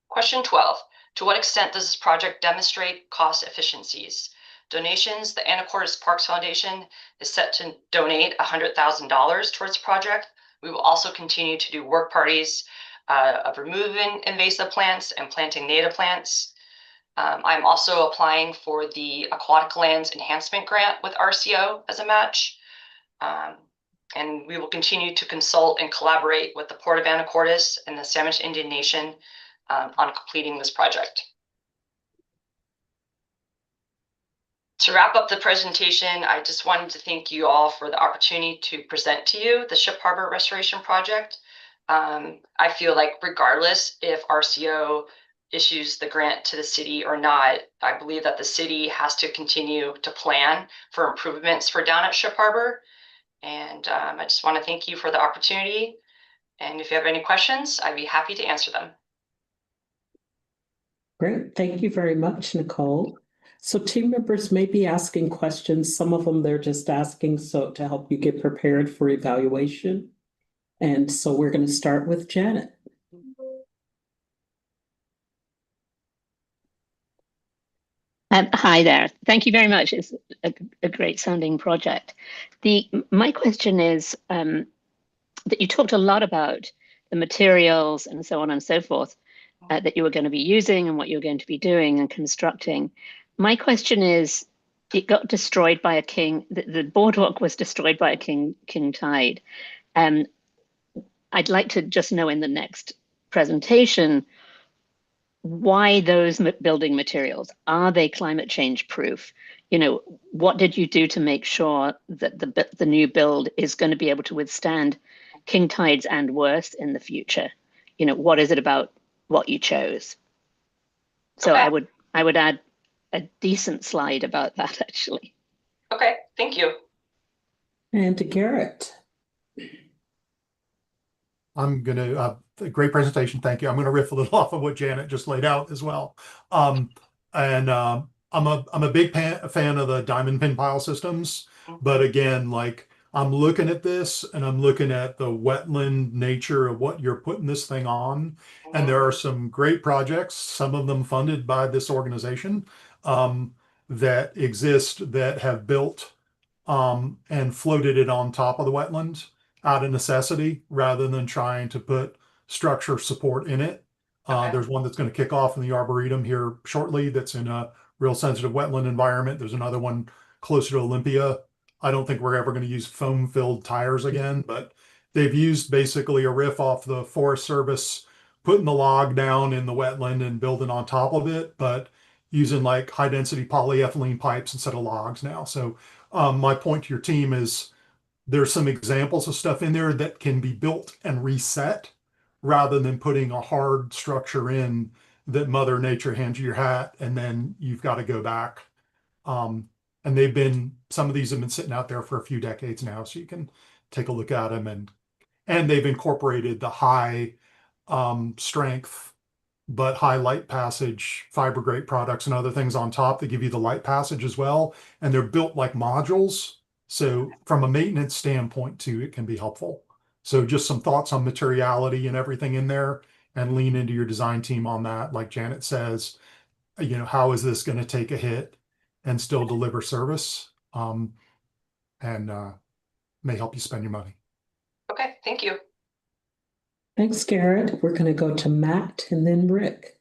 Question 12, To what extent does this project demonstrate cost efficiencies? Donations: the Anacortes Parks Foundation is set to donate $100,000 towards the project. We will also continue to do work parties of removing invasive plants and planting native plants. I'm also applying for the Aquatic Lands Enhancement Grant with RCO as a match. And we will continue to consult and collaborate with the Port of Anacortes and the Samish Indian Nation on completing this project. To wrap up the presentation, I just wanted to thank you all for the opportunity to present to you the Ship Harbor Restoration Project. I feel like regardless if RCO issues the grant to the city or not, I believe that the city has to continue to plan for improvements for down at Ship Harbor. And I just want to thank you for the opportunity. And if you have any questions, I'd be happy to answer them. Great. Thank you very much, Nicole. So team members may be asking questions. Some of them they're just asking so to help you get prepared for evaluation. And so we're going to start with Janet. Hi there. Thank you very much. It's a great sounding project. My question is that you talked a lot about the materials and so on and so forth that you were going to be using and what you were going to be doing and constructing. My question is, it got destroyed by a king. The boardwalk was destroyed by a king tide. I'd like to just know in the next presentation, why those building materials? Are they climate change proof? You know, what did you do to make sure that the new build is going to be able to withstand king tides and worse in the future? You know, what is it about what you chose? So okay. I would add a decent slide about that, actually. Okay, thank you. And to Garrett. I'm going to, great presentation. Thank you. I'm going to riff a little off of what Janet just laid out as well. I'm a big fan of the diamond pin pile systems, but again, like I'm looking at this and I'm looking at the wetland nature of what you're putting this thing on. And there are some great projects, some of them funded by this organization, that exist that have built and floated it on top of the wetland out of necessity rather than trying to put structure support in it. Okay. There's one that's going to kick off in the Arboretum here shortly that's in a real sensitive wetland environment. There's another one closer to Olympia. I don't think we're ever going to use foam-filled tires again, but they've used basically a riff off the Forest Service, putting the log down in the wetland and building on top of it, but using like high-density polyethylene pipes instead of logs now. So my point to your team is there's some examples of stuff in there that can be built and reset rather than putting a hard structure in that Mother Nature hands you your hat and then you've got to go back. And some of these have been sitting out there for a few decades now, so you can take a look at them, and they've incorporated the high strength but high light passage fiber grate products and other things on top that give you the light passage as well. And they're built like modules. So from a maintenance standpoint too, it can be helpful. So just some thoughts on materiality and everything in there, and lean into your design team on that. Like Janet says, you know, how is this going to take a hit and still deliver service? And may help you spend your money. Okay, thank you. Thanks, Garrett. We're going to go to Matt and then Rick.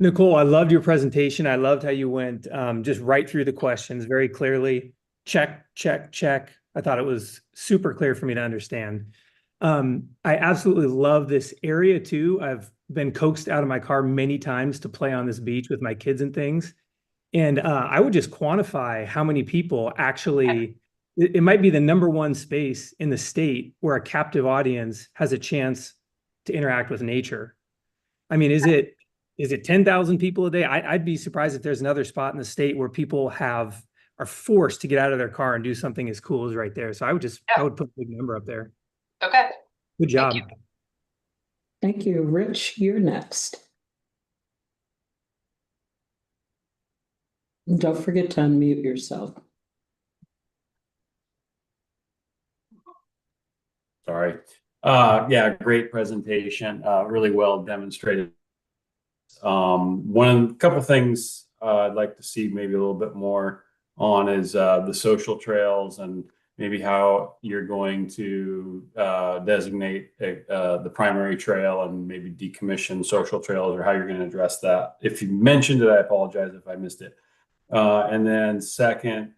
Nicole, I loved your presentation. I loved how you went just right through the questions very clearly. Check, check, check. I thought it was super clear for me to understand. I absolutely love this area too. I've been coaxed out of my car many times to play on this beach with my kids and things. And I would just quantify how many people actually, it might be the #1 space in the state where a captive audience has a chance to interact with nature. I mean, is it 10,000 people a day? I'd be surprised if there's another spot in the state where people are forced to get out of their car and do something as cool as right there. So I would put a big number up there. Okay. Good job. Thank you. Rich, you're next. And don't forget to unmute yourself. Sorry. Yeah, great presentation. Really well demonstrated. Couple things I'd like to see maybe a little bit more on is the social trails and maybe how you're going to designate the primary trail and maybe decommission social trails, or how you're going to address that. If you mentioned it, I apologize if I missed it. And then second,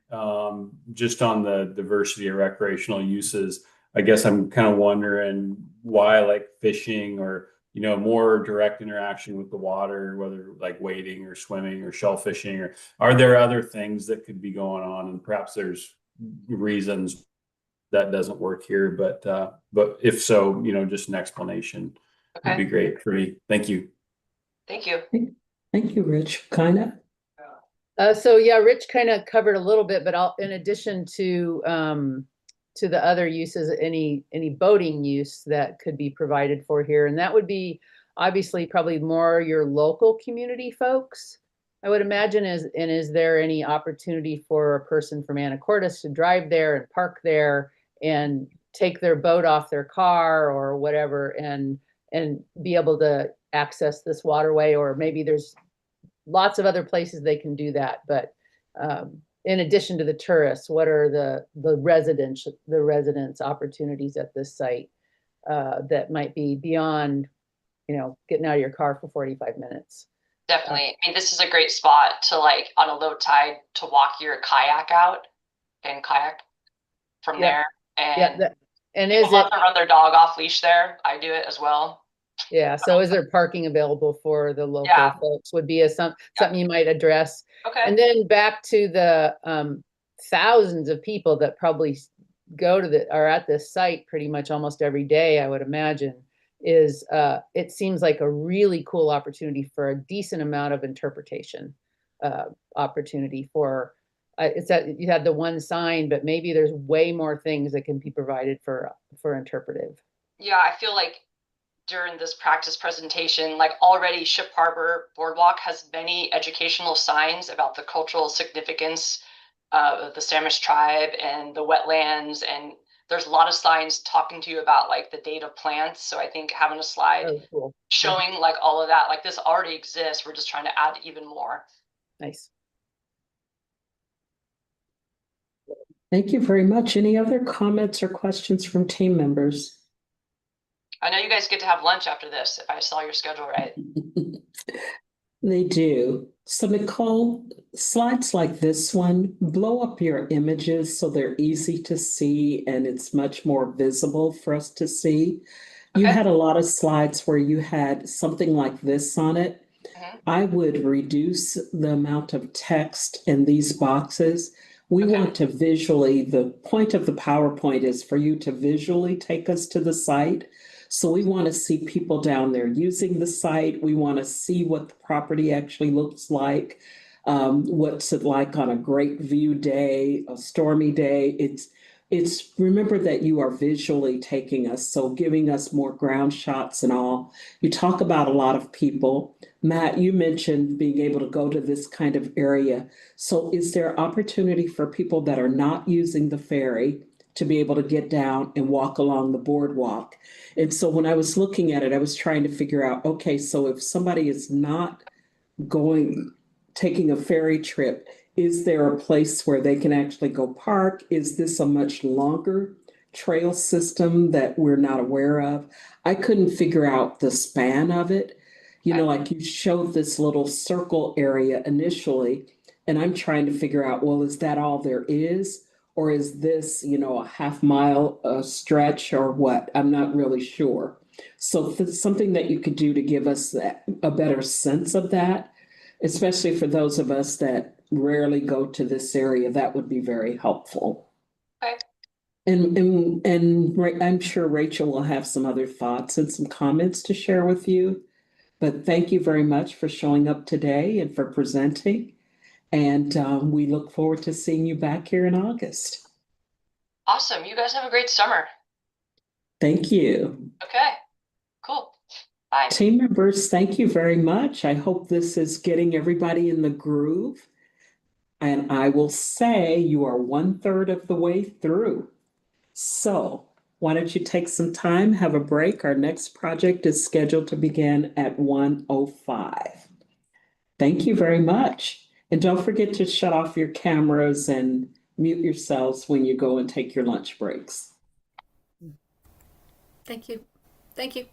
just on the diversity of recreational uses, I guess I'm kind of wondering why, like fishing or, more direct interaction with the water, whether like wading or swimming or shellfishing, or are there other things that could be going on? And perhaps there's reasons that doesn't work here, but if so, just an explanation would be great for me. Thank you. Thank you. Thank you, Rich. Kinda. So yeah, Rich kind of covered a little bit, but in addition to the other uses, any boating use that could be provided for here, and that would be obviously probably more your local community folks, I would imagine. Is there any opportunity for a person from Anacortes to drive there and park there and take their boat off their car or whatever and be able to access this waterway? Or maybe there's lots of other places they can do that, but in addition to the tourists, what are the residents opportunities at this site that might be beyond, getting out of your car for 45 minutes? Definitely. I mean, this is a great spot to, like, on a low tide, to walk your kayak out and kayak from there. And and people is love it to run their dog off leash there. I do it as well. Yeah, so is there parking available for the local folks would be something you might address. Okay. And then back to the thousands of people that probably are at this site pretty much almost every day, I would imagine, is it seems like a really cool opportunity for a decent amount of interpretation opportunity for it's that you had the one sign, but maybe there's way more things that can be provided for interpretive. Yeah, I feel like during this practice presentation, like already Ship Harbor Boardwalk has many educational signs about the cultural significance of the Samish tribe and the wetlands. And there's a lot of signs talking to you about like the date of plants. So I think having a slide showing like all of that, like this already exists. We're just trying to add even more. Nice. Thank you very much. Any other comments or questions from team members? I know you guys get to have lunch after this, if I saw your schedule right. They do. So Nicole, slides like this one, blow up your images so they're easy to see and it's much more visible for us to see. You had a lot of slides where you had something like this on it. I would reduce the amount of text in these boxes. We want to visually, the point of the PowerPoint is for you to visually take us to the site. So we want to see people down there using the site. We want to see what the property actually looks like. What's it like on a great view day, a stormy day? It's remember that you are visually taking us, so giving us more ground shots and all. You talk about a lot of people. Matt, you mentioned being able to go to this kind of area. So is there opportunity for people that are not using the ferry to be able to get down and walk along the boardwalk? And so when I was looking at it, I was trying to figure out, okay, so if somebody is not taking a ferry trip, is there a place where they can actually go park? Is this a much longer trail system that we're not aware of? I couldn't figure out the span of it. Like you showed this little circle area initially, and I'm trying to figure out, well, is that all there is? Or is this, a half-mile stretch or what? I'm not really sure. So something that you could do to give us a better sense of that, especially for those of us that rarely go to this area, that would be very helpful. Okay. And I'm sure Rachel will have some other thoughts and some comments to share with you. But thank you very much for showing up today and for presenting. And we look forward to seeing you back here in August. Awesome. You guys have a great summer. Thank you. Okay, cool. Bye. Team members, thank you very much. I hope this is getting everybody in the groove. And I will say you are 1/3 of the way through. So why don't you take some time, have a break. Our next project is scheduled to begin at 1:05. Thank you very much. And don't forget to shut off your cameras and mute yourselves when you go and take your lunch breaks. Thank you. Thank you.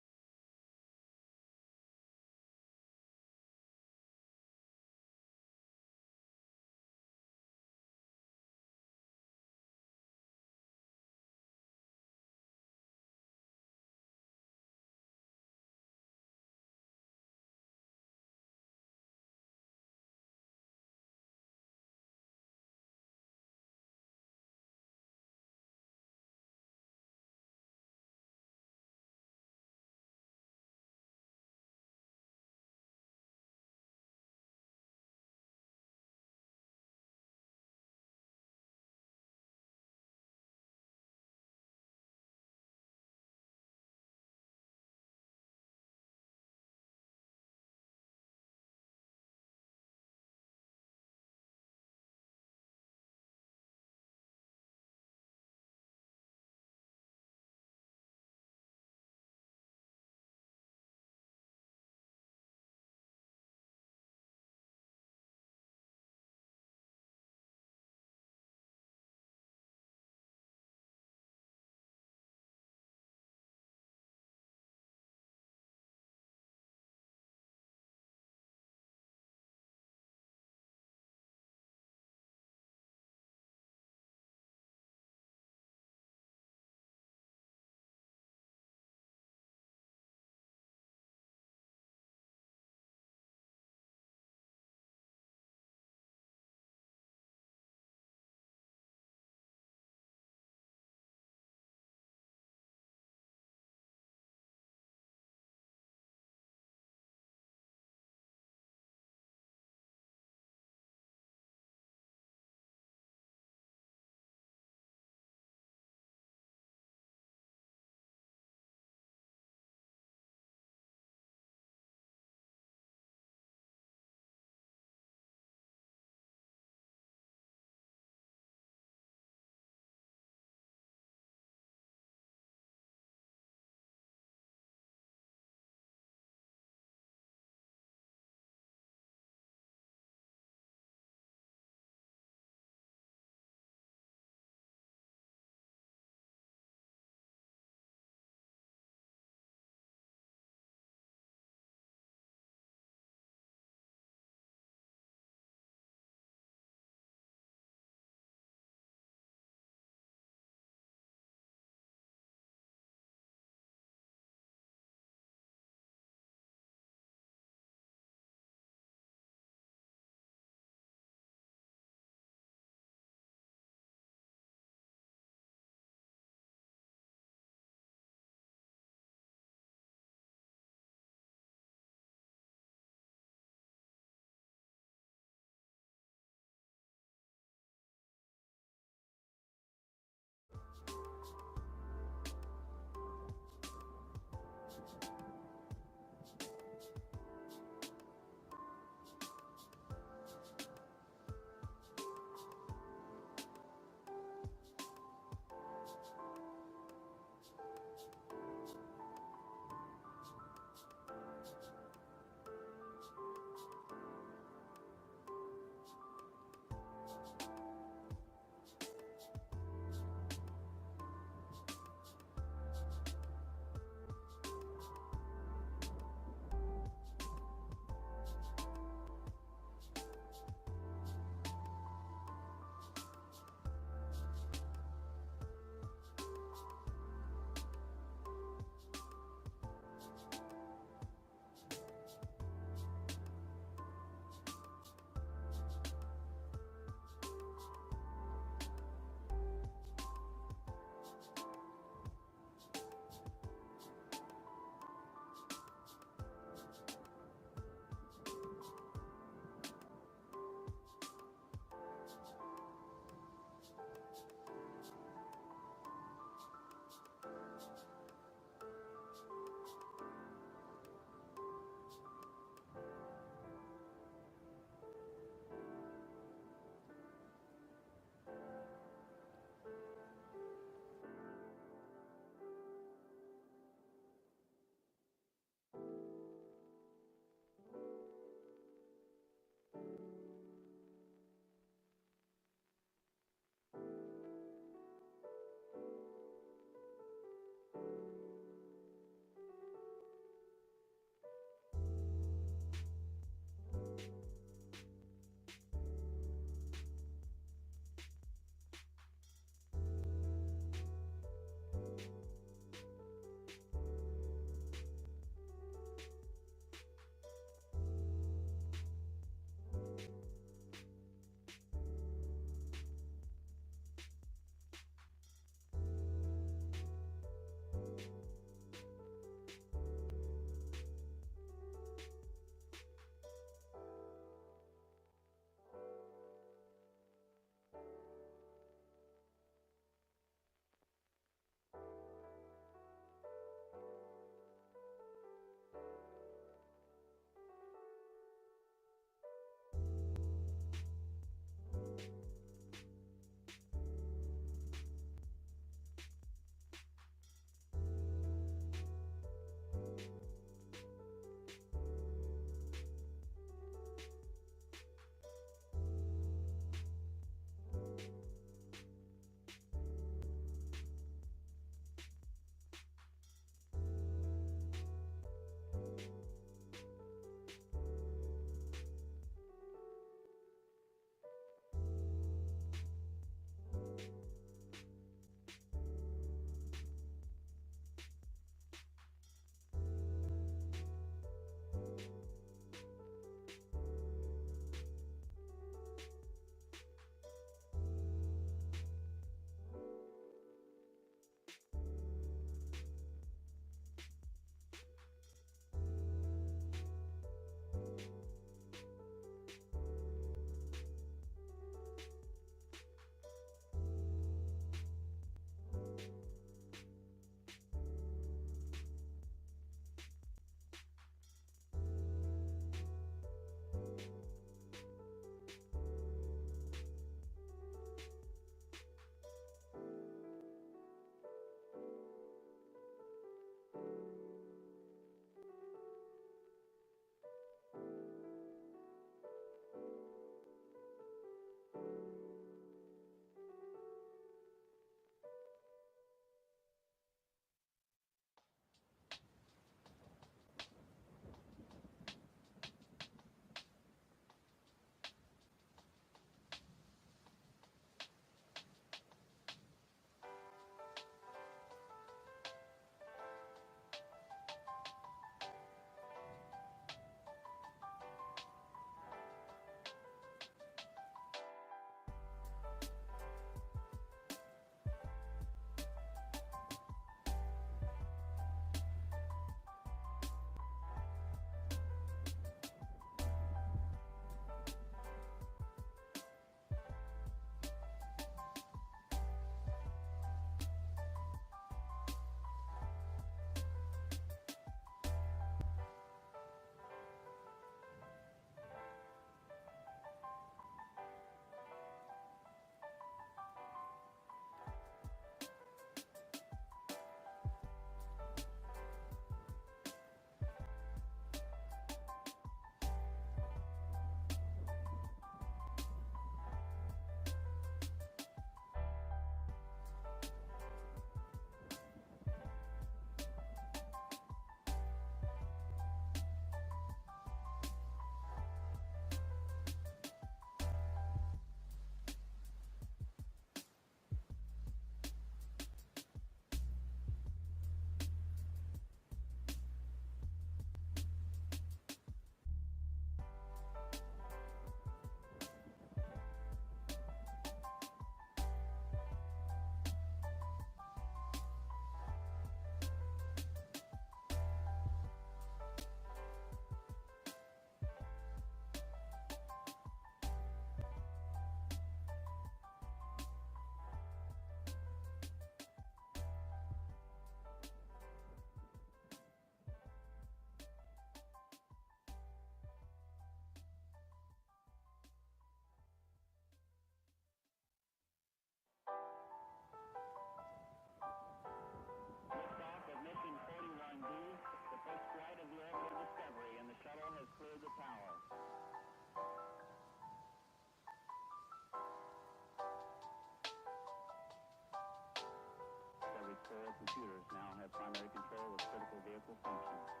control computers now have primary control of critical vehicle functions.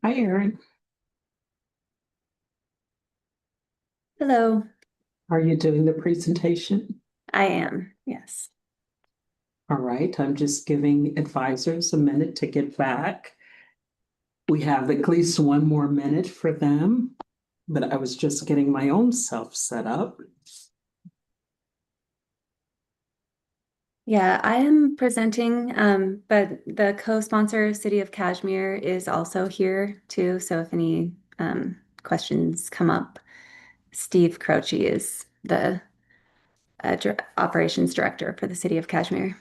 Hi, Erin. Hello, Are you doing the presentation? I am, yes. All right, I'm just giving advisors a minute to get back. We have at least one more minute for them, but I was just getting my own self set up. Yeah, I am presenting, but the co-sponsor, City of Kashmir, is also here too. So if any questions come up, Steve Croce is the operations director for the City of Kashmir.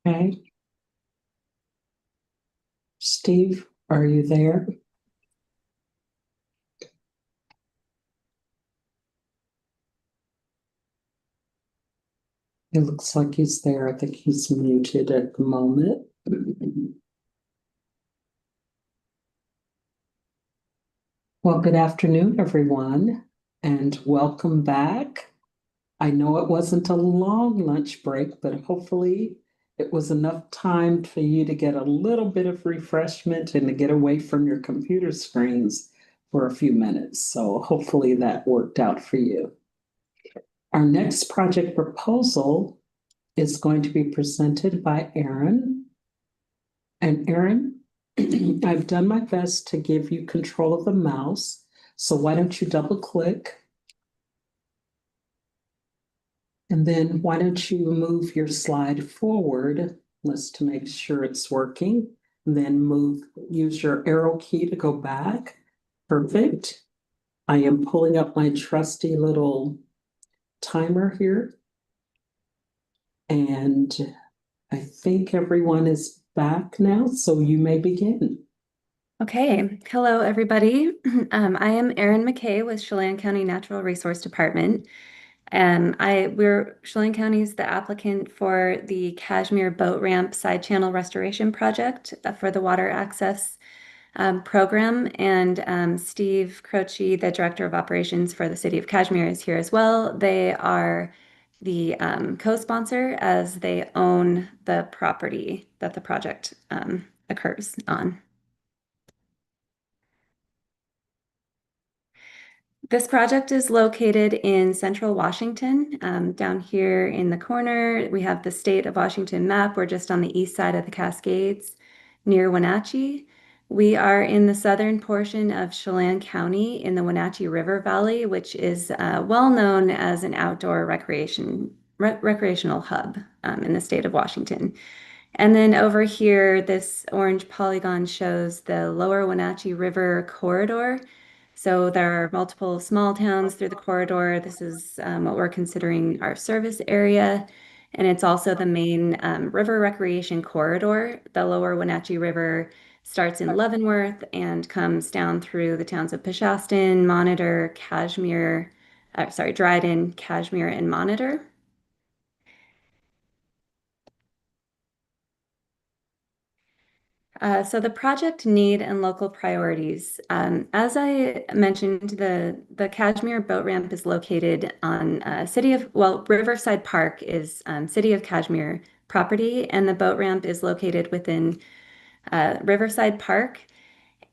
Okay. Steve, are you there? It looks like he's there. I think he's muted at the moment. Well, good afternoon, everyone, and welcome back. I know it wasn't a long lunch break, but hopefully it was enough time for you to get a little bit of refreshment and to get away from your computer screens for a few minutes. So hopefully that worked out for you. Our next project proposal is going to be presented by Erin. And Erin, I've done my best to give you control of the mouse. So why don't you double click? And then why don't you move your slide forward, just to make sure it's working. And then use your arrow key to go back. Perfect. I am pulling up my trusty little timer here. And I think everyone is back now, so you may begin. Okay, hello everybody. I am Erin McKay with Chelan County Natural Resource Department. Chelan County is the applicant for the Kashmir Boat Ramp Side Channel Restoration Project for the Water Access Program. And Steve Croce, the Director of Operations for the City of Kashmir, is here as well. They are the co-sponsor as they own the property that the project occurs on. This project is located in central Washington. Down here in the corner, we have the state of Washington map. We're just on the east side of the Cascades near Wenatchee. We are in the southern portion of Chelan County in the Wenatchee River Valley, which is well known as an outdoor recreational hub in the state of Washington. And then over here, this orange polygon shows the lower Wenatchee River corridor. So there are multiple small towns through the corridor. This is what we're considering our service area. And it's also the main river recreation corridor. The lower Wenatchee River starts in Leavenworth and comes down through the towns of Peshastin, Monitor, Dryden, Kashmir, and Monitor. So the project need and local priorities. As I mentioned, the Kashmir boat ramp is located on Riverside Park is City of Kashmir property, and the boat ramp is located within Riverside Park.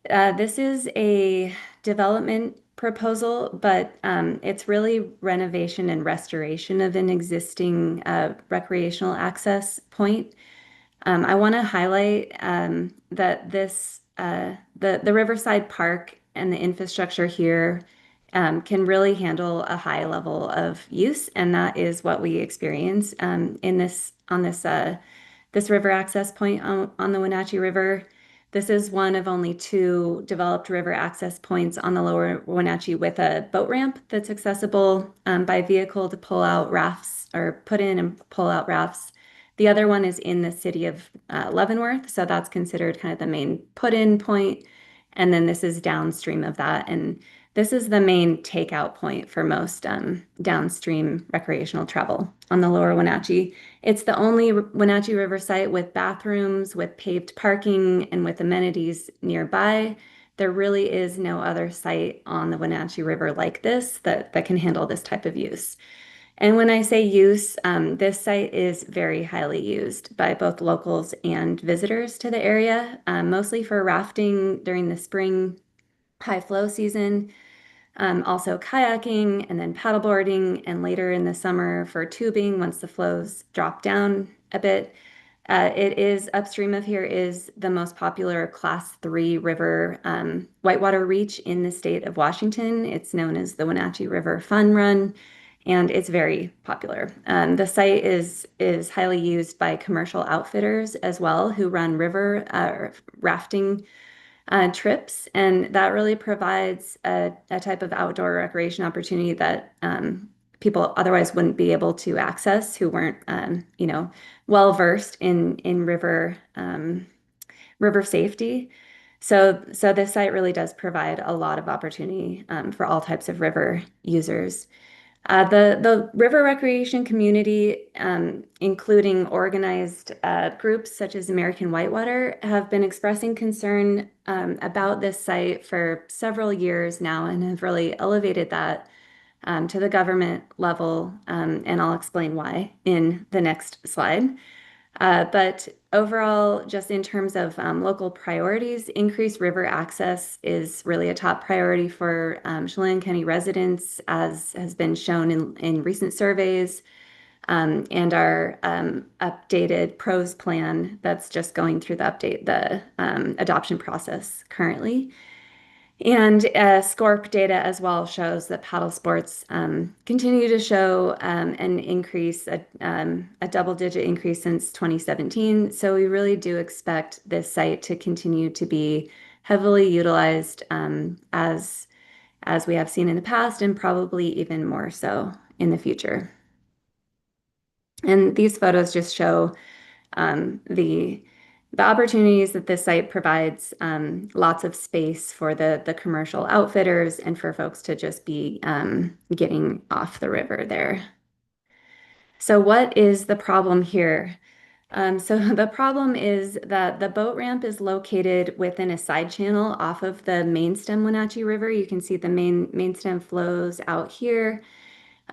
This is a development proposal, but it's really renovation and restoration of an existing recreational access point. I want to highlight that the Riverside Park and the infrastructure here can really handle a high level of use, and that is what we experience in this river access point on the Wenatchee River. This is one of only two developed river access points on the lower Wenatchee with a boat ramp that's accessible by vehicle to pull out rafts or put in and pull out rafts. The other one is in the city of Leavenworth, so that's considered kind of the main put-in point. And then this is downstream of that. And this is the main takeout point for most downstream recreational travel on the lower Wenatchee. It's the only Wenatchee River site with bathrooms, with paved parking, and with amenities nearby. There really is no other site on the Wenatchee River like this that can handle this type of use. And when I say use, this site is very highly used by both locals and visitors to the area, mostly for rafting during the spring high flow season, also kayaking and then paddleboarding, and later in the summer for tubing once the flows drop down a bit. It is upstream of here is the most popular Class 3 river whitewater reach in the state of Washington. It's known as the Wenatchee River Fun Run, and it's very popular. The site is highly used by commercial outfitters as well who run river rafting trips, and that really provides a type of outdoor recreation opportunity that people otherwise wouldn't be able to access who weren't, well versed in river safety. So this site really does provide a lot of opportunity for all types of river users. The river recreation community, including organized groups such as American Whitewater, have been expressing concern about this site for several years now and have really elevated that to the government level, and I'll explain why in the next slide. But overall, just in terms of local priorities, increased river access is really a top priority for Chelan County residents, as has been shown in recent surveys, and our updated PROS plan that's just going through the adoption process currently. And SCORP data as well shows that paddle sports continue to show an increase, a double-digit increase since 2017. So we really do expect this site to continue to be heavily utilized as we have seen in the past, and probably even more so in the future. And these photos just show the opportunities that this site provides, lots of space for the commercial outfitters and for folks to just be getting off the river there. So what is the problem here? So the problem is that the boat ramp is located within a side channel off of the main stem Wenatchee River. You can see the main stem flows out here.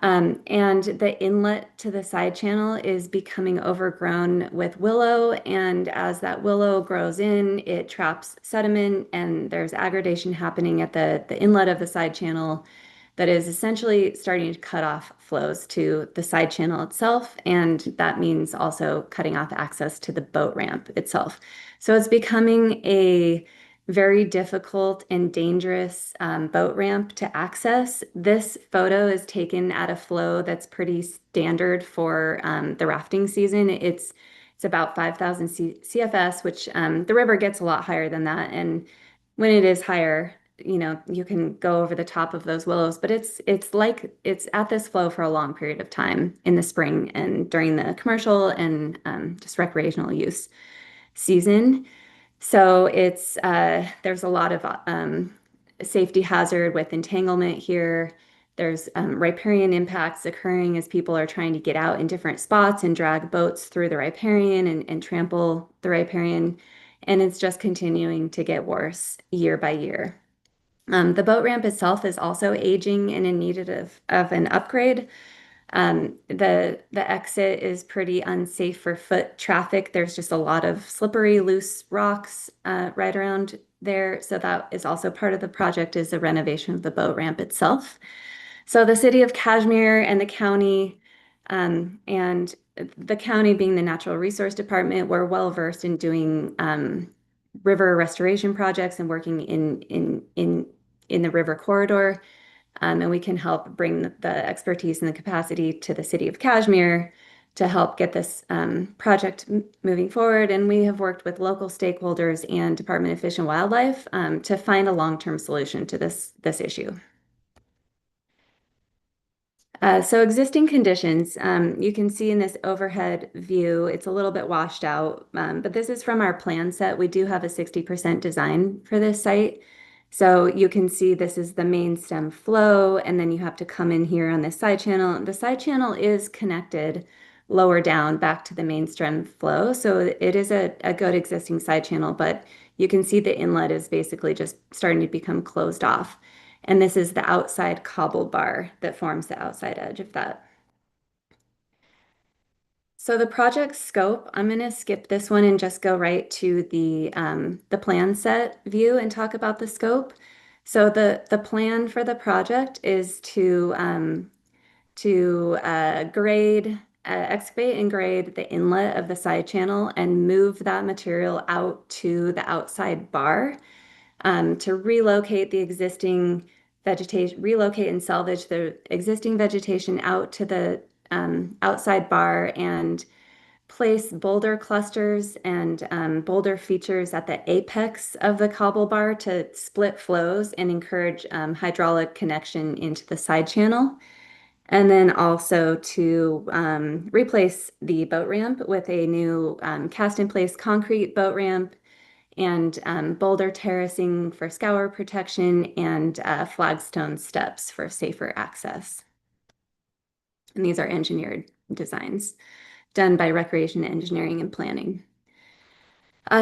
And the inlet to the side channel is becoming overgrown with willow, and as that willow grows in, it traps sediment, and there's aggradation happening at the inlet of the side channel that is essentially starting to cut off flows to the side channel itself, and that means also cutting off access to the boat ramp itself. So it's becoming a very difficult and dangerous boat ramp to access. This photo is taken at a flow that's pretty standard for the rafting season. It's about 5,000 CFS, which the river gets a lot higher than that. And when it is higher, you can go over the top of those willows, but it's at this flow for a long period of time in the spring and during the commercial and just recreational use season. So there's a lot of safety hazard with entanglement here. There's riparian impacts occurring as people are trying to get out in different spots and drag boats through the riparian and trample the riparian. And it's just continuing to get worse year by year. The boat ramp itself is also aging and in need of an upgrade. The exit is pretty unsafe for foot traffic. There's just a lot of slippery, loose rocks right around there. So that is also part of the project, is the renovation of the boat ramp itself. So the city of Kashmir and the county, and the county being the Natural Resource Department, we're well versed in doing river restoration projects and working in the river corridor. And we can help bring the expertise and the capacity to the city of Kashmir to help get this project moving forward. And we have worked with local stakeholders and Department of Fish and Wildlife to find a long-term solution to this issue. So existing conditions, you can see in this overhead view, it's a little bit washed out, but this is from our plan set. We do have a 60% design for this site. So you can see this is the main stem flow, and then you have to come in here on this side channel. The side channel is connected lower down back to the main stem flow. So it is a good existing side channel, but you can see the inlet is basically just starting to become closed off. And this is the outside cobble bar that forms the outside edge of that. So the project scope, I'm going to skip this one and just go right to the plan set view and talk about the scope. So the plan for the project is to excavate and grade the inlet of the side channel and move that material out to the outside bar, to relocate the existing vegetation, relocate and salvage the existing vegetation out to the outside bar, and place boulder clusters and boulder features at the apex of the cobble bar to split flows and encourage hydraulic connection into the side channel. And then also to replace the boat ramp with a new cast in place concrete boat ramp, and boulder terracing for scour protection, and flagstone steps for safer access. And these are engineered designs done by Recreation Engineering and Planning.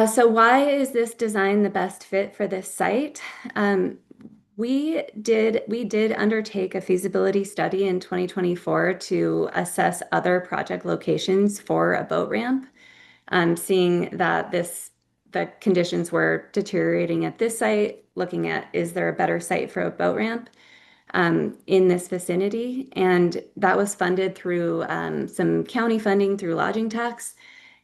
So why is this design the best fit for this site? We did undertake a feasibility study in 2024 to assess other project locations for a boat ramp, seeing that the conditions were deteriorating at this site, looking at, is there a better site for a boat ramp in this vicinity? And that was funded through some county funding through lodging tax.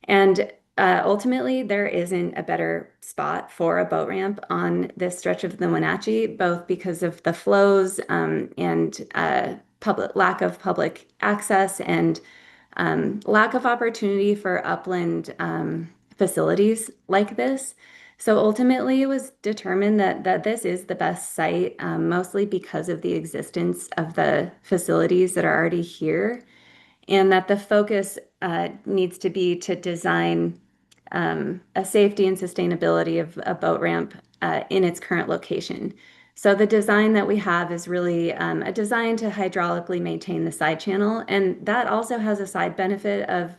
And ultimately, there isn't a better spot for a boat ramp on this stretch of the Wenatchee, both because of the flows and lack of public access, and lack of opportunity for upland facilities like this. So ultimately, it was determined that this is the best site, mostly because of the existence of the facilities that are already here, and that the focus needs to be to design a safety and sustainability of a boat ramp in its current location. So the design that we have is really a design to hydraulically maintain the side channel, and that also has a side benefit of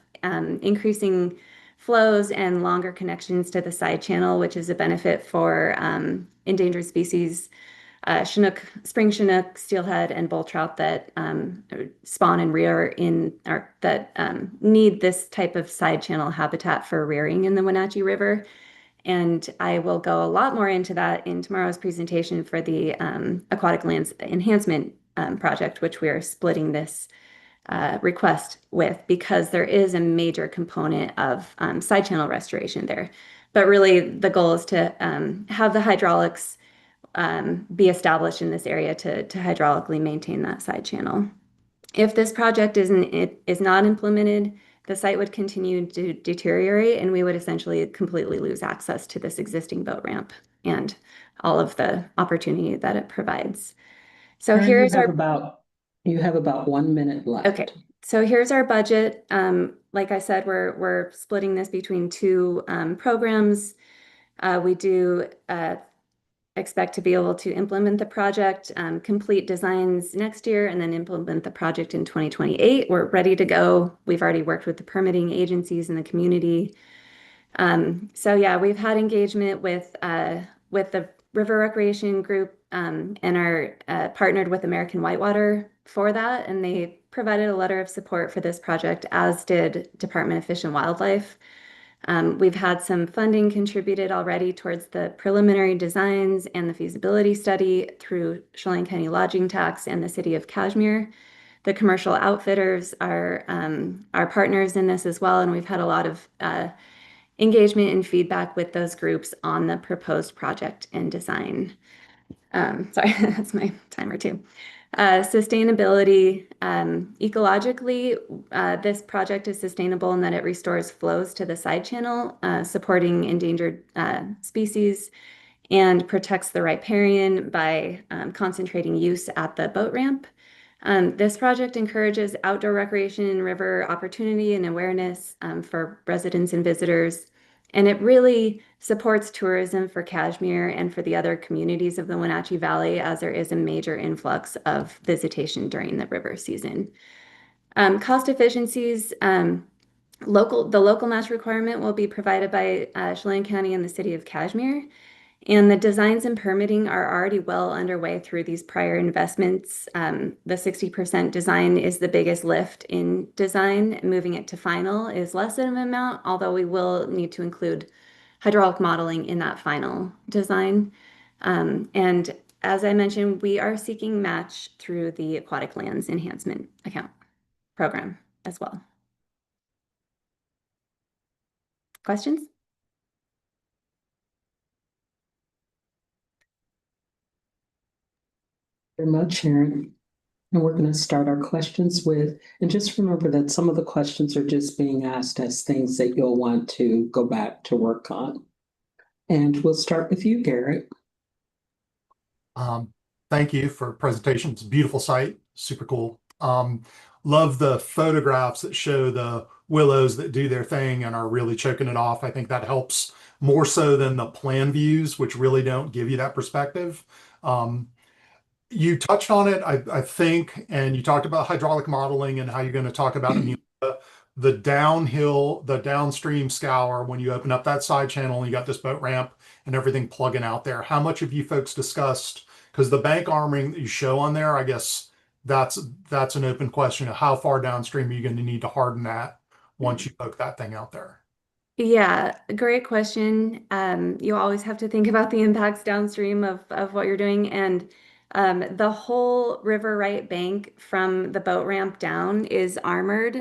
increasing flows and longer connections to the side channel, which is a benefit for endangered species, Chinook, spring Chinook, steelhead, and bull trout that spawn and rear in, or that need this type of side channel habitat for rearing in the Wenatchee River. And I will go a lot more into that in tomorrow's presentation for the Aquatic Lands Enhancement Project, which we are splitting this request with, because there is a major component of side channel restoration there. But really, the goal is to have the hydraulics be established in this area to hydraulically maintain that side channel. If this project is not implemented, the site would continue to deteriorate, and we would essentially completely lose access to this existing boat ramp and all of the opportunity that it provides. So Karen, here's you have about 1 minute left. Okay, so here's our budget. Like I said, we're splitting this between two programs. We do expect to be able to implement the project, complete designs next year, and then implement the project in 2028. We're ready to go. We've already worked with the permitting agencies in the community. So yeah, we've had engagement with the River Recreation Group, and are partnered with American Whitewater for that, and they provided a letter of support for this project, as did Department of Fish and Wildlife. We've had some funding contributed already towards the preliminary designs and the feasibility study through Chelan County Lodging Tax and the City of Kashmir. The commercial outfitters are partners in this as well, and we've had a lot of engagement and feedback with those groups on the proposed project and design. Sorry, that's my timer too. Sustainability, ecologically, this project is sustainable in that it restores flows to the side channel, supporting endangered species, and protects the riparian by concentrating use at the boat ramp. This project encourages outdoor recreation and river opportunity and awareness for residents and visitors. And it really supports tourism for Kashmir and for the other communities of the Wenatchee Valley, as there is a major influx of visitation during the river season. Cost efficiencies, the local match requirement will be provided by Chelan County and the City of Kashmir. And the designs and permitting are already well underway through these prior investments. The 60% design is the biggest lift in design. Moving it to final is less of an amount, although we will need to include hydraulic modeling in that final design. And as I mentioned, we are seeking match through the Aquatic Lands Enhancement Account program as well. Questions? Very much, Erin. And we're going to start our questions with, and just remember that some of the questions are just being asked as things that you'll want to go back to work on. And we'll start with you, Garrett. Thank you for presentation. It's a beautiful site, super cool. Love the photographs that show the willows that do their thing and are really choking it off. I think that helps more so than the plan views, which really don't give you that perspective. You touched on it, I think, and you talked about hydraulic modeling and how you're going to talk about the downstream scour when you open up that side channel and you got this boat ramp and everything plugging out there. How much have you folks discussed? Because the bank armoring that you show on there, I guess that's an open question of how far downstream are you going to need to harden that once you poke that thing out there? Yeah, great question. You always have to think about the impacts downstream of what you're doing. And the whole river right bank from the boat ramp down is armored.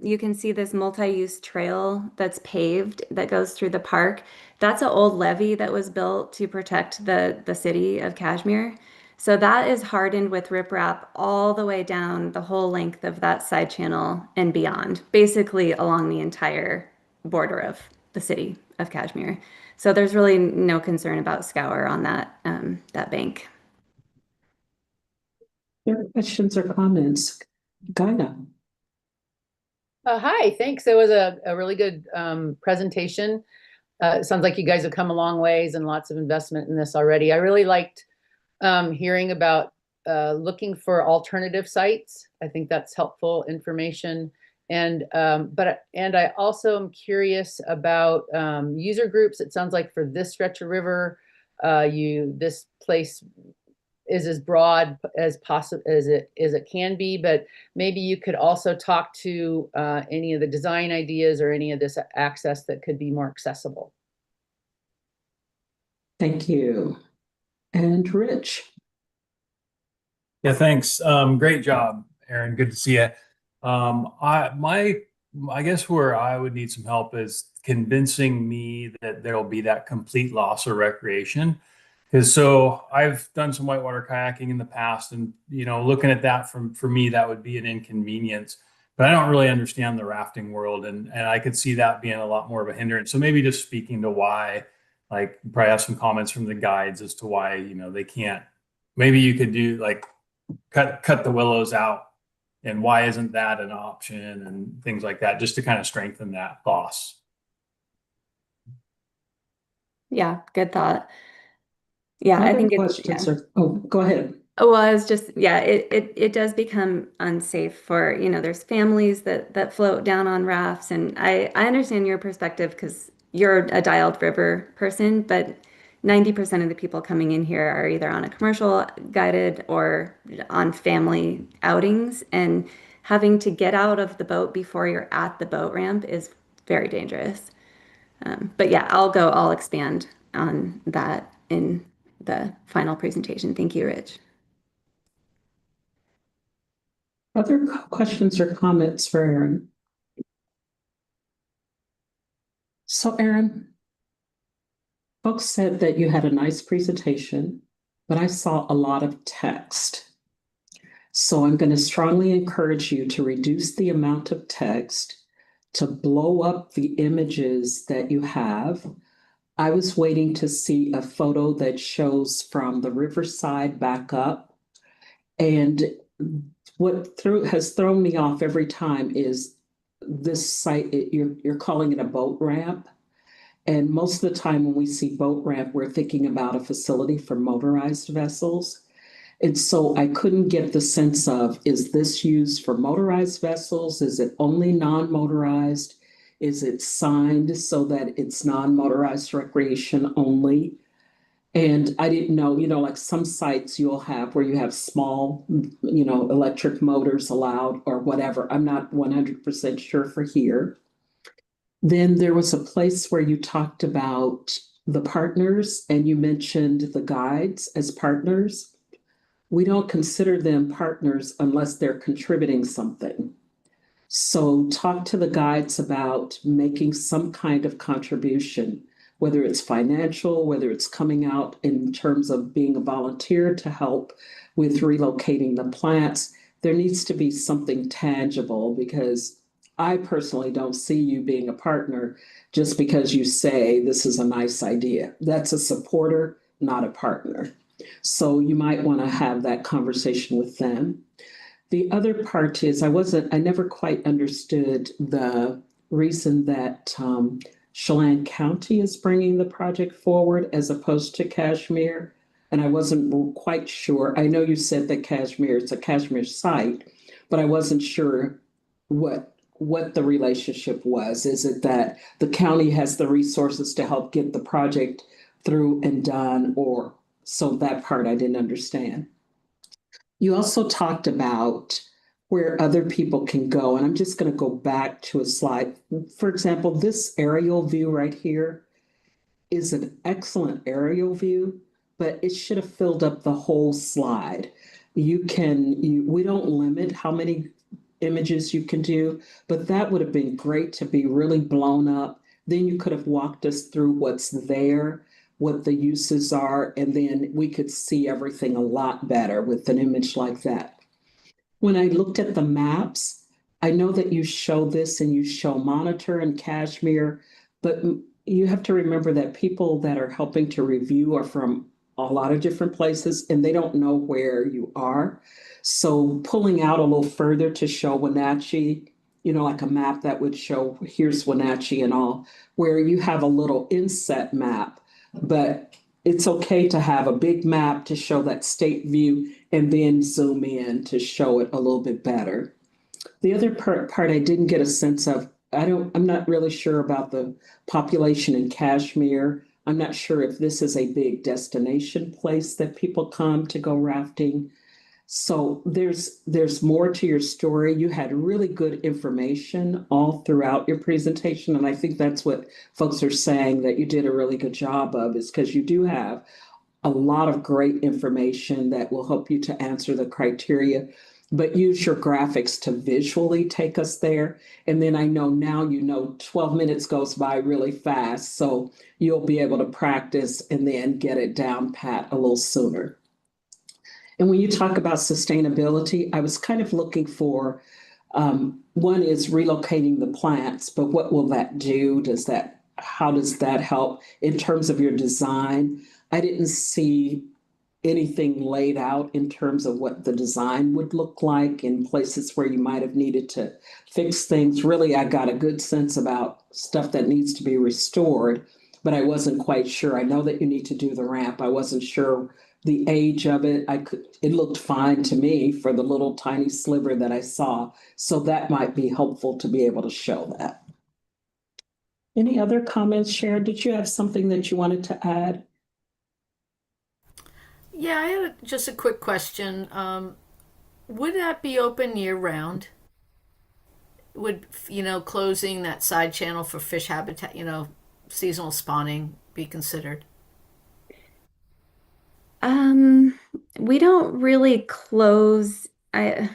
You can see this multi-use trail that's paved that goes through the park. That's an old levee that was built to protect the city of Kashmir. So that is hardened with riprap all the way down the whole length of that side channel and beyond, basically along the entire border of the city of Kashmir. So there's really no concern about scour on that bank. There are questions or comments? Gaia. Hi, thanks. It was a really good presentation. It sounds like you guys have come a long ways and lots of investment in this already. I really liked hearing about looking for alternative sites. I think that's helpful information. And I also am curious about user groups. It sounds like for this stretch of river, this place is as broad as possible as it can be, but maybe you could also talk to any of the design ideas or any of this access that could be more accessible. Thank you. And Rich. Yeah, thanks. Great job, Erin. Good to see you. I guess where I would need some help is convincing me that there'll be that complete loss of recreation. Because so I've done some whitewater kayaking in the past, and looking at that for me, that would be an inconvenience. But I don't really understand the rafting world, and I could see that being a lot more of a hindrance. So maybe just speaking to why, like, you probably have some comments from the guides as to why they can't. Maybe you could do like cut the willows out, and why isn't that an option, and things like that, just to kind of strengthen that loss. Yeah, good thought. Yeah, I think Go ahead. Well, I was just, yeah, it does become unsafe for, there's families that float down on rafts. And I understand your perspective because you're a dialed river person, but 90% of the people coming in here are either on a commercial guided or on family outings. And having to get out of the boat before you're at the boat ramp is very dangerous. But yeah, I'll expand on that in the final presentation. Thank you, Rich. Other questions or comments for Erin? So Erin, folks said that you had a nice presentation, but I saw a lot of text. So I'm going to strongly encourage you to reduce the amount of text, to blow up the images that you have. I was waiting to see a photo that shows from the riverside back up. And what has thrown me off every time is this site, you're calling it a boat ramp. And most of the time when we see boat ramp, we're thinking about a facility for motorized vessels. And so I couldn't get the sense of, is this used for motorized vessels? Is it only non-motorized? Is it signed so that it's non-motorized recreation only? And I didn't know, like some sites you'll have where you have small, electric motors allowed or whatever. I'm not 100% sure for here. Then there was a place where you talked about the partners and you mentioned the guides as partners. We don't consider them partners unless they're contributing something. So talk to the guides about making some kind of contribution, whether it's financial, whether it's coming out in terms of being a volunteer to help with relocating the plants. There needs to be something tangible because I personally don't see you being a partner just because you say this is a nice idea. That's a supporter, not a partner. So you might want to have that conversation with them. The other part is I never quite understood the reason that Chelan County is bringing the project forward as opposed to Kashmir. And I wasn't quite sure. I know you said that it's a Kashmir site, but I wasn't sure what the relationship was. Is it that the county has the resources to help get the project through and done, or so that part I didn't understand. You also talked about where other people can go, and I'm just going to go back to a slide. For example, this aerial view right here is an excellent aerial view, but it should have filled up the whole slide. We don't limit how many images you can do, but that would have been great to be really blown up. Then you could have walked us through what's there, what the uses are, and then we could see everything a lot better with an image like that. When I looked at the maps, I know that you show this and you show Monitor and Kashmir, but you have to remember that people that are helping to review are from a lot of different places and they don't know where you are. So pulling out a little further to show Wenatchee, like a map that would show here's Wenatchee and all, where you have a little inset map, but it's okay to have a big map to show that state view and then zoom in to show it a little bit better. The other part I didn't get a sense of, I'm not really sure about the population in Kashmir. I'm not sure if this is a big destination place that people come to go rafting. So there's more to your story. You had really good information all throughout your presentation, and I think that's what folks are saying that you did a really good job of, is because you do have a lot of great information that will help you to answer the criteria, but use your graphics to visually take us there. And then I know now 12 minutes goes by really fast, so you'll be able to practice and then get it down pat a little sooner. And when you talk about sustainability, I was kind of looking for one is relocating the plants, but what will that do? How does that help in terms of your design? I didn't see anything laid out in terms of what the design would look like in places where you might have needed to fix things. Really, I got a good sense about stuff that needs to be restored, but I wasn't quite sure. I know that you need to do the ramp. I wasn't sure the age of it. It looked fine to me for the little tiny sliver that I saw. So that might be helpful to be able to show that. Any other comments, Sharon? Did you have something that you wanted to add? Yeah, I had just a quick question. Would that be open year round? Would, closing that side channel for fish habitat, seasonal spawning be considered? We don't really close. Rich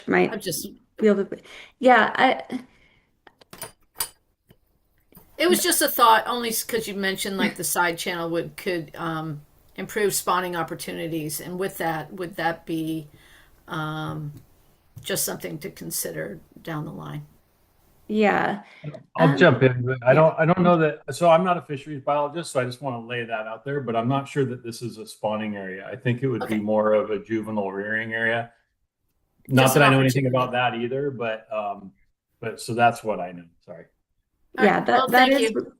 might I'm just, be able to, yeah, it was just a thought, only because you mentioned like the side channel could improve spawning opportunities, and with that, would that be just something to consider down the line? yeah. I'll Um, jump in, but yeah. I don't know that. So I'm not a fisheries biologist, so I just want to lay that out there, but I'm not sure that this is a spawning area. I think it would be Okay, more of a juvenile rearing area. Not just that an I know anything opportunity. about that either, but so that's what I know. Sorry. All right, Yeah, well, that thank is, you.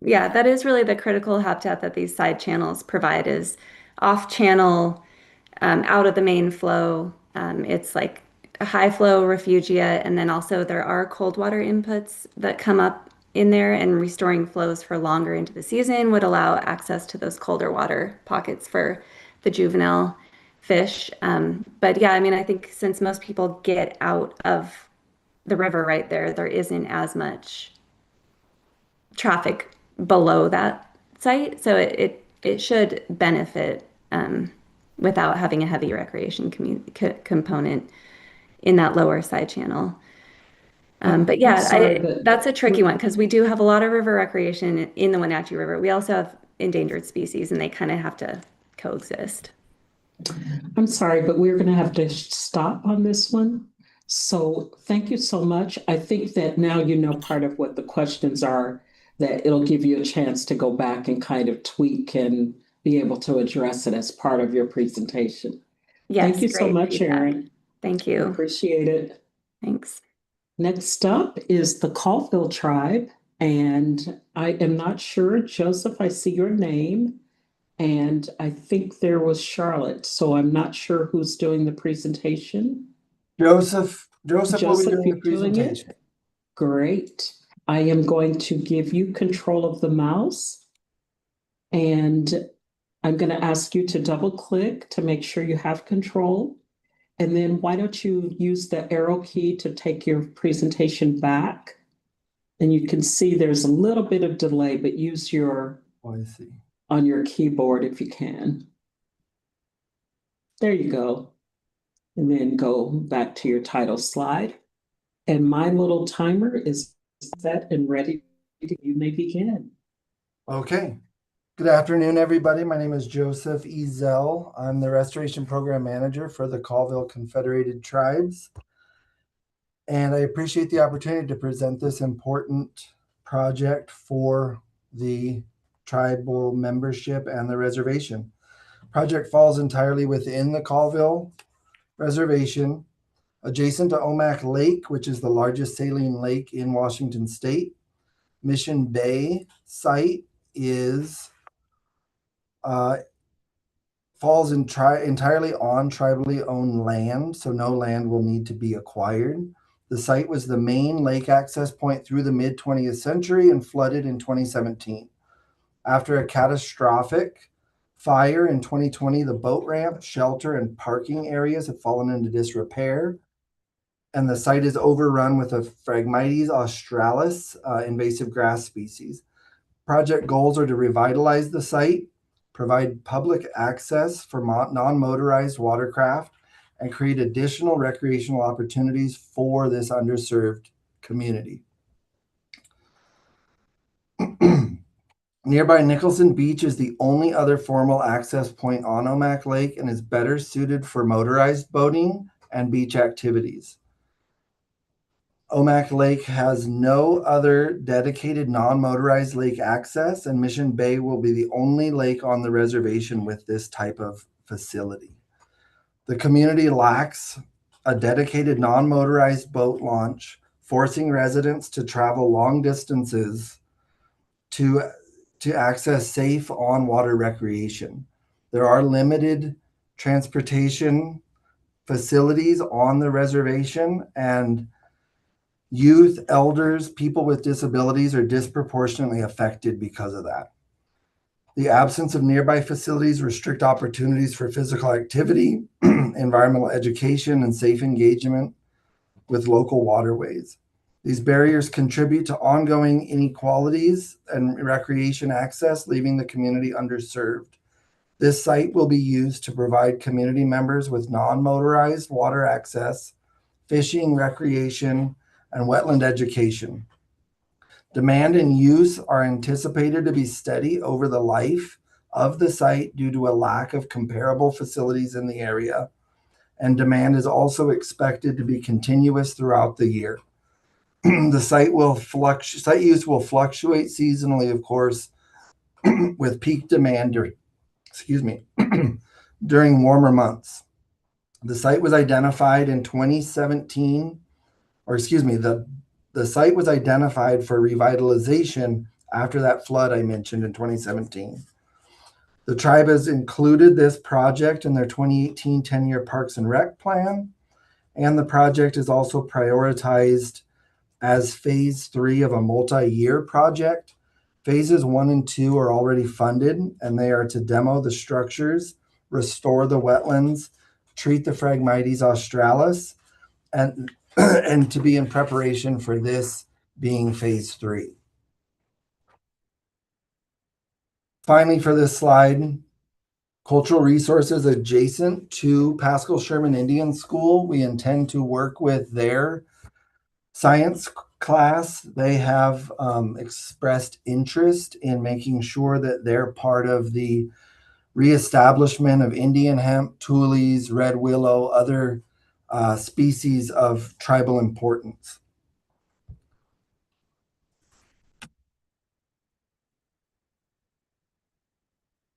yeah, that is really the critical habitat that these side channels provide is off channel, out of the main flow. It's like a high flow refugia, and then also there are cold water inputs that come up in there, and restoring flows for longer into the season would allow access to those colder water pockets for the juvenile fish. But yeah, I mean, I think since most people get out of the river right there, there isn't as much traffic below that site. So it should benefit without having a heavy recreation component in that lower side channel. But yeah, that's a tricky one because we do have a lot of river recreation in the Wenatchee River. We also have endangered species, and they kind of have to coexist. I'm sorry, but we're going to have to stop on this one. So thank you so much. I think that now you know part of what the questions are, that it'll give you a chance to go back and kind of tweak and be able to address it as part of your presentation. Yes, thank you so much, feedback. Erin. Thank you. Appreciate it. Thanks. Next up is the Colville tribe, and I am not sure, Joseph, I see your name, and I think there was Charlotte, so I'm not sure who's doing the presentation. Joseph will be doing the you're doing it? presentation. Great. I am going to give you control of the mouse, and I'm going to ask you to double click to make sure you have control. And then why don't you use the arrow key to take your presentation back? And you can see there's a little bit of delay, but use your on your keyboard if you can. There you go. And then go back to your title slide. And my little timer is set and ready. You may begin. Okay. Good afternoon, everybody. My name is Joseph Ezel. I'm the Restoration Program Manager for the Colville Confederated Tribes. And I appreciate the opportunity to present this important project for the tribal membership and the reservation. Project falls entirely within the Colville Reservation, adjacent to Omak Lake, which is the largest saline lake in Washington State. Mission Bay site is falls entirely on tribally owned land, so no land will need to be acquired. The site was the main lake access point through the mid-20th century and flooded in 2017. After a catastrophic fire in 2020, the boat ramp, shelter, and parking areas have fallen into disrepair, and the site is overrun with a Phragmites australis invasive grass species. Project goals are to revitalize the site, provide public access for non-motorized watercraft, and create additional recreational opportunities for this underserved community. Nearby Nicholson Beach is the only other formal access point on Omak Lake and is better suited for motorized boating and beach activities. Omak Lake has no other dedicated non-motorized lake access, and Mission Bay will be the only lake on the reservation with this type of facility. The community lacks a dedicated non-motorized boat launch, forcing residents to travel long distances to access safe on-water recreation. There are limited transportation facilities on the reservation, and youth, elders, people with disabilities are disproportionately affected because of that. The absence of nearby facilities restrict opportunities for physical activity, environmental education, and safe engagement with local waterways. These barriers contribute to ongoing inequalities and recreation access, leaving the community underserved. This site will be used to provide community members with non-motorized water access, fishing, recreation, and wetland education. Demand and use are anticipated to be steady over the life of the site due to a lack of comparable facilities in the area, and demand is also expected to be continuous throughout the year. The site use will fluctuate seasonally, of course, with peak demand during warmer months. The site was identified in 2017, the site was identified for revitalization after that flood I mentioned in 2017. The tribe has included this project in their 2018 10-year Parks and Rec plan, and the project is also prioritized as phase 3 of a multi-year project. Phases 1 and 2 are already funded, and they are to demo the structures, restore the wetlands, treat the Phragmites australis, and, and to be in preparation for this being phase 3. Finally, for this slide, cultural resources adjacent to Pascal Sherman Indian School. We intend to work with their science class. They have expressed interest in making sure that they're part of the reestablishment of Indian hemp, tules, red willow, other species of tribal importance.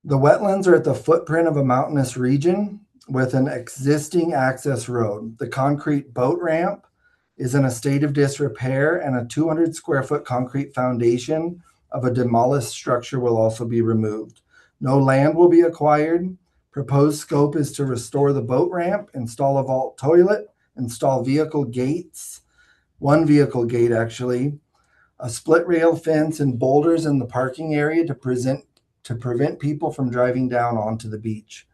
The wetlands are at the footprint of a mountainous region with an existing access road. The concrete boat ramp is in a state of disrepair, and a 200 square foot concrete foundation of a demolished structure will also be removed. No land will be acquired. Proposed scope is to restore the boat ramp, install a vault toilet, install vehicle gates, one vehicle gate actually, a split rail fence, and boulders in the parking area to prevent people from driving down onto the beach.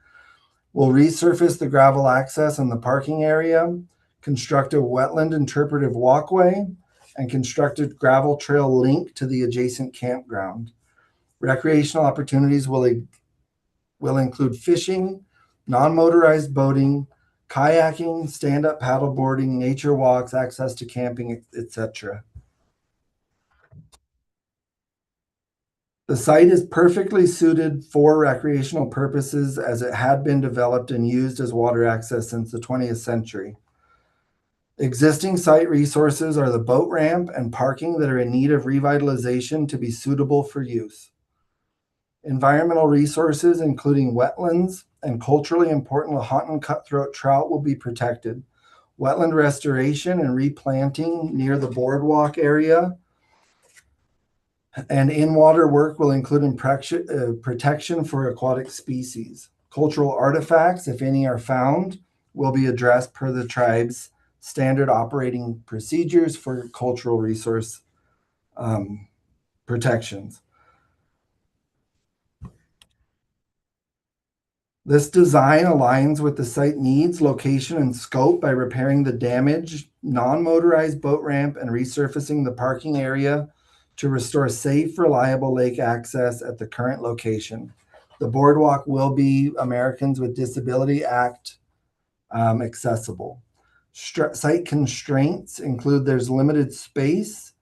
We'll resurface the gravel access in the parking area, construct a wetland interpretive walkway, and construct a gravel trail link to the adjacent campground. Recreational opportunities will include fishing, non-motorized boating, kayaking, stand-up paddleboarding, nature walks, access to camping, etc. The site is perfectly suited for recreational purposes as it had been developed and used as water access since the 20th century. Existing site resources are the boat ramp and parking that are in need of revitalization to be suitable for use. Environmental resources, including wetlands and culturally important Lahontan cutthroat trout, will be protected. Wetland restoration and replanting near the boardwalk area and in-water work will include protection for aquatic species. Cultural artifacts, if any are found, will be addressed per the tribe's standard operating procedures for cultural resource protections. This design aligns with the site needs, location, and scope by repairing the damaged non-motorized boat ramp and resurfacing the parking area to restore safe, reliable lake access at the current location. The boardwalk will be Americans with Disability Act accessible. Site constraints include there's limited space,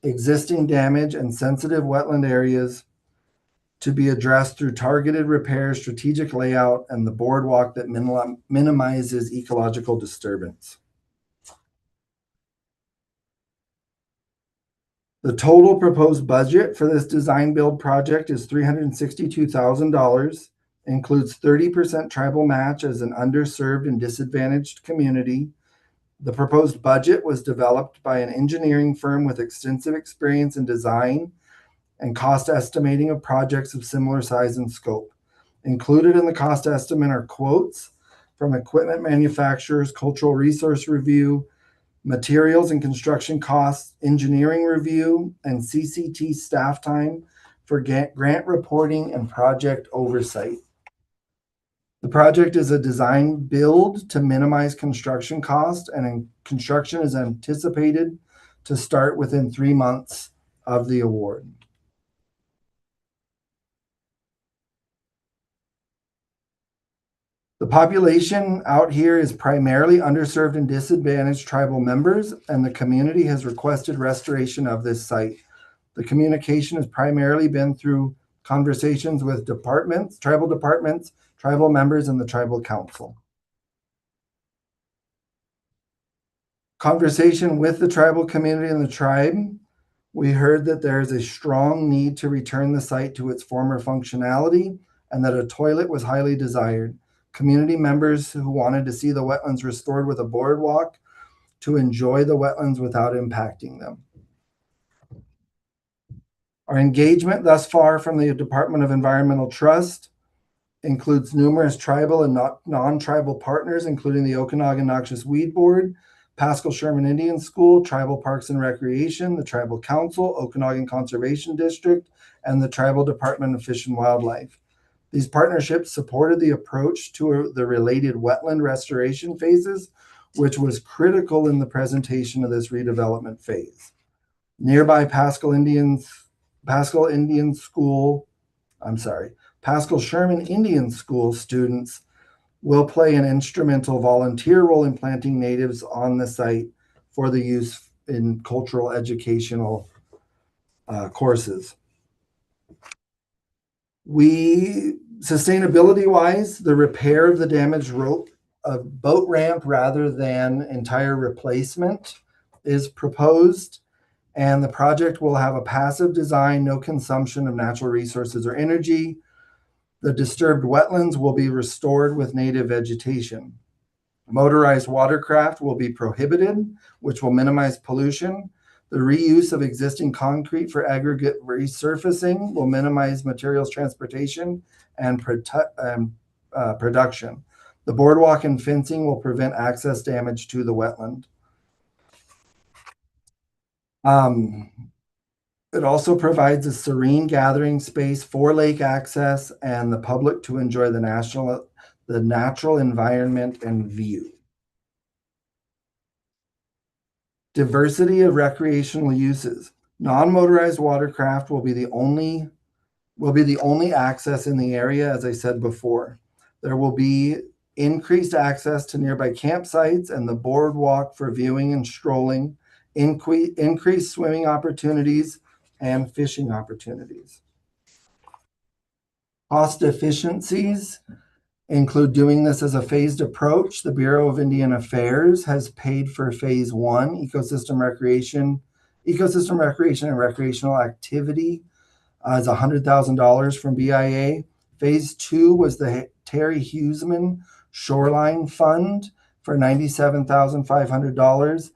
existing damage, and sensitive wetland areas to be addressed through targeted repairs, strategic layout, and the boardwalk that minimizes ecological disturbance. The total proposed budget for this design build project is $362,000, includes 30% tribal match as an underserved and disadvantaged community. The proposed budget was developed by an engineering firm with extensive experience in design and cost estimating of projects of similar size and scope. Included in the cost estimate are quotes from equipment manufacturers, cultural resource review, materials and construction costs, engineering review, and CCT staff time for grant reporting and project oversight. The project is a design build to minimize construction cost, and construction is anticipated to start within 3 months of the award. The population out here is primarily underserved and disadvantaged tribal members, and the community has requested restoration of this site. The communication has primarily been through conversations with tribal departments, tribal members, and the tribal council. Conversation with the tribal community and the tribe, we heard that there is a strong need to return the site to its former functionality and that a toilet was highly desired. Community members who wanted to see the wetlands restored with a boardwalk to enjoy the wetlands without impacting them. Our engagement thus far from the Department of Environmental Trust includes numerous tribal and non-tribal partners, including the Okanagan Noxious Weed Board, Pascal Sherman Indian School, Tribal Parks and Recreation, the Tribal Council, Okanagan Conservation District, and the Tribal Department of Fish and Wildlife. These partnerships supported the approach to the related wetland restoration phases, which was critical in the presentation of this redevelopment phase. Nearby Pascal Sherman Indian School students will play an instrumental volunteer role in planting natives on the site for the use in cultural educational courses. Sustainability-wise, the repair of the damaged boat ramp rather than entire replacement is proposed, and the project will have a passive design, no consumption of natural resources or energy. The disturbed wetlands will be restored with native vegetation. Motorized watercraft will be prohibited, which will minimize pollution. The reuse of existing concrete for aggregate resurfacing will minimize materials transportation and production. The boardwalk and fencing will prevent access damage to the wetland. It also provides a serene gathering space for lake access and the public to enjoy the natural environment and view. Diversity of recreational uses. Non-motorized watercraft will be the only access in the area, as I said before. There will be increased access to nearby campsites and the boardwalk for viewing and strolling, increased swimming opportunities, and fishing opportunities. Cost efficiencies include doing this as a phased approach. The Bureau of Indian Affairs has paid for phase 1, ecosystem recreation and recreational activity is $100,000 from BIA. Phase 2 was the Terry Huseman Shoreline Fund for $97,500.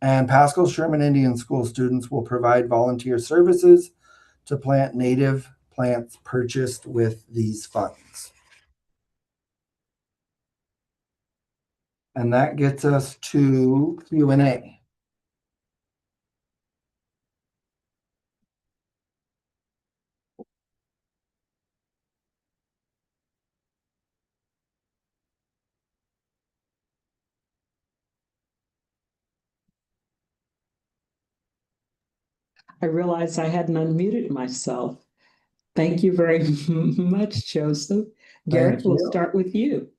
And Pascal Sherman Indian School students will provide volunteer services to plant native plants purchased with these funds. And that gets us to Q&A. I realized I hadn't unmuted myself. Thank you very much, Joseph. Garrett, we'll start with you.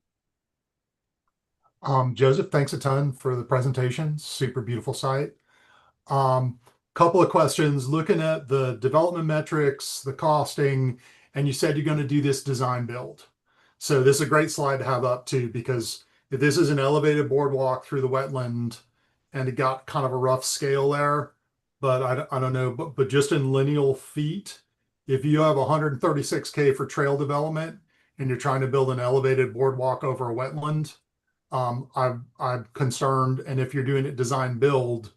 Joseph, thanks a ton for the presentation. Super beautiful site. Couple of questions. Looking at the development metrics, the costing, and you said you're going to do this design build. So this is a great slide to have up too, because if this is an elevated boardwalk through the wetland and it got kind of a rough scale there, but I don't know, but just in lineal feet, if you have 136K for trail development and you're trying to build an elevated boardwalk over a wetland, I'm concerned, and if you're doing it design build,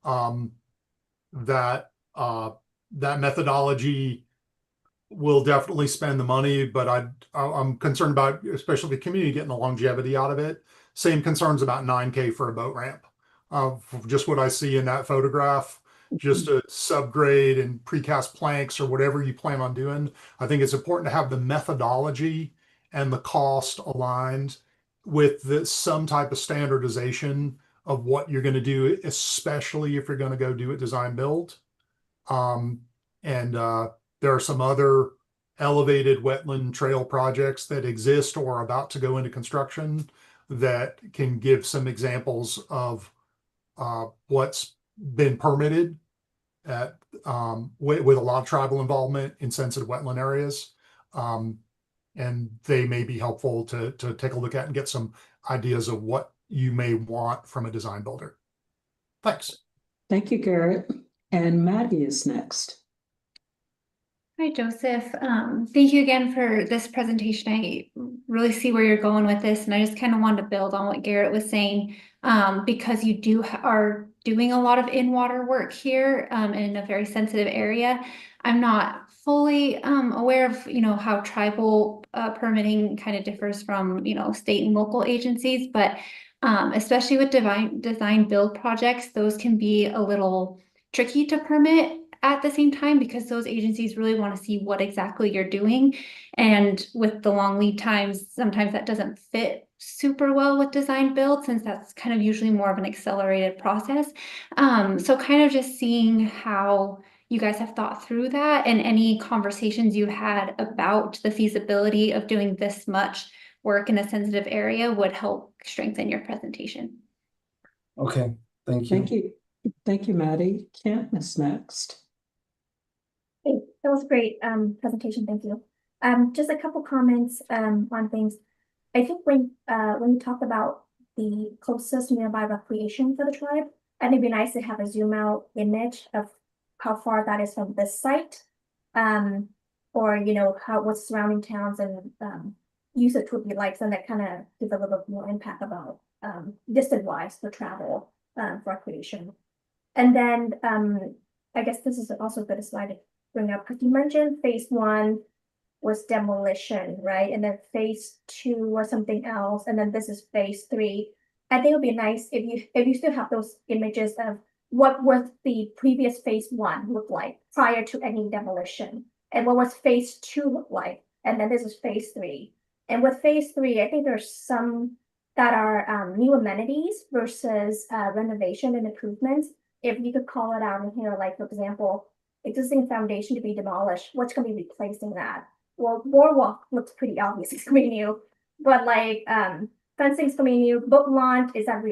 that methodology will definitely spend the money, but I'm concerned about, especially the community, getting the longevity out of it. Same concerns about 9K for a boat ramp. Just what I see in that photograph, just a subgrade and precast planks or whatever you plan on doing. I think it's important to have the methodology and the cost aligned with some type of standardization of what you're going to do, especially if you're going to go do it design build. There are some other elevated wetland trail projects that exist or are about to go into construction that can give some examples of what's been permitted at with a lot of tribal involvement in sensitive wetland areas. And they may be helpful to take a look at and get some ideas of what you may want from a design builder. Thanks. Thank you, Garrett. And Maddie is next. Hi, Joseph. Thank you again for this presentation. I really see where you're going with this, and I just kind of wanted to build on what Garrett was saying, because you are doing a lot of in-water work here in a very sensitive area. I'm not fully aware of how tribal permitting kind of differs from state and local agencies, but Especially with design build projects, those can be a little tricky to permit at the same time because those agencies really want to see what exactly you're doing. And with the long lead times, sometimes that doesn't fit super well with design build since that's kind of usually more of an accelerated process. So kind of just seeing how you guys have thought through that and any conversations you had about the feasibility of doing this much work in a sensitive area would help strengthen your presentation. Okay, thank you. Thank you. Thank you, Maddie. Kim is next. Hey, that was a great presentation. Thank you. Just a couple comments on things. I think when you talk about the closest nearby recreation for the tribe, I think it'd be nice to have a zoom out image of how far that is from this site, or what surrounding towns and usage would be like, so that kind of gives a little bit more impact about distance wise for travel for recreation. And then I guess this is also a good slide to bring up because you mentioned phase 1 was demolition, right? And then phase 2 was something else, and then this is phase 3. I think it would be nice if you still have those images of what was the previous phase 1 look like prior to any demolition, and what was phase 2 look like, and then this is phase 3. And with phase 3, I think there's some that are new amenities versus renovation and improvements. If you could call it out in here, like for example, existing foundation to be demolished, what's going to be replacing that? Well, boardwalk looks pretty obvious, it's gonna be new, but like fencing's gonna be new. Boat launch is that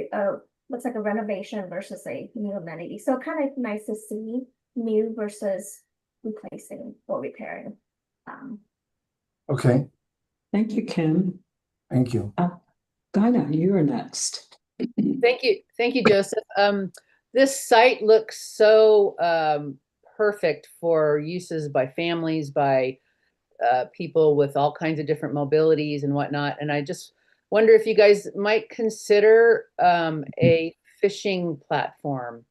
looks like a renovation versus a new amenity. So kind of nice to see new versus replacing or repairing. Okay, Thank you, Kim. thank you. Gina, you're next. Thank you, Joseph. This site looks so perfect for uses by families, by people with all kinds of different mobilities and whatnot. And I just wonder if you guys might consider a fishing platform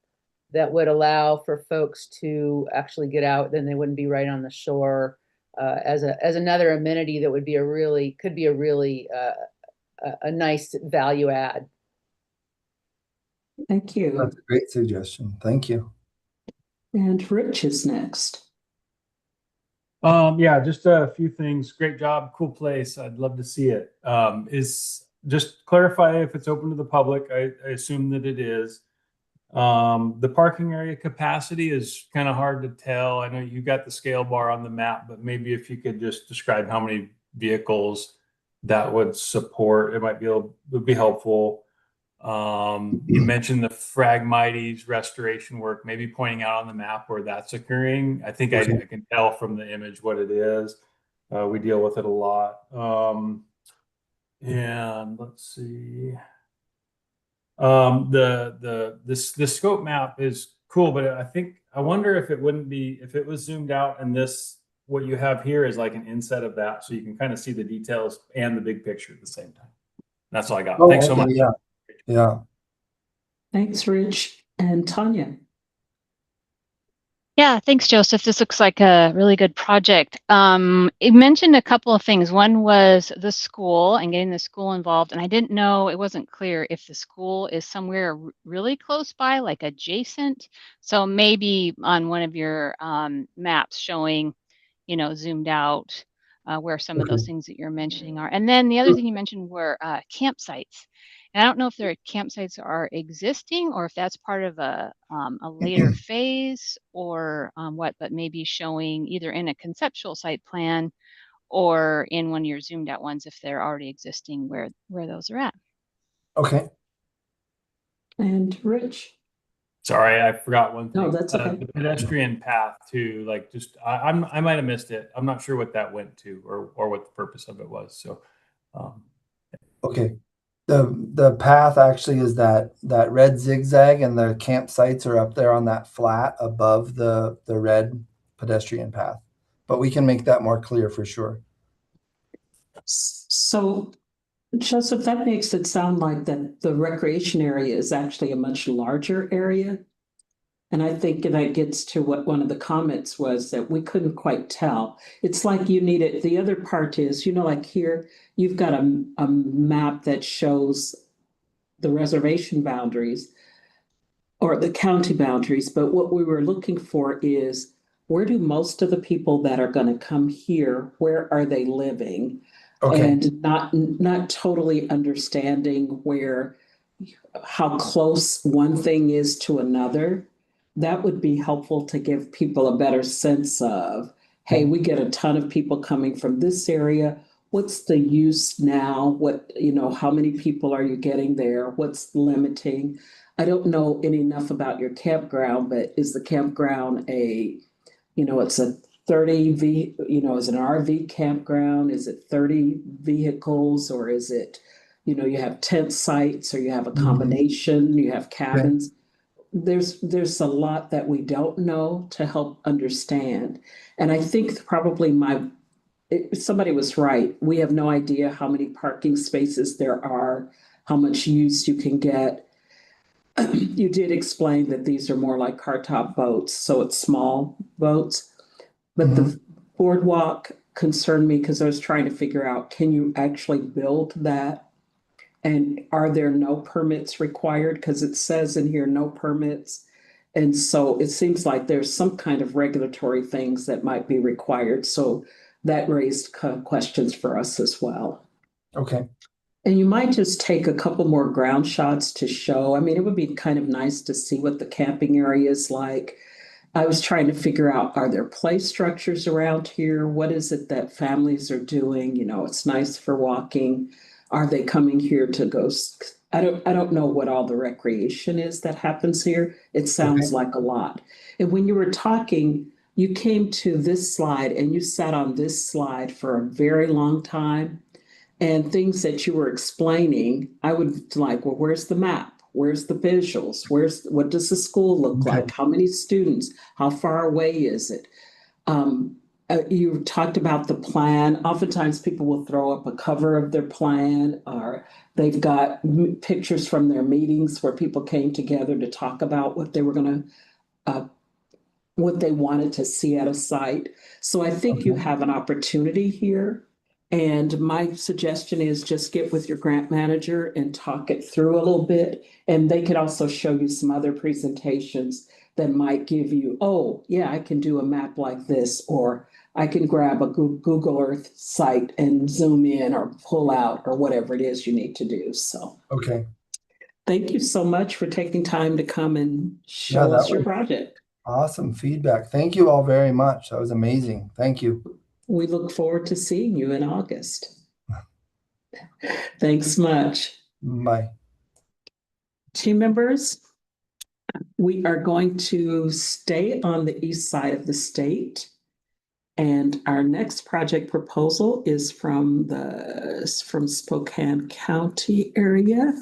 that would allow for folks to actually get out, then they wouldn't be right on the shore, as another amenity that would be could be a really a nice value add. Thank you. That's a great suggestion. Thank you. And Rich is next. Yeah, just a few things. Great job, cool place. I'd love to see it. Is just clarify if it's open to the public. I assume that it is. The parking area capacity is kind of hard to tell. I know you got the scale bar on the map, but maybe if you could just describe how many vehicles that would support, would be helpful. You mentioned the Phragmites restoration work, maybe pointing out on the map where that's occurring. I think I can tell from the image what it is. We deal with it a lot. And let's see. The scope map is cool, but I wonder if it wouldn't be, if it was zoomed out and what you have here is like an inset of that, so you can kind of see the details and the big picture at the same time. That's all I got. Thanks so much. Yeah. Thanks, Rich. And Tanya. Yeah, thanks, Joseph. This looks like a really good project. It mentioned a couple of things. One was the school and getting the school involved. And I didn't know, it wasn't clear if the school is somewhere really close by, like adjacent. So maybe on one of your maps showing, zoomed out where some of those things that you're mentioning are. And then the other thing you mentioned were campsites. And I don't know if their campsites are existing or if that's part of a later phase or what, but maybe showing either in a conceptual site plan or in one of your zoomed out ones if they're already existing where those are at. Okay. And Rich. Sorry, I forgot one thing. No, that's okay. The pedestrian path too, like just I might have missed it. I'm not sure what that went to or what the purpose of it was. So okay. The path actually is that red zigzag, and the campsites are up there on that flat above the red pedestrian path. But we can make that more clear for sure. So, Joseph, that makes it sound like that the recreation area is actually a much larger area. And I think that gets to what one of the comments was, that we couldn't quite tell. It's like you need it. The other part is, like here, you've got a map that shows the reservation boundaries or the county boundaries, but what we were looking for is where do most of the people that are going to come here, where are they living? Okay. And not totally understanding where how close one thing is to another. That would be helpful to give people a better sense of, hey, we get a ton of people coming from this area. What's the use now? What, how many people are you getting there? What's limiting? I don't know enough about your campground, but is the campground it's a 30 is it an RV campground? Is it 30 vehicles, or is it, you have tent sites, or you have a combination, you have cabins? There's a lot that we don't know to help understand. And I think probably somebody was right. We have no idea how many parking spaces there are, how much use you can get. You did explain that these are more like car top boats, so it's small boats. But the boardwalk concerned me because I was trying to figure out, can you actually build that? And are there no permits required? Because it says in here, no permits. And so it seems like there's some kind of regulatory things that might be required. So that raised questions for us as well. Okay. And you might just take a couple more ground shots to show. I mean, it would be kind of nice to see what the camping area is like. I was trying to figure out, are there play structures around here? What is it that families are doing? It's nice for walking. Are they coming here to go? I don't know what all the recreation is that happens here. It sounds like a lot. And when you were talking, you came to this slide and you sat on this slide for a very long time. And things that you were explaining, I would like, well, where's the map? Where's the visuals? What does the school look like? How many students? How far away is it? You talked about the plan. Oftentimes people will throw up a cover of their plan, or they've got pictures from their meetings where people came together to talk about what they were going to, what they wanted to see at a site. So I think you have an opportunity here. And my suggestion is just get with your grant manager and talk it through a little bit. And they could also show you some other presentations that might give you, oh, yeah, I can do a map like this, or I can grab a Google Earth site and zoom in or pull out or whatever it is you need to do. So, okay. Thank you so much for taking time to come and show us your project. Awesome feedback. Thank you all very much. That was amazing. Thank you. We look forward to seeing you in August. Thanks much. Bye. Team members, we are going to stay on the east side of the state. And our next project proposal is from Spokane County area.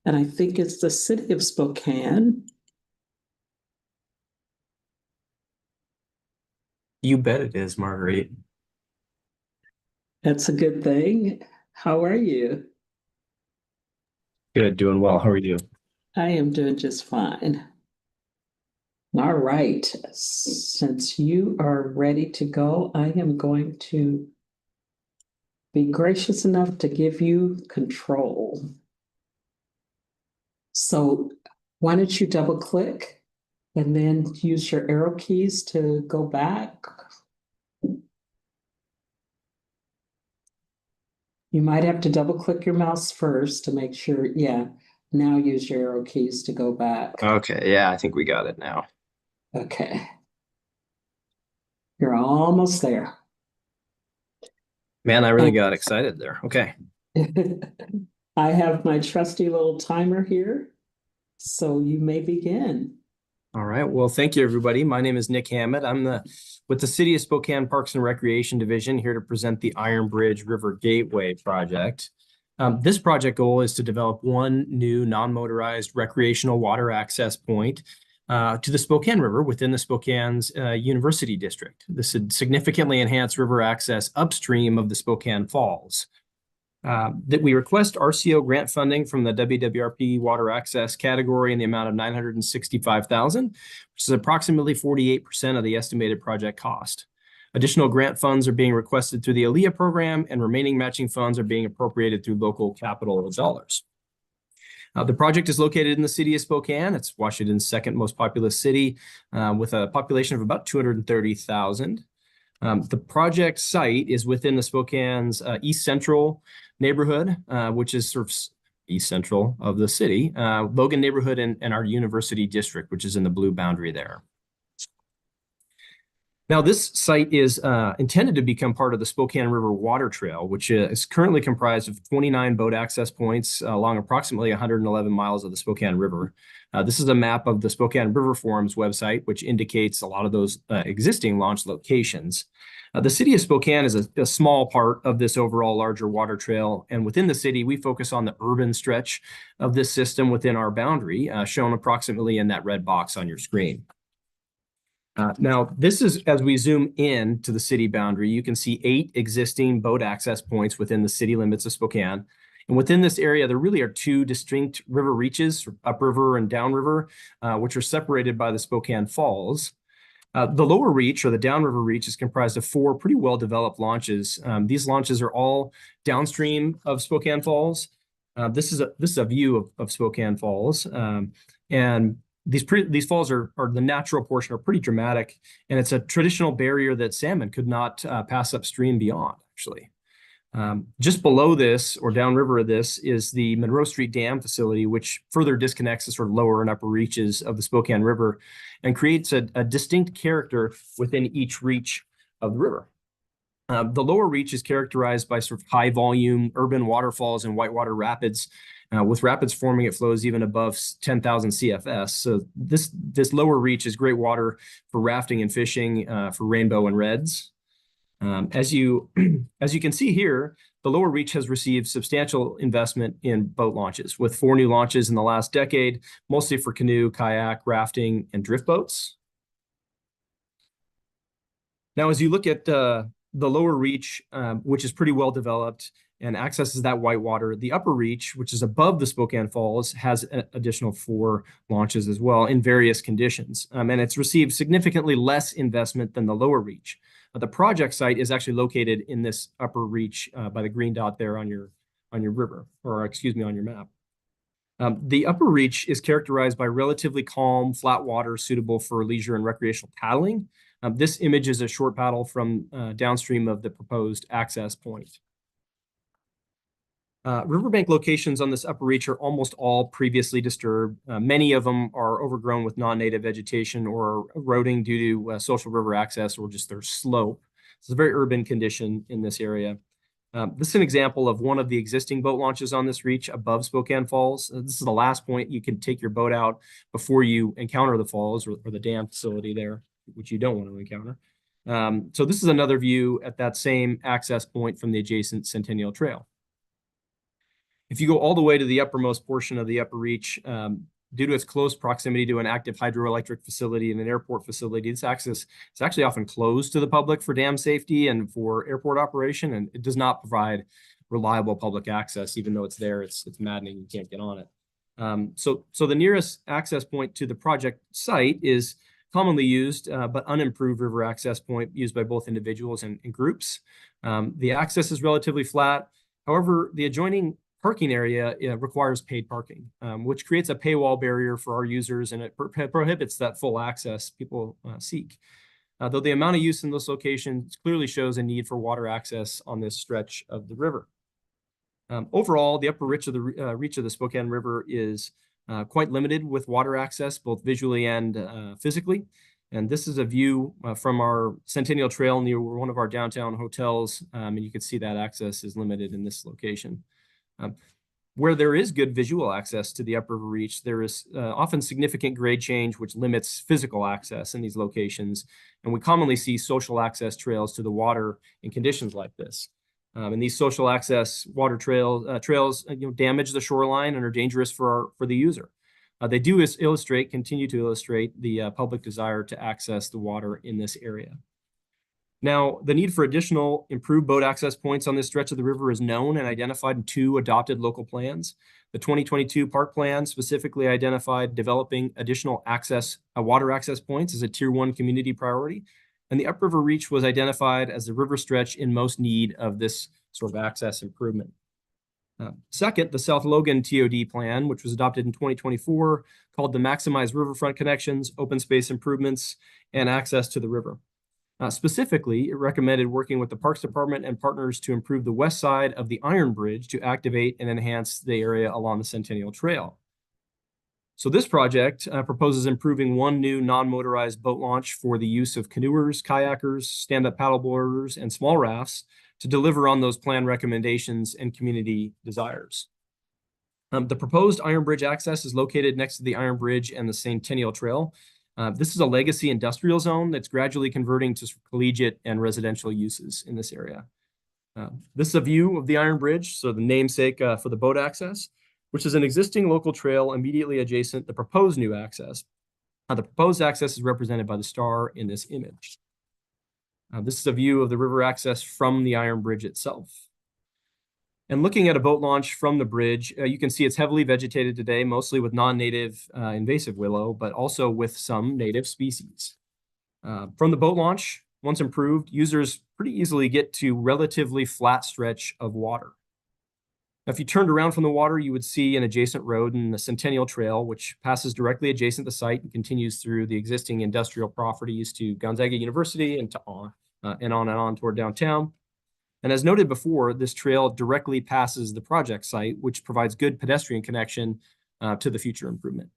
And I think it's the city of Spokane. You bet it is, Marguerite. That's a good thing. How are you? Good, doing well. How are you? I am doing just fine. All right. Since you are ready to go, I am going to be gracious enough to give you control. So why don't you double click and then use your arrow keys to go back. You might have to double click your mouse first to make sure. Yeah, now use your arrow keys to go back. Okay, yeah, I think we got it now. Okay. You're almost there. Man, I really got excited there. Okay. I have my trusty little timer here, so you may begin. All right. Well, thank you, everybody. My name is Nick Hammett. I'm with the City of Spokane Parks and Recreation Division, here to present the Iron Bridge River Gateway project. This project goal is to develop one new non-motorized recreational water access point to the Spokane River within the Spokane's University District. This would significantly enhance river access upstream of the Spokane Falls. That we request RCO grant funding from the WWRP water access category in the amount of $965,000, which is approximately 48% of the estimated project cost. Additional grant funds are being requested through the ALEA program, and remaining matching funds are being appropriated through local capital dollars. The project is located in the city of Spokane. It's Washington's second most populous city, with a population of about 230,000. The project site is within the Spokane's East Central neighborhood, which is sort of east central of the city, Logan neighborhood and our university district, which is in the blue boundary there. Now, this site is intended to become part of the Spokane River Water Trail, which is currently comprised of 29 boat access points along approximately 111 miles of the Spokane River. This is a map of the Spokane River Forum's website, which indicates a lot of those existing launch locations. The city of Spokane is a small part of this overall larger water trail, and within the city, we focus on the urban stretch of this system within our boundary, shown approximately in that red box on your screen. Now, this is, as we zoom in to the city boundary, you can see 8 existing boat access points within the city limits of Spokane. And within this area, there really are 2 distinct river reaches, upriver and downriver, which are separated by the Spokane Falls. The lower reach, or the downriver reach, is comprised of 4 pretty well-developed launches. These launches are all downstream of Spokane Falls. This is a view of Spokane Falls, and these falls are the natural portion are pretty dramatic, and it's a traditional barrier that salmon could not pass upstream beyond, actually. Just below this, or downriver of this, is the Monroe Street Dam facility, which further disconnects the sort of lower and upper reaches of the Spokane River and creates a distinct character within each reach of the river. The lower reach is characterized by sort of high volume urban waterfalls and whitewater rapids, with rapids forming at flows even above 10,000 CFS. So this lower reach is great water for rafting and fishing, for rainbow and reds. As you can see here, the lower reach has received substantial investment in boat launches, with 4 new launches in the last decade, mostly for canoe, kayak, rafting, and drift boats. Now, as you look at the lower reach, which is pretty well developed and accesses that whitewater, the upper reach, which is above the Spokane Falls, has an additional 4 launches as well in various conditions. And it's received significantly less investment than the lower reach. The project site is actually located in this upper reach by the green dot there on your river, or excuse me, on your map. The upper reach is characterized by relatively calm, flat water suitable for leisure and recreational paddling. This image is a short paddle from downstream of the proposed access point. Riverbank locations on this upper reach are almost all previously disturbed. Many of them are overgrown with non-native vegetation or eroding due to social river access or just their slope. It's a very urban condition in this area. This is an example of one of the existing boat launches on this reach above Spokane Falls. This is the last point you can take your boat out before you encounter the falls or the dam facility there, which you don't want to encounter. So this is another view at that same access point from the adjacent Centennial Trail. If you go all the way to the uppermost portion of the upper reach, due to its close proximity to an active hydroelectric facility and an airport facility, this access is actually often closed to the public for dam safety and for airport operation, and it does not provide reliable public access. Even though it's there, it's maddening you can't get on it. So the nearest access point to the project site is commonly used but unimproved river access point used by both individuals and groups. The access is relatively flat. However, the adjoining parking area requires paid parking, which creates a paywall barrier for our users, and it prohibits that full access people seek. Though the amount of use in this location clearly shows a need for water access on this stretch of the river. Overall, the upper reach of the Spokane River is quite limited with water access, both visually and physically. And this is a view from our Centennial Trail near one of our downtown hotels, and you can see that access is limited in this location. Where there is good visual access to the upriver reach, there is often significant grade change, which limits physical access in these locations. And we commonly see social access trails to the water in conditions like this. And these social access water trails damage the shoreline and are dangerous for the user. They do continue to illustrate the public desire to access the water in this area. Now, the need for additional improved boat access points on this stretch of the river is known and identified in 2 adopted local plans. The 2022 park plan specifically identified developing additional water access points as a Tier 1 community priority, and the upriver reach was identified as the river stretch in most need of this sort of access improvement. Second, the South Logan TOD plan, which was adopted in 2024, called the Maximize Riverfront Connections, Open Space Improvements, and Access to the River. Specifically, it recommended working with the Parks Department and partners to improve the west side of the Iron Bridge to activate and enhance the area along the Centennial Trail. So this project proposes improving one new non-motorized boat launch for the use of canoers, kayakers, stand-up paddleboarders, and small rafts to deliver on those plan recommendations and community desires. The proposed Iron Bridge access is located next to the Iron Bridge and the Centennial Trail. This is a legacy industrial zone that's gradually converting to collegiate and residential uses in this area. This is a view of the Iron Bridge, so the namesake for the boat access, which is an existing local trail immediately adjacent the proposed new access. The proposed access is represented by the star in this image. This is a view of the river access from the Iron Bridge itself. And looking at a boat launch from the bridge, you can see it's heavily vegetated today, mostly with non-native invasive willow, but also with some native species. From the boat launch, once improved, users pretty easily get to relatively flat stretch of water. Now, if you turned around from the water, you would see an adjacent road in the Centennial Trail, which passes directly adjacent to the site and continues through the existing industrial properties to Gonzaga University and on and on toward downtown. And as noted before, this trail directly passes the project site, which provides good pedestrian connection to the future improvement.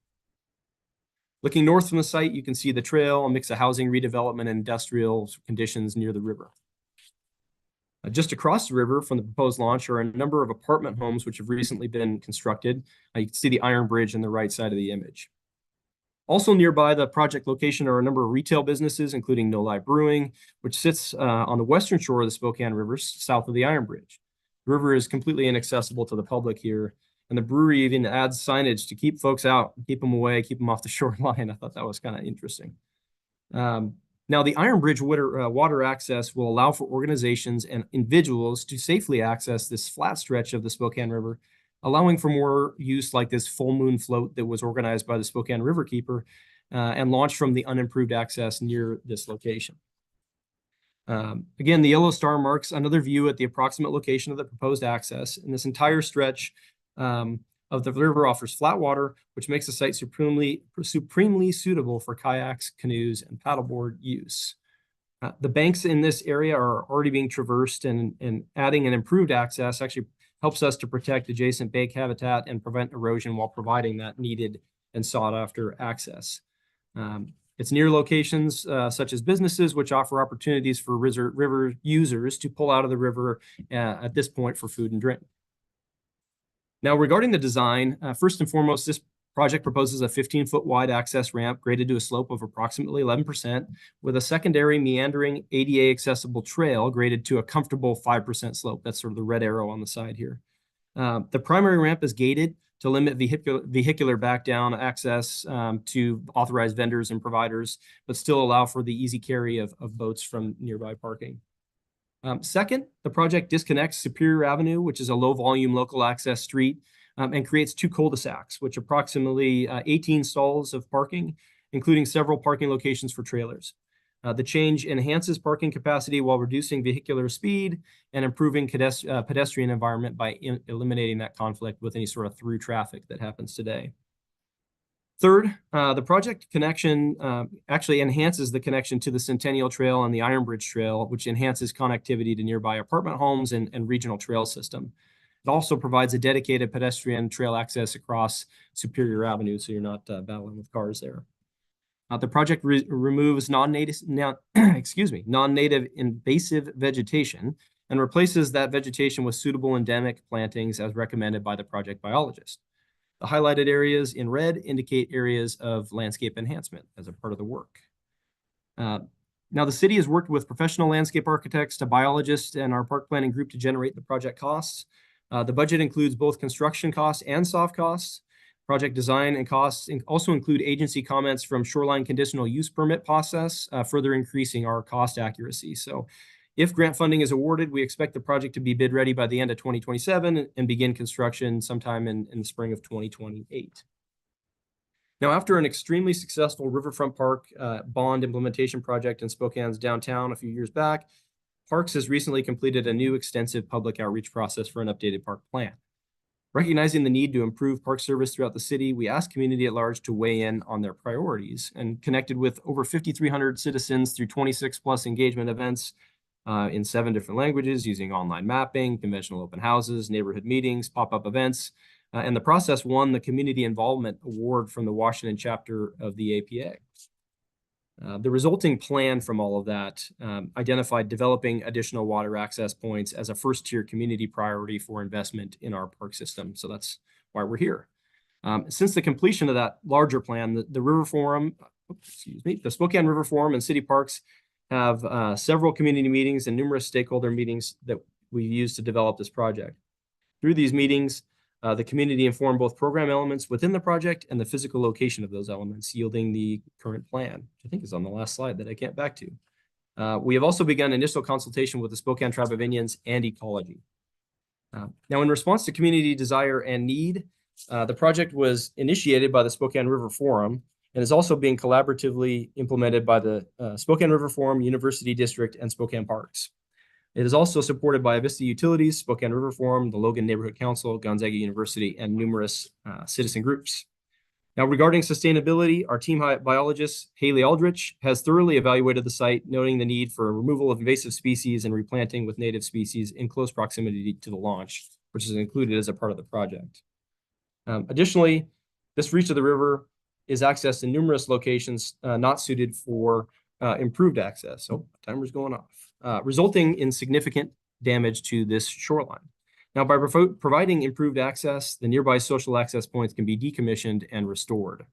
Looking north from the site, you can see the trail, a mix of housing redevelopment and industrial conditions near the river. Just across the river from the proposed launch are a number of apartment homes which have recently been constructed. You can see the Iron Bridge on the right side of the image. Also nearby the project location are a number of retail businesses, including No Lie Brewing, which sits on the western shore of the Spokane River, south of the Iron Bridge. The river is completely inaccessible to the public here, and the brewery even adds signage to keep folks out, keep them away, keep them off the shoreline. I thought that was kind of interesting. Now, the Iron Bridge water access will allow for organizations and individuals to safely access this flat stretch of the Spokane River, allowing for more use like this full moon float that was organized by the Spokane Riverkeeper and launched from the unimproved access near this location. Again, the yellow star marks another view at the approximate location of the proposed access, and this entire stretch of the river offers flat water, which makes the site supremely suitable for kayaks, canoes, and paddleboard use. The banks in this area are already being traversed, and adding an improved access actually helps us to protect adjacent bank habitat and prevent erosion while providing that needed and sought after access. It's near locations such as businesses, which offer opportunities for river users to pull out of the river at this point for food and drink. Now, regarding the design, first and foremost, this project proposes a 15-foot wide access ramp graded to a slope of approximately 11%, with a secondary meandering ADA accessible trail graded to a comfortable 5% slope. That's sort of the red arrow on the side here. The primary ramp is gated to limit vehicular back down access to authorized vendors and providers, but still allow for the easy carry of boats from nearby parking. Second, the project disconnects Superior Avenue, which is a low volume local access street, and creates two cul-de-sacs, which approximately 18 stalls of parking, including several parking locations for trailers. The change enhances parking capacity while reducing vehicular speed and improving pedestrian environment by eliminating that conflict with any sort of through traffic that happens today. Third, the project connection actually enhances the connection to the Centennial Trail and the Iron Bridge Trail, which enhances connectivity to nearby apartment homes and regional trail system. It also provides a dedicated pedestrian trail access across Superior Avenue, so you're not battling with cars there. The project removes non-native invasive vegetation and replaces that vegetation with suitable endemic plantings as recommended by the project biologist. The highlighted areas in red indicate areas of landscape enhancement as a part of the work. Now, the city has worked with professional landscape architects to biologists and our park planning group to generate the project costs. The budget includes both construction costs and soft costs. Project design and costs also include agency comments from shoreline conditional use permit process, further increasing our cost accuracy. So if grant funding is awarded, we expect the project to be bid ready by the end of 2027 and begin construction sometime in the spring of 2028. Now, after an extremely successful Riverfront Park bond implementation project in Spokane's downtown a few years back, Parks has recently completed a new extensive public outreach process for an updated park plan. Recognizing the need to improve park service throughout the city, we asked community at large to weigh in on their priorities and connected with over 5,300 citizens through 26 plus engagement events in 7 different languages using online mapping, conventional open houses, neighborhood meetings, pop-up events. And the process won the Community Involvement Award from the Washington chapter of the APA. The resulting plan from all of that identified developing additional water access points as a first-tier community priority for investment in our park system. So that's why we're here. Since the completion of that larger plan, the River Forum, the Spokane River Forum and City Parks have several community meetings and numerous stakeholder meetings that we've used to develop this project. Through these meetings, the community informed both program elements within the project and the physical location of those elements, yielding the current plan, which I think is on the last slide that I can't back to. We have also begun initial consultation with the Spokane Tribe of Indians and ecology. Now, in response to community desire and need, the project was initiated by the Spokane River Forum and is also being collaboratively implemented by the Spokane River Forum, University District, and Spokane Parks. It is also supported by Avista Utilities, Spokane River Forum, the Logan Neighborhood Council, Gonzaga University, and numerous citizen groups. Now, regarding sustainability, our team biologist, Haley Aldrich, has thoroughly evaluated the site, noting the need for removal of invasive species and replanting with native species in close proximity to the launch, which is included as a part of the project. Additionally, this reach of the river is accessed in numerous locations not suited for improved access. So timer's going off, resulting in significant damage to this shoreline. Now, by providing improved access, the nearby social access points can be decommissioned and restored.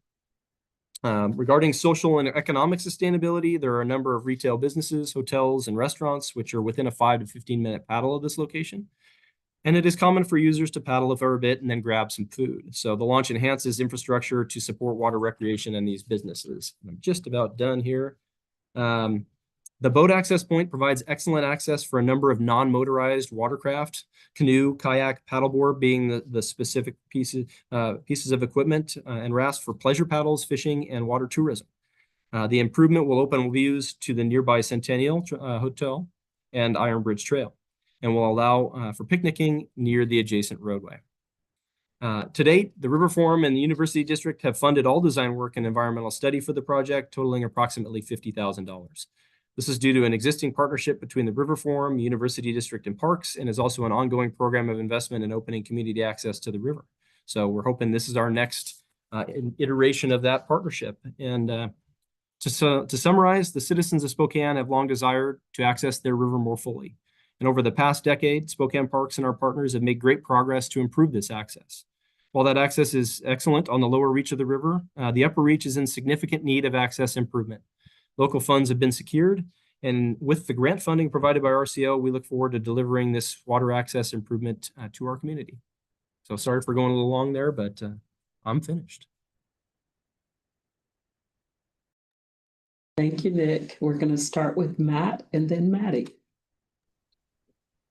Regarding social and economic sustainability, there are a number of retail businesses, hotels, and restaurants which are within a 5 to 15-minute paddle of this location. And it is common for users to paddle for a bit and then grab some food. So the launch enhances infrastructure to support water recreation in these businesses. I'm just about done here. The boat access point provides excellent access for a number of non-motorized watercraft, canoe, kayak, paddleboard being the specific pieces of equipment, and rafts for pleasure paddles, fishing, and water tourism. The improvement will open views to the nearby Centennial Hotel and Iron Bridge Trail, and will allow for picnicking near the adjacent roadway. To date, the River Forum and the University District have funded all design work and environmental study for the project, totaling approximately $50,000. This is due to an existing partnership between the River Forum, University District, and Parks, and is also an ongoing program of investment in opening community access to the river. So we're hoping this is our next iteration of that partnership. And to summarize, the citizens of Spokane have long desired to access their river more fully. And over the past decade, Spokane Parks and our partners have made great progress to improve this access. While that access is excellent on the lower reach of the river, the upper reach is in significant need of access improvement. Local funds have been secured, and with the grant funding provided by RCO, we look forward to delivering this water access improvement to our community. So sorry for going a little long there, but I'm finished. Thank you, Nick. We're going to start with Matt and then Maddie.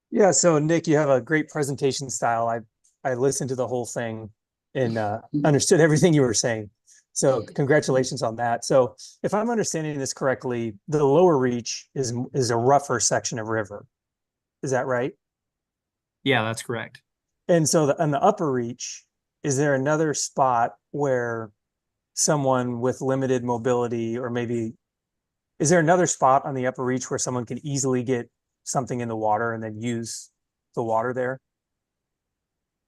Yeah, so Nick, you have a great presentation style. I listened to the whole thing and understood everything you were saying. So congratulations on that. So if I'm understanding this correctly, the lower reach is a rougher section of river. Is that right? Yeah, that's correct. And so on the upper reach, is there another spot where someone with limited mobility, or maybe is there another spot on the upper reach where someone can easily get something in the water and then use the water there?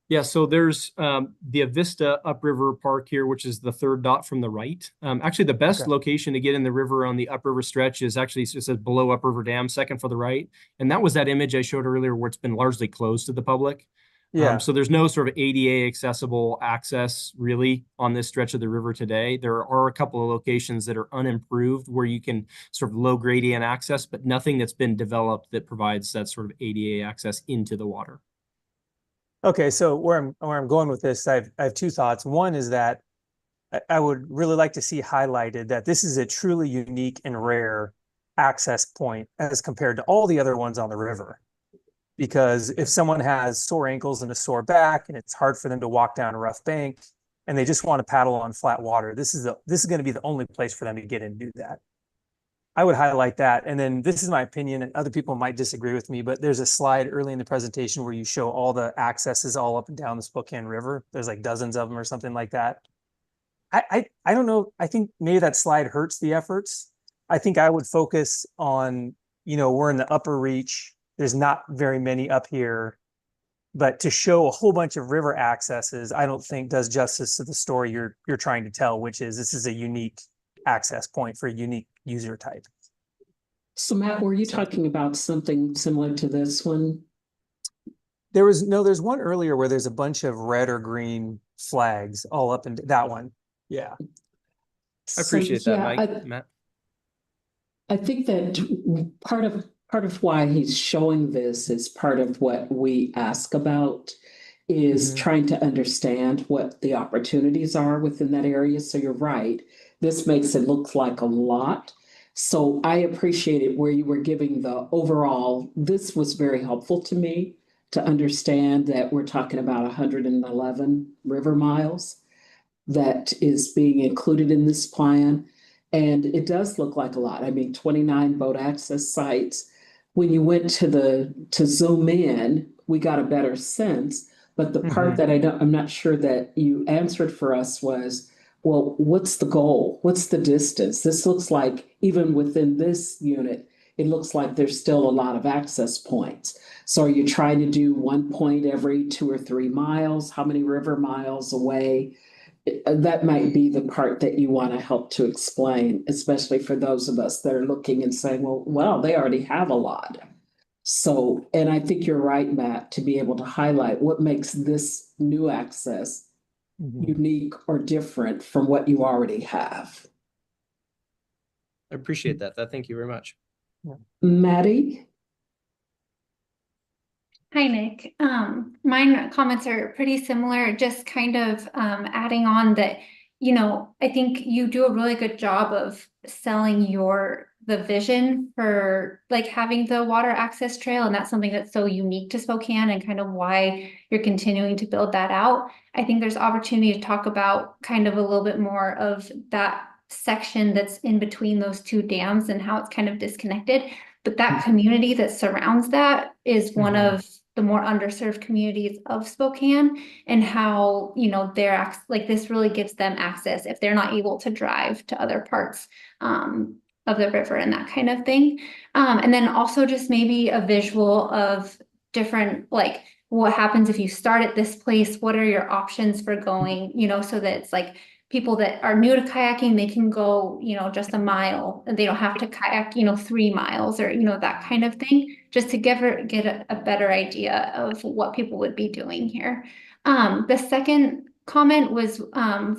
Yeah, so there's the Avista Upriver Park here, which is the third dot from the right. Actually, the best location to get in the river on the upriver stretch is actually, it says below Upriver Dam, second for the right. And that was that image I showed earlier where it's been largely closed to the public. Yeah. So there's no sort of ADA accessible access really on this stretch of the river today. There are a couple of locations that are unimproved where you can sort of low gradient access, but nothing that's been developed that provides that sort of ADA access into the water. Okay, so where I'm going with this, I have two thoughts. One is that I would really like to see highlighted that this is a truly unique and rare access point as compared to all the other ones on the river. Because if someone has sore ankles and a sore back and it's hard for them to walk down a rough bank and they just want to paddle on flat water, this is going to be the only place for them to get and do that. I would highlight that. And then this is my opinion, and other people might disagree with me, but there's a slide early in the presentation where you show all the accesses all up and down the Spokane River. There's like dozens of them or something like that. I don't know. I think maybe that slide hurts the efforts. I think I would focus on, we're in the upper reach. There's not very many up here, but to show a whole bunch of river accesses, I don't think does justice to the story you're trying to tell, which is this is a unique access point for a unique user type. So Matt, were you talking about something similar to this one? There's one earlier where there's a bunch of red or green flags all up and that one. Yeah. I appreciate that, Matt. I think that part of why he's showing this is part of what we ask about is trying to understand what the opportunities are within that area. So you're right. This makes it look like a lot. So I appreciated where you were giving the overall. This was very helpful to me to understand that we're talking about 111 river miles that is being included in this plan. And it does look like a lot. I mean, 29 boat access sites. When you went to zoom in, we got a better sense. But the part that I'm not sure that you answered for us was, well, what's the goal? What's the distance? This looks like even within this unit, it looks like there's still a lot of access points. So are you trying to do 1 point every 2 or 3 miles? How many river miles away? That might be the part that you want to help to explain, especially for those of us that are looking and saying, well, they already have a lot. So, and I think you're right, Matt, to be able to highlight what makes this new access unique or different from what you already have. I appreciate that. Thank you very much. Maddie? Hi, Nick. Mine comments are pretty similar, just kind of adding on that, I think you do a really good job of selling the vision for like having the water access trail. And that's something that's so unique to Spokane and kind of why you're continuing to build that out. I think there's opportunity to talk about kind of a little bit more of that section that's in between those two dams and how it's kind of disconnected. But that community that surrounds that is one of the more underserved communities of Spokane, and how, they're like this really gives them access if they're not able to drive to other parts of the river and that kind of thing. And then also just maybe a visual of different, like what happens if you start at this place, what are your options for going, so that it's like people that are new to kayaking, they can go, just a mile and they don't have to kayak, 3 miles or, that kind of thing, just to get a better idea of what people would be doing here. The second comment was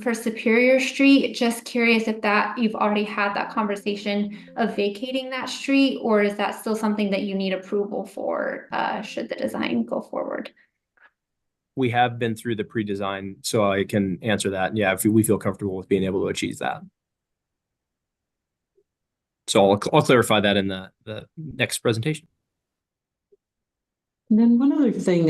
for Superior Street. Just curious if you've already had that conversation of vacating that street, or is that still something that you need approval for should the design go forward? We have been through the pre-design, so I can answer that. Yeah, if we feel comfortable with being able to achieve that. So I'll clarify that in the next presentation. And then one other thing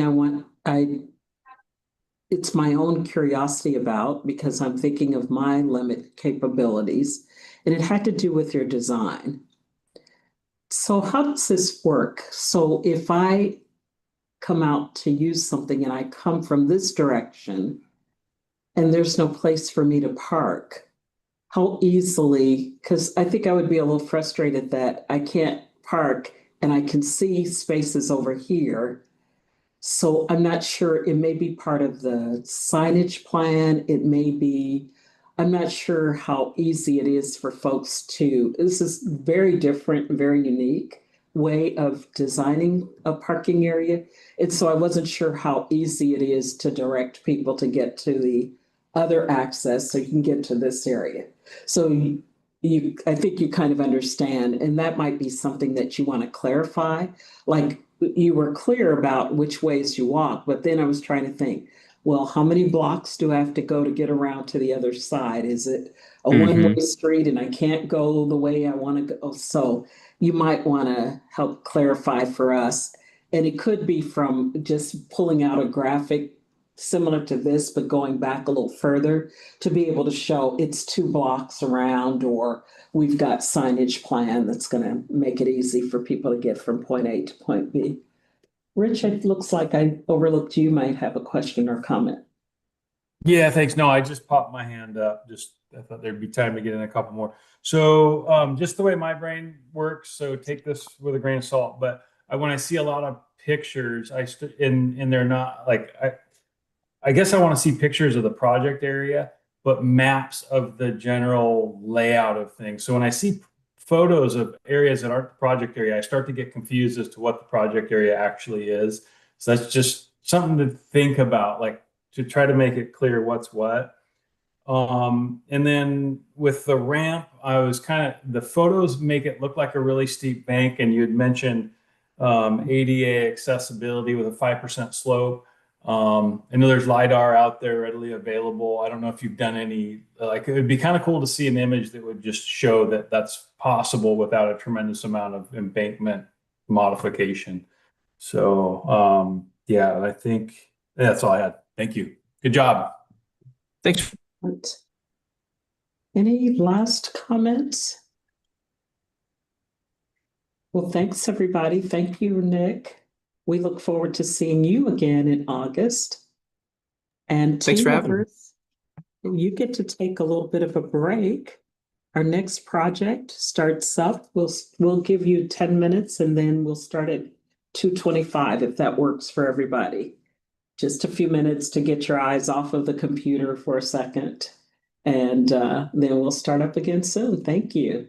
it's my own curiosity about, because I'm thinking of my limited capabilities, and it had to do with your design. So how does this work? So if I come out to use something and I come from this direction and there's no place for me to park, how easily, because I think I would be a little frustrated that I can't park and I can see spaces over here. So I'm not sure, it may be part of the signage plan. It may be, I'm not sure how easy it is for folks this is very different, very unique way of designing a parking area. And so I wasn't sure how easy it is to direct people to get to the other access so you can get to this area. So I think you kind of understand, and that might be something that you want to clarify. Like you were clear about which ways you walk, but then I was trying to think, well, how many blocks do I have to go to get around to the other side? Is it a one-way street and I can't go the way I want to go? So you might want to help clarify for us. And it could be from just pulling out a graphic similar to this, but going back a little further to be able to show it's 2 blocks around, or we've got signage plan that's going to make it easy for people to get from point A to point B. Rich, it looks like I overlooked you might have a question or comment. Yeah, thanks. No, I just popped my hand up. Just I thought there'd be time to get in a couple more. So just the way my brain works, so take this with a grain of salt. But when I see a lot of pictures, and they're not like I guess I want to see pictures of the project area, but maps of the general layout of things. So when I see photos of areas that aren't the project area, I start to get confused as to what the project area actually is. So that's just something to think about, like to try to make it clear what's what. And then with the ramp, the photos make it look like a really steep bank, and you had mentioned ADA accessibility with a 5% slope. I know there's LiDAR out there readily available. I don't know if you've done any, like it would be kind of cool to see an image that would just show that that's possible without a tremendous amount of embankment modification. So yeah, I think that's all I had. Thank you. Good job. Thanks. Any last comments? Well, thanks, everybody. Thank you, Nick. We look forward to seeing you again in August. And thanks for having me. You get to take a little bit of a break. Our next project starts up. We'll give you 10 minutes, and then we'll start at 2:25 if that works for everybody. Just a few minutes to get your eyes off of the computer for a second. And then we'll start up again soon. Thank you.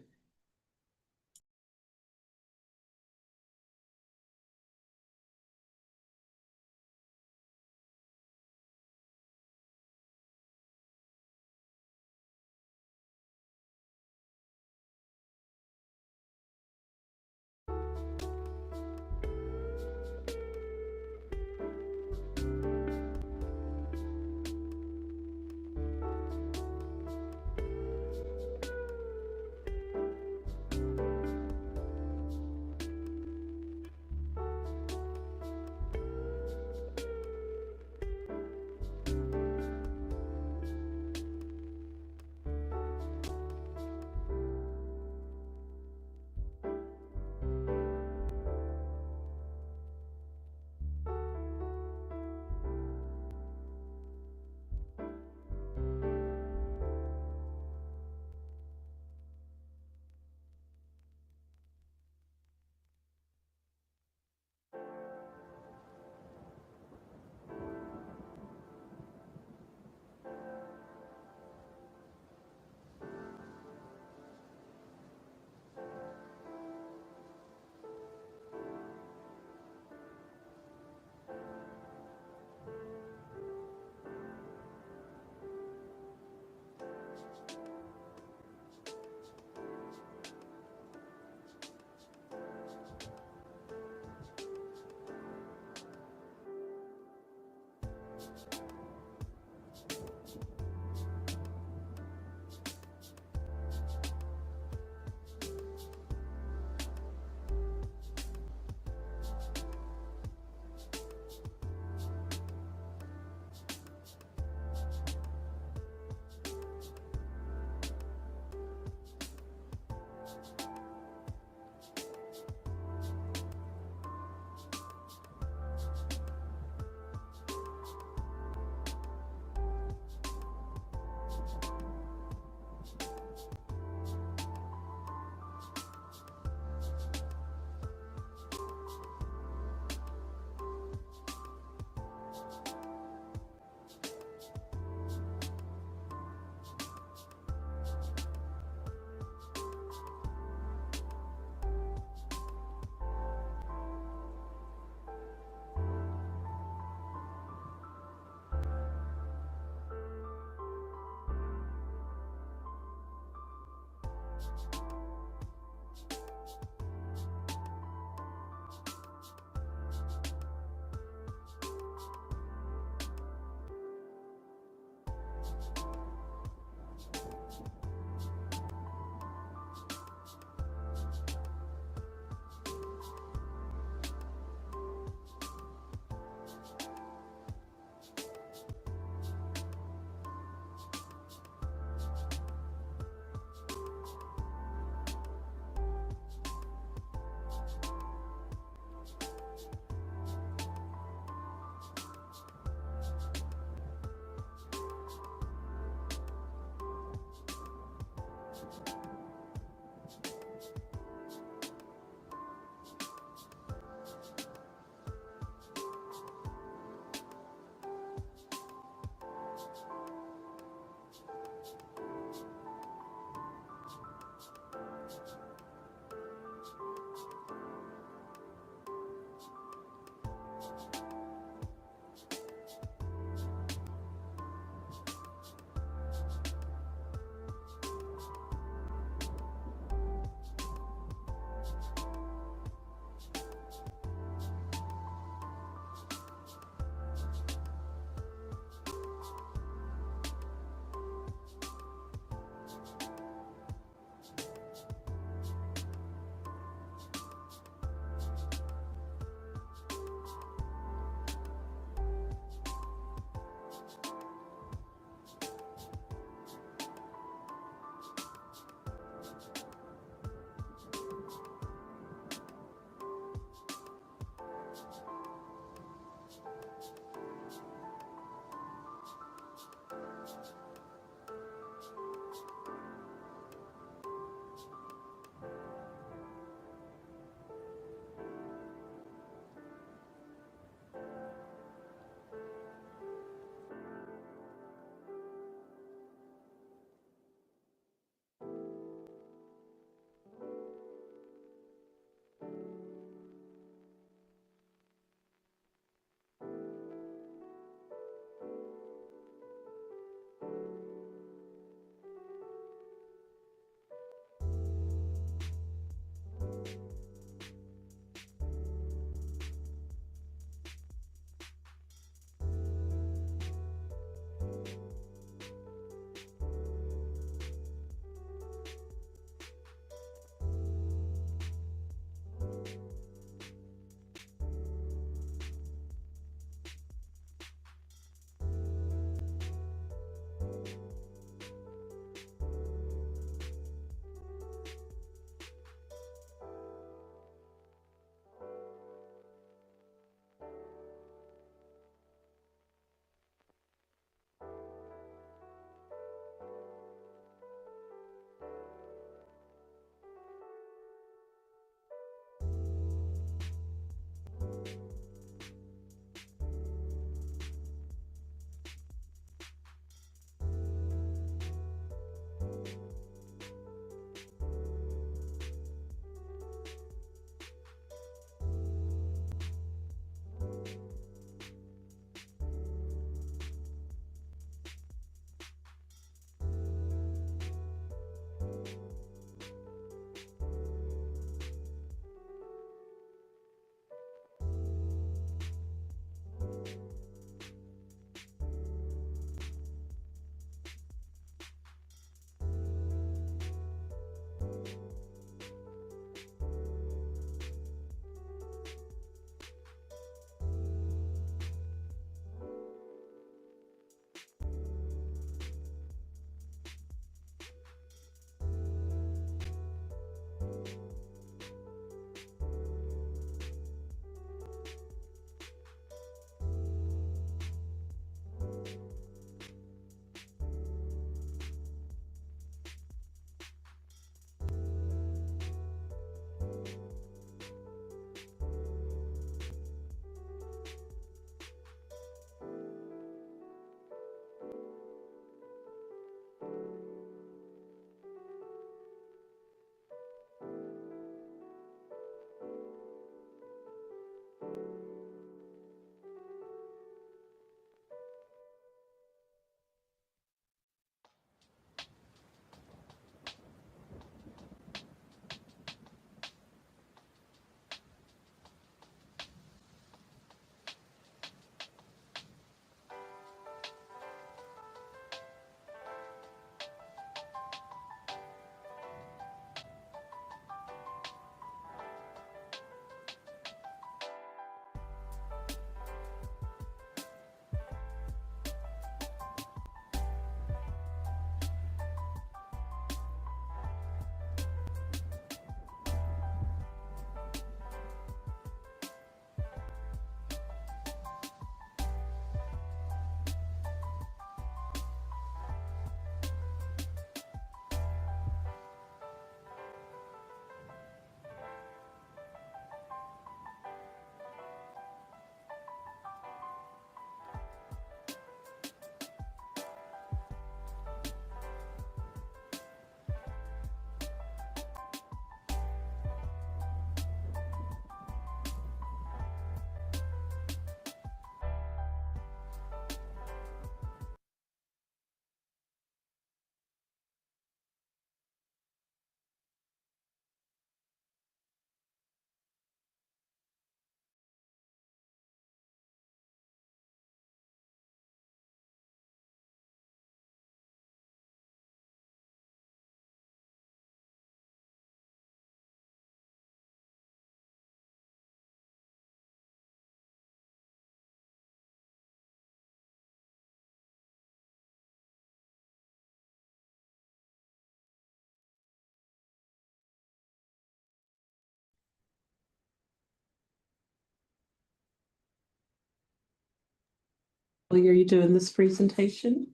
Are you doing this presentation?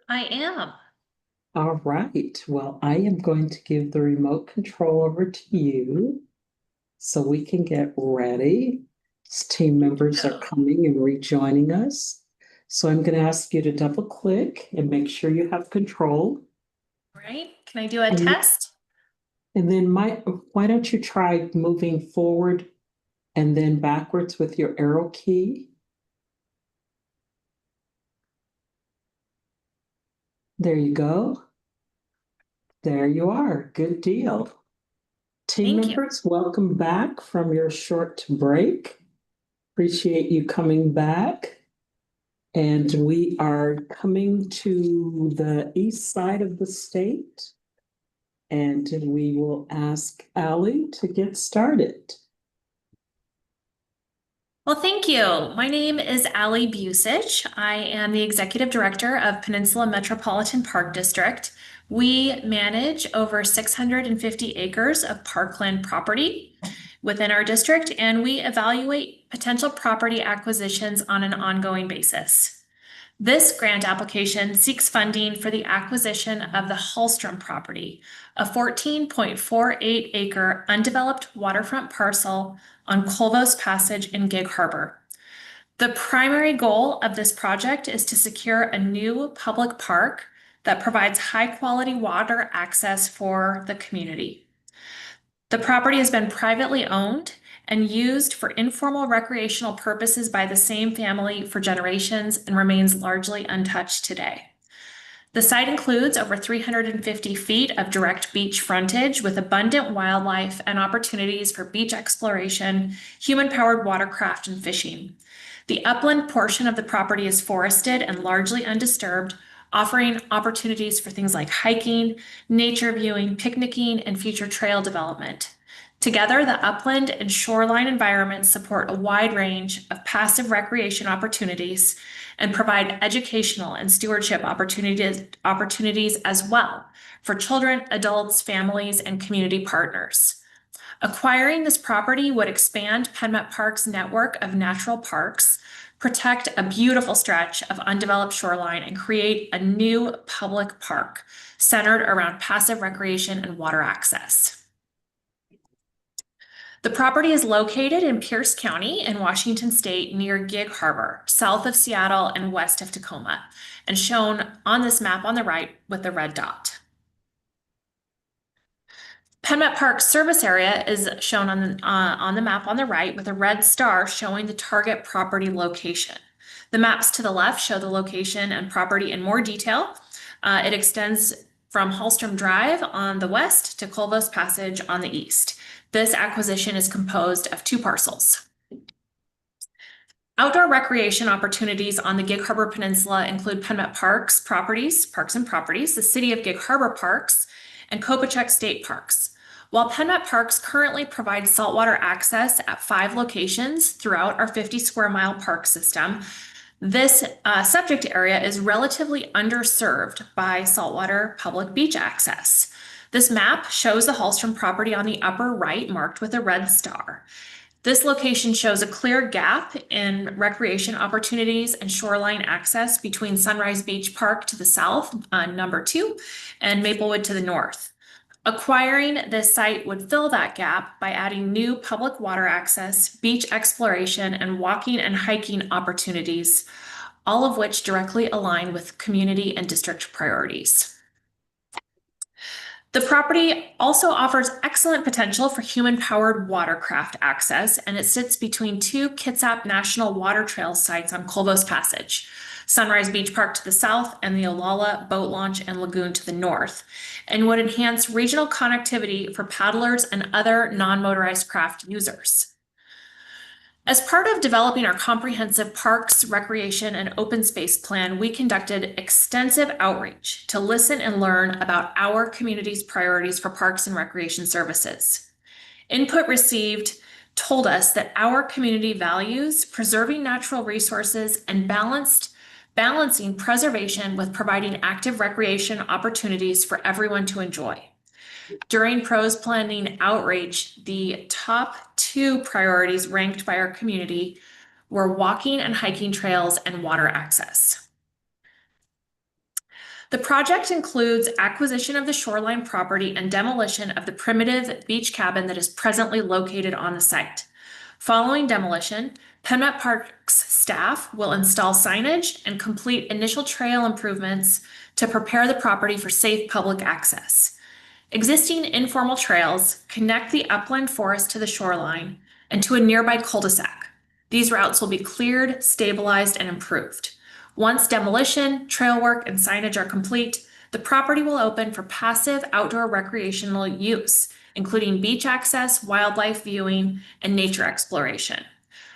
I am. All right. Well, I am going to give the remote control over to you so we can get ready. Team members are coming and rejoining us. So I'm going to ask you to double click and make sure you have control. Right. Can I do a test? And then why don't you try moving forward and then backwards with your arrow key? There you go. There you are. Good deal. Team members, welcome back from your short break. Appreciate you coming back. And we are coming to the east side of the state. And we will ask Allie to get started. Well, thank you. My name is Allie Busich. I am the Executive Director of Peninsula Metropolitan Park District. We manage over 650 acres of parkland property within our district, and we evaluate potential property acquisitions on an ongoing basis. This grant application seeks funding for the acquisition of the Hallstrom property, a 14.48 acre undeveloped waterfront parcel on Colvos Passage in Gig Harbor. The primary goal of this project is to secure a new public park that provides high quality water access for the community. The property has been privately owned and used for informal recreational purposes by the same family for generations and remains largely untouched today. The site includes over 350 feet of direct beach frontage with abundant wildlife and opportunities for beach exploration, human-powered watercraft, and fishing. The upland portion of the property is forested and largely undisturbed, offering opportunities for things like hiking, nature viewing, picnicking, and future trail development. Together, the upland and shoreline environments support a wide range of passive recreation opportunities and provide educational and stewardship opportunities as well for children, adults, families, and community partners. Acquiring this property would expand PennMet Park's network of natural parks, protect a beautiful stretch of undeveloped shoreline, and create a new public park centered around passive recreation and water access. The property is located in Pierce County in Washington State near Gig Harbor, south of Seattle and west of Tacoma, and shown on this map on the right with the red dot. PennMet Park's service area is shown on the map on the right with a red star showing the target property location. The maps to the left show the location and property in more detail. It extends from Hallstrom Drive on the west to Colvos Passage on the east. This acquisition is composed of 2 parcels. Outdoor recreation opportunities on the Gig Harbor Peninsula include PennMet Parks and Properties, the City of Gig Harbor Parks, and Kopachek State Parks. While PennMet Parks currently provides saltwater access at 5 locations throughout our 50 square mile park system, this subject area is relatively underserved by saltwater public beach access. This map shows the Hallstrom property on the upper right, marked with a red star. This location shows a clear gap in recreation opportunities and shoreline access between Sunrise Beach Park to the south, number 2, and Maplewood to the north. Acquiring this site would fill that gap by adding new public water access, beach exploration, and walking and hiking opportunities, all of which directly align with community and district priorities. The property also offers excellent potential for human-powered watercraft access, and it sits between 2 Kitsap National Water Trail sites on Colvos Passage, Sunrise Beach Park to the south and the Olalla Boat Launch and Lagoon to the north, and would enhance regional connectivity for paddlers and other non-motorized craft users. As part of developing our comprehensive parks, recreation, and open space plan, we conducted extensive outreach to listen and learn about our community's priorities for parks and recreation services. Input received told us that our community values preserving natural resources and balancing preservation with providing active recreation opportunities for everyone to enjoy. During PRO's planning outreach, the top 2 priorities ranked by our community were walking and hiking trails and water access. The project includes acquisition of the shoreline property and demolition of the primitive beach cabin that is presently located on the site. Following demolition, Penmet Parks staff will install signage and complete initial trail improvements to prepare the property for safe public access. Existing informal trails connect the upland forest to the shoreline and to a nearby cul-de-sac. These routes will be cleared, stabilized, and improved. Once demolition, trail work, and signage are complete, the property will open for passive outdoor recreational use, including beach access, wildlife viewing, and nature exploration.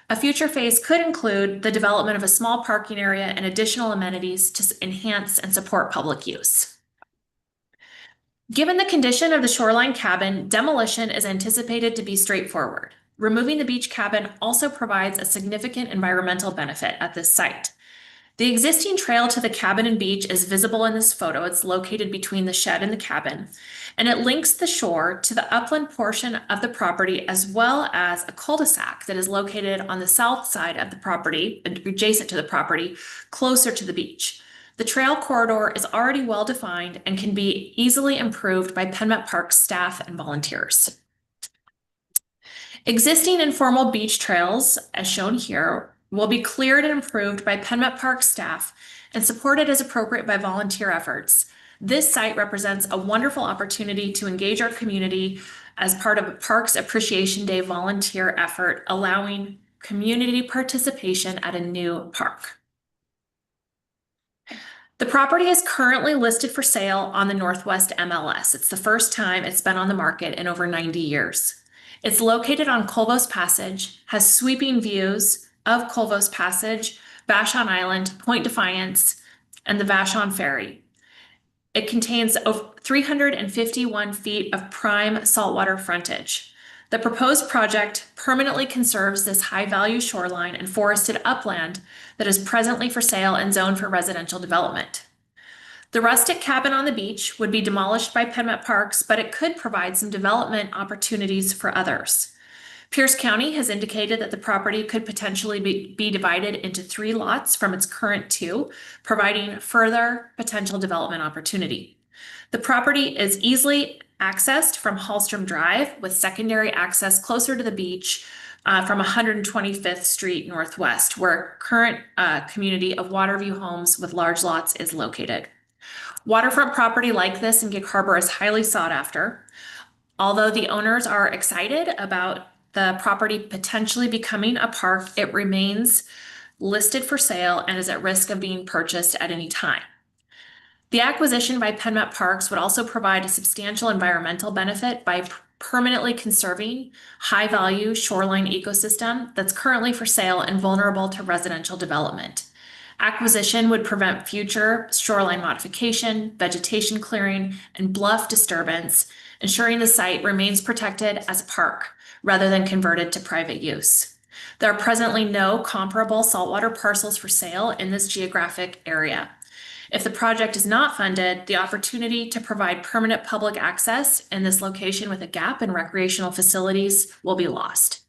A future phase could include the development of a small parking area and additional amenities to enhance and support public use. Given the condition of the shoreline cabin, demolition is anticipated to be straightforward. Removing the beach cabin also provides a significant environmental benefit at this site. The existing trail to the cabin and beach is visible in this photo. It's located between the shed and the cabin, and it links the shore to the upland portion of the property as well as a cul-de-sac that is located on the south side of the property, adjacent to the property, closer to the beach. The trail corridor is already well defined and can be easily improved by Penmet Parks staff and volunteers. Existing informal beach trails, as shown here, will be cleared and improved by Penmet Park staff and supported as appropriate by volunteer efforts. This site represents a wonderful opportunity to engage our community as part of a Parks Appreciation Day volunteer effort, allowing community participation at a new park. The property is currently listed for sale on the Northwest MLS. It's the first time it's been on the market in over 90 years. It's located on Colvos Passage, has sweeping views of Colvos Passage, Vashon Island, Point Defiance, and the Vashon Ferry. It contains over 351 feet of prime saltwater frontage. The proposed project permanently conserves this high-value shoreline and forested upland that is presently for sale and zoned for residential development. The rustic cabin on the beach would be demolished by Penmet Parks, but it could provide some development opportunities for others. Pierce County has indicated that the property could potentially be divided into 3 lots from its current 2, providing further potential development opportunity. The property is easily accessed from Hallstrom Drive with secondary access closer to the beach from 125th Street Northwest, where current community of Waterview homes with large lots is located. Waterfront property like this in Gig Harbor is highly sought after. Although the owners are excited about the property potentially becoming a park, it remains listed for sale and is at risk of being purchased at any time. The acquisition by Penmet Parks would also provide a substantial environmental benefit by permanently conserving high-value shoreline ecosystem that's currently for sale and vulnerable to residential development. Acquisition would prevent future shoreline modification, vegetation clearing, and bluff disturbance, ensuring the site remains protected as a park rather than converted to private use. There are presently no comparable saltwater parcels for sale in this geographic area. If the project is not funded, the opportunity to provide permanent public access in this location with a gap in recreational facilities will be lost.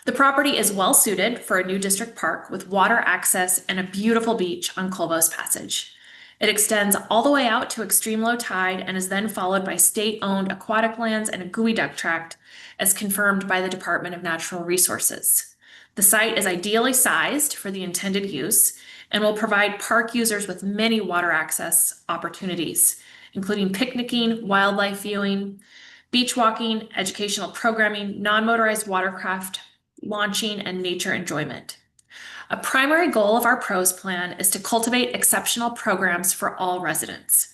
The property is well suited for a new district park with water access and a beautiful beach on Colvos Passage. It extends all the way out to extreme low tide and is then followed by state-owned aquatic lands and a geoduck tract as confirmed by the Department of Natural Resources. The site is ideally sized for the intended use and will provide park users with many water access opportunities, including picnicking, wildlife viewing, beach walking, educational programming, non-motorized watercraft, launching, and nature enjoyment. A primary goal of our PROS plan is to cultivate exceptional programs for all residents.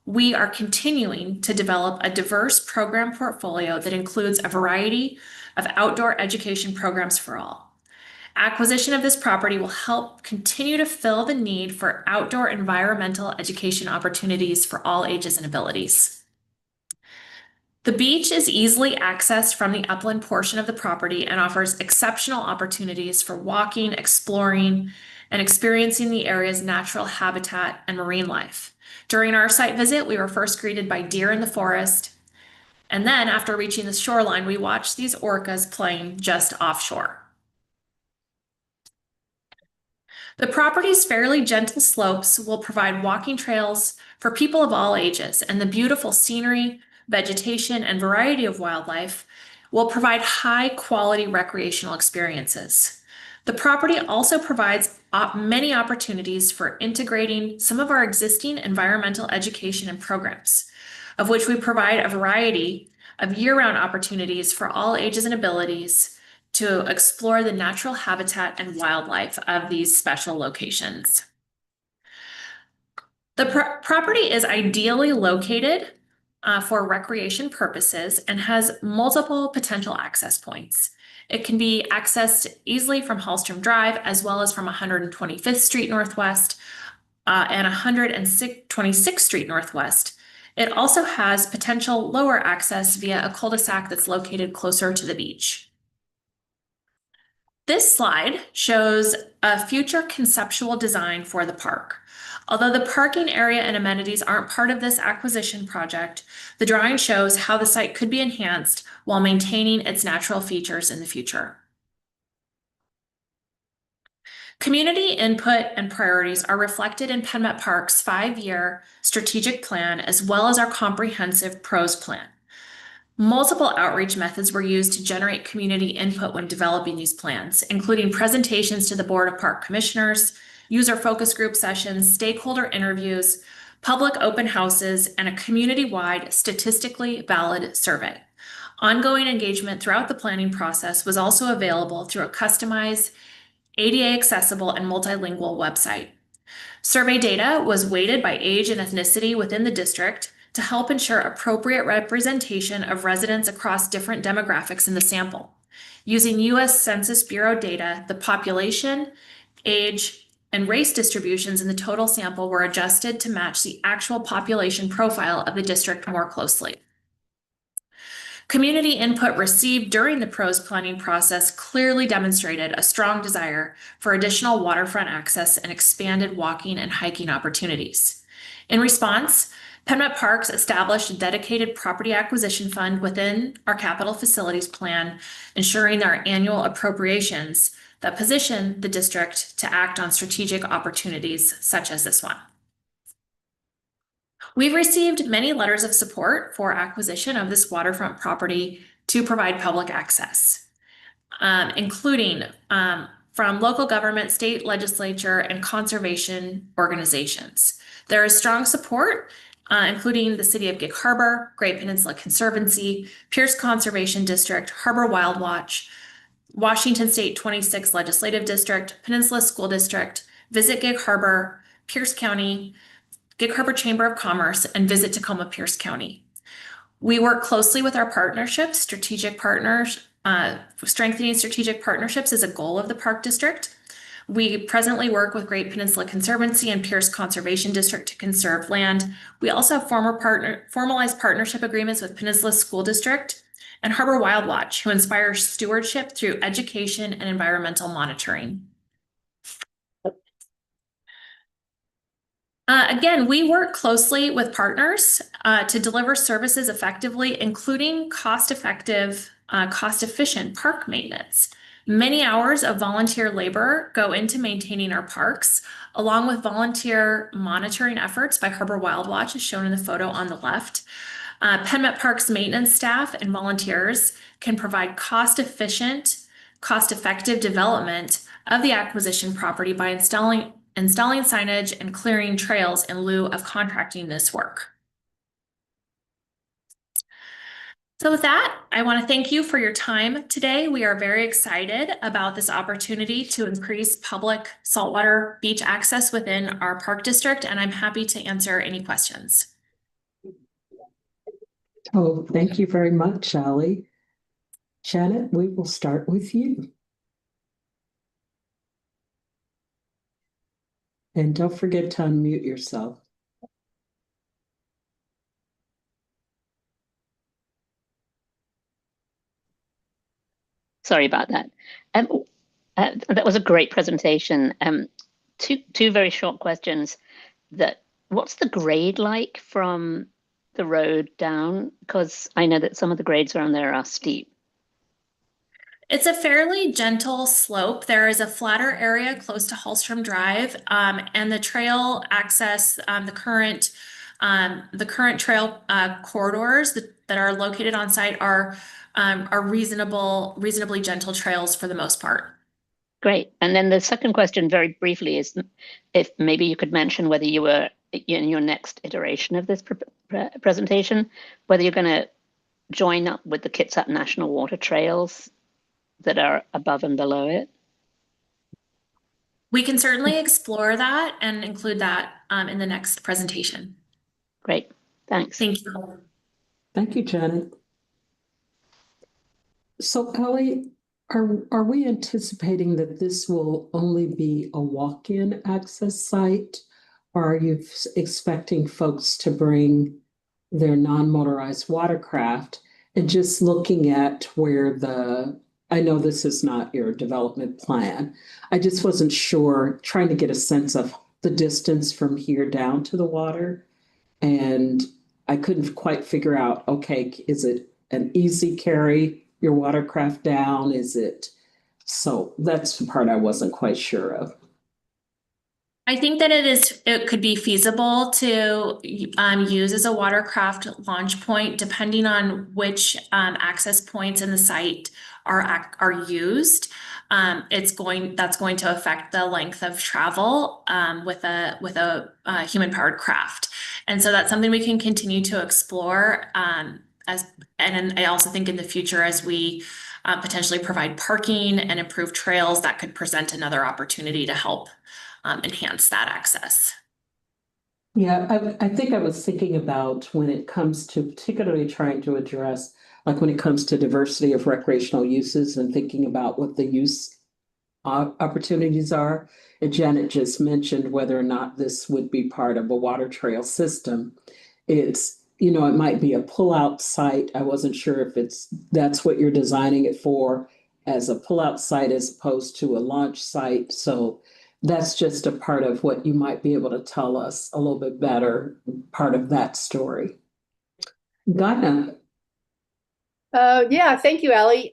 We are continuing to develop a diverse program portfolio that includes a variety of outdoor education programs for all. Acquisition of this property will help continue to fill the need for outdoor environmental education opportunities for all ages and abilities. The beach is easily accessed from the upland portion of the property and offers exceptional opportunities for walking, exploring, and experiencing the area's natural habitat and marine life. During our site visit, we were first greeted by deer in the forest, and then after reaching the shoreline, we watched these orcas playing just offshore. The property's fairly gentle slopes will provide walking trails for people of all ages, and the beautiful scenery, vegetation, and variety of wildlife will provide high-quality recreational experiences. The property also provides many opportunities for integrating some of our existing environmental education and programs, of which we provide a variety of year-round opportunities for all ages and abilities to explore the natural habitat and wildlife of these special locations. The property is ideally located for recreation purposes and has multiple potential access points. It can be accessed easily from Hallstrom Drive, as well as from 125th Street Northwest and 126th Street Northwest. It also has potential lower access via a cul-de-sac that's located closer to the beach. This slide shows a future conceptual design for the park. Although the parking area and amenities aren't part of this acquisition project, the drawing shows how the site could be enhanced while maintaining its natural features in the future. Community input and priorities are reflected in Penmet Park's 5-year strategic plan, as well as our comprehensive PROS plan. Multiple outreach methods were used to generate community input when developing these plans, including presentations to the Board of Park Commissioners, user focus group sessions, stakeholder interviews, public open houses, and a community-wide statistically valid survey. Ongoing engagement throughout the planning process was also available through a customized, ADA accessible, and multilingual website. Survey data was weighted by age and ethnicity within the district to help ensure appropriate representation of residents across different demographics in the sample. Using U.S. Census Bureau data, the population, age, and race distributions in the total sample were adjusted to match the actual population profile of the district more closely. Community input received during the PROS planning process clearly demonstrated a strong desire for additional waterfront access and expanded walking and hiking opportunities. In response, Penmet Parks established a dedicated property acquisition fund within our capital facilities plan, ensuring our annual appropriations that position the district to act on strategic opportunities such as this one. We've received many letters of support for acquisition of this waterfront property to provide public access, including from local government, state legislature, and conservation organizations. There is strong support, including the City of Gig Harbor, Great Peninsula Conservancy, Pierce Conservation District, Harbor Wild Watch, Washington State 26 Legislative District, Peninsula School District, Visit Gig Harbor, Pierce County, Gig Harbor Chamber of Commerce, and Visit Tacoma Pierce County. We work closely with our partnerships, strategic partners. Strengthening strategic partnerships is a goal of the Park District. We presently work with Great Peninsula Conservancy and Pierce Conservation District to conserve land. We also have formalized partnership agreements with Peninsula School District and Harbor Wild Watch, who inspire stewardship through education and environmental monitoring. Again, we work closely with partners to deliver services effectively, including cost-efficient park maintenance. Many hours of volunteer labor go into maintaining our parks, along with volunteer monitoring efforts by Harbor Wild Watch, as shown in the photo on the left. Penmet Parks maintenance staff and volunteers can provide cost-efficient, cost-effective development of the acquisition property by installing signage and clearing trails in lieu of contracting this work. So with that, I want to thank you for your time today. We are very excited about this opportunity to increase public saltwater beach access within our park district, and I'm happy to answer any questions. Oh, thank you very much, Allie. Janet, we will start with you. And don't forget to unmute yourself. Sorry about that. That was a great presentation. Two very short questions. What's the grade like from the road down? Because I know that some of the grades around there are steep. It's a fairly gentle slope. There is a flatter area close to Hallstrom Drive, and the trail access, the current trail corridors that are located on site are reasonably gentle trails for the most part. Great. And then the second question, very briefly, is if maybe you could mention whether you were in your next iteration of this presentation, whether you're going to join up with the Kitsap National Water Trails that are above and below it? We can certainly explore that and include that in the next presentation. Great, thanks. Thank you. Thank you, Janet. So Ellie, are we anticipating that this will only be a walk-in access site, or are you expecting folks to bring their non-motorized watercraft? And just looking at where I know this is not your development plan. I just wasn't sure, trying to get a sense of the distance from here down to the water. And I couldn't quite figure out, okay, is it an easy carry, your watercraft down? So that's the part I wasn't quite sure of. I think that it could be feasible to use as a watercraft launch point, depending on which access points in the site are used. That's going to affect the length of travel with a human powered craft, and so that's something we can continue to explore. And I also think in the future, as we potentially provide parking and improve trails, that could present another opportunity to help enhance that access. Yeah, I think I was thinking about when it comes to particularly trying to address, like when it comes to diversity of recreational uses and thinking about what the use opportunities are. And Janet just mentioned whether or not this would be part of a water trail system. It's, it might be a pull-out site. I wasn't sure if that's what you're designing it for, as a pull-out site as opposed to a launch site. So that's just a part of what you might be able to tell us a little bit better, part of that story. Ghana. Yeah, thank you, Allie.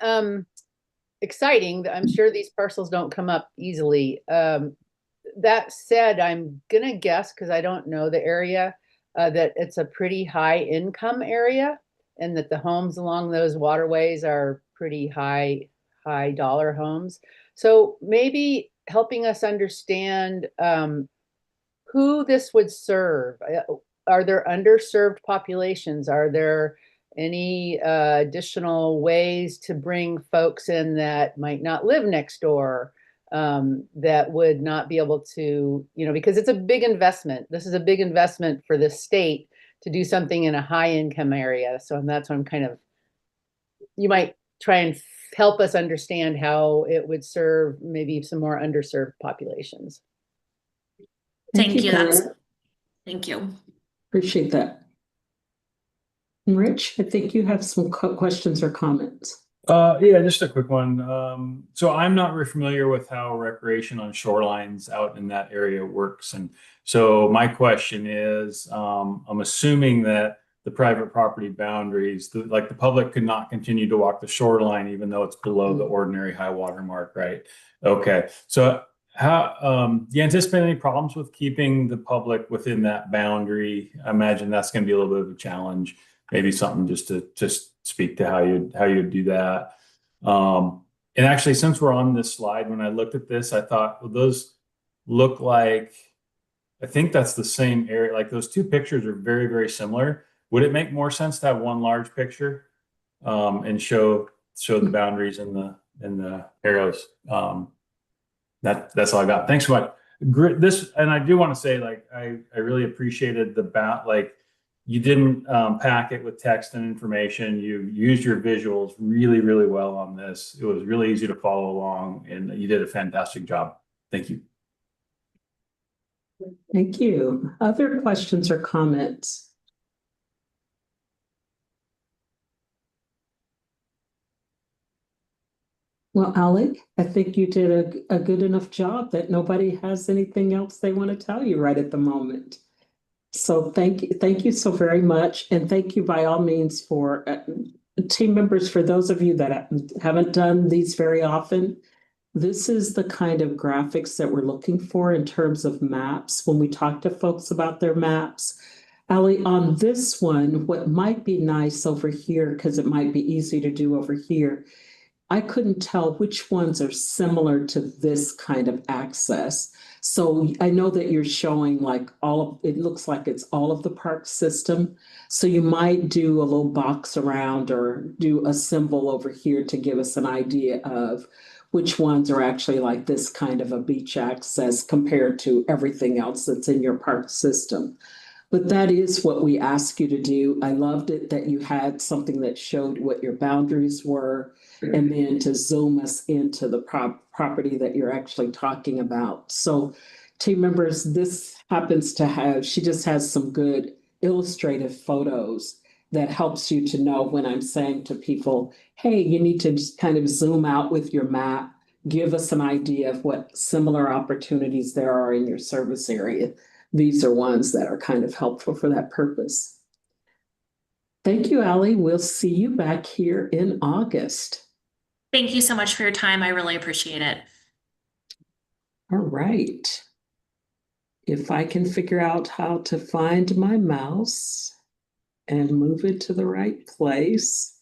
Exciting. I'm sure these parcels don't come up easily. That said, I'm gonna guess, because I don't know the area, that it's a pretty high income area, and that the homes along those waterways are pretty high dollar homes. So maybe helping us understand who this would serve. Are there underserved populations? Are there any additional ways to bring folks in that might not live next door, that would not be able to, because it's a big investment. This is a big investment for the state to do something in a high income area. So that's what you might try and help us understand how it would serve maybe some more underserved populations. Thank you. Thank you. Appreciate that. Rich, I think you have some questions or comments. Yeah, just a quick one. So I'm not very familiar with how recreation on shorelines out in that area works. And so my question is, I'm assuming that the private property boundaries, like the public could not continue to walk the shoreline even though it's below the ordinary high water mark, right? Okay, so how do you anticipate any problems with keeping the public within that boundary? I imagine that's going to be a little bit of a challenge. Maybe something just to speak to how you do that. And actually, since we're on this slide, when I looked at this, I thought, well, those look like, I think that's the same area. Like those two pictures are very, very similar. Would it make more sense to have one large picture and show the boundaries and the arrows? That's all I got. Thanks so much. And I do want to say, like, I really appreciated you didn't pack it with text and information. You used your visuals really, really well on this. It was really easy to follow along, and you did a fantastic job. Thank you. Thank you. Other questions or comments? Well, Alec, I think you did a good enough job that nobody has anything else they want to tell you right at the moment. So thank you so very much, and thank you by all means for team members, for those of you that haven't done these very often, this is the kind of graphics that we're looking for in terms of maps when we talk to folks about their maps. Ali, on this one, what might be nice over here, because it might be easy to do over here, I couldn't tell which ones are similar to this kind of access. So I know that you're showing like all of, it looks like it's all of the park system. So you might do a little box around or do a symbol over here to give us an idea of which ones are actually like this kind of a beach access compared to everything else that's in your park system. But that is what we ask you to do. I loved it that you had something that showed what your boundaries were, and then to zoom us into the property that you're actually talking about. So, team members, this happens to have, she just has some good illustrative photos that helps you to know when I'm saying to people, hey, you need to just kind of zoom out with your map, give us an idea of what similar opportunities there are in your service area. These are ones that are kind of helpful for that purpose. Thank you, Ali. We'll see you back here in August. Thank you so much for your time. I really appreciate it. All right. If I can figure out how to find my mouse and move it to the right place,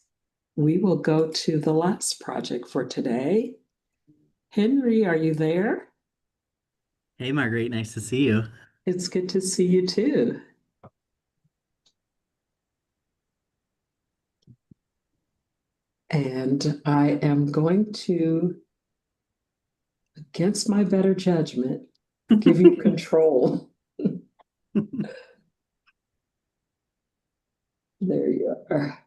we will go to the last project for today. Henry, are you there? Hey, Marguerite, nice to see you. It's good to see you too. And I am going to, against my better judgment, give you control. There you are.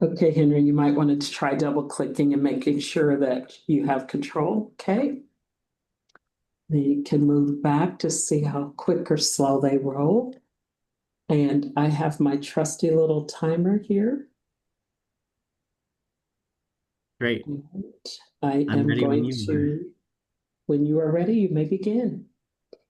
Okay, Henry, you might want to try double clicking and making sure that you have control. Okay. Then you can move back to see how quick or slow they roll. And I have my trusty little timer here. Great. I I'm am ready when going you are. to, when you are ready, you may begin.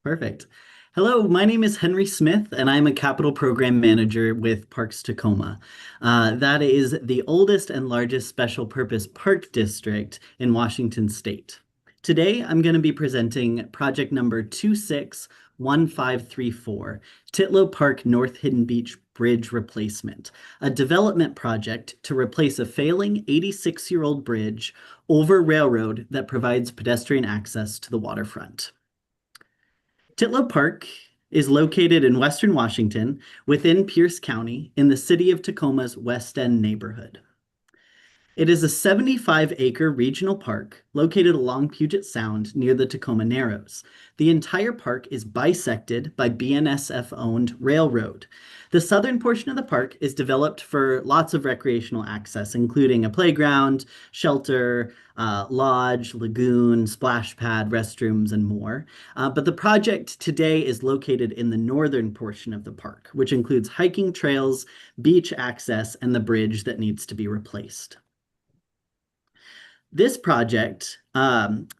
Perfect. Hello, my name is Henry Smith, and I'm a capital program manager with Parks Tacoma. That is the oldest and largest special purpose park district in Washington State. Today, I'm going to be presenting project number 261534, Titlow Park North Hidden Beach Bridge Replacement, a development project to replace a failing 86-year-old bridge over railroad that provides pedestrian access to the waterfront. Titlow Park is located in western Washington within Pierce County in the city of Tacoma's West End neighborhood. It is a 75-acre regional park located along Puget Sound near the Tacoma Narrows. The entire park is bisected by BNSF-owned railroad. The southern portion of the park is developed for lots of recreational access, including a playground, shelter, lodge, lagoon, splash pad, restrooms, and more. But the project today is located in the northern portion of the park, which includes hiking trails, beach access, and the bridge that needs to be replaced. This project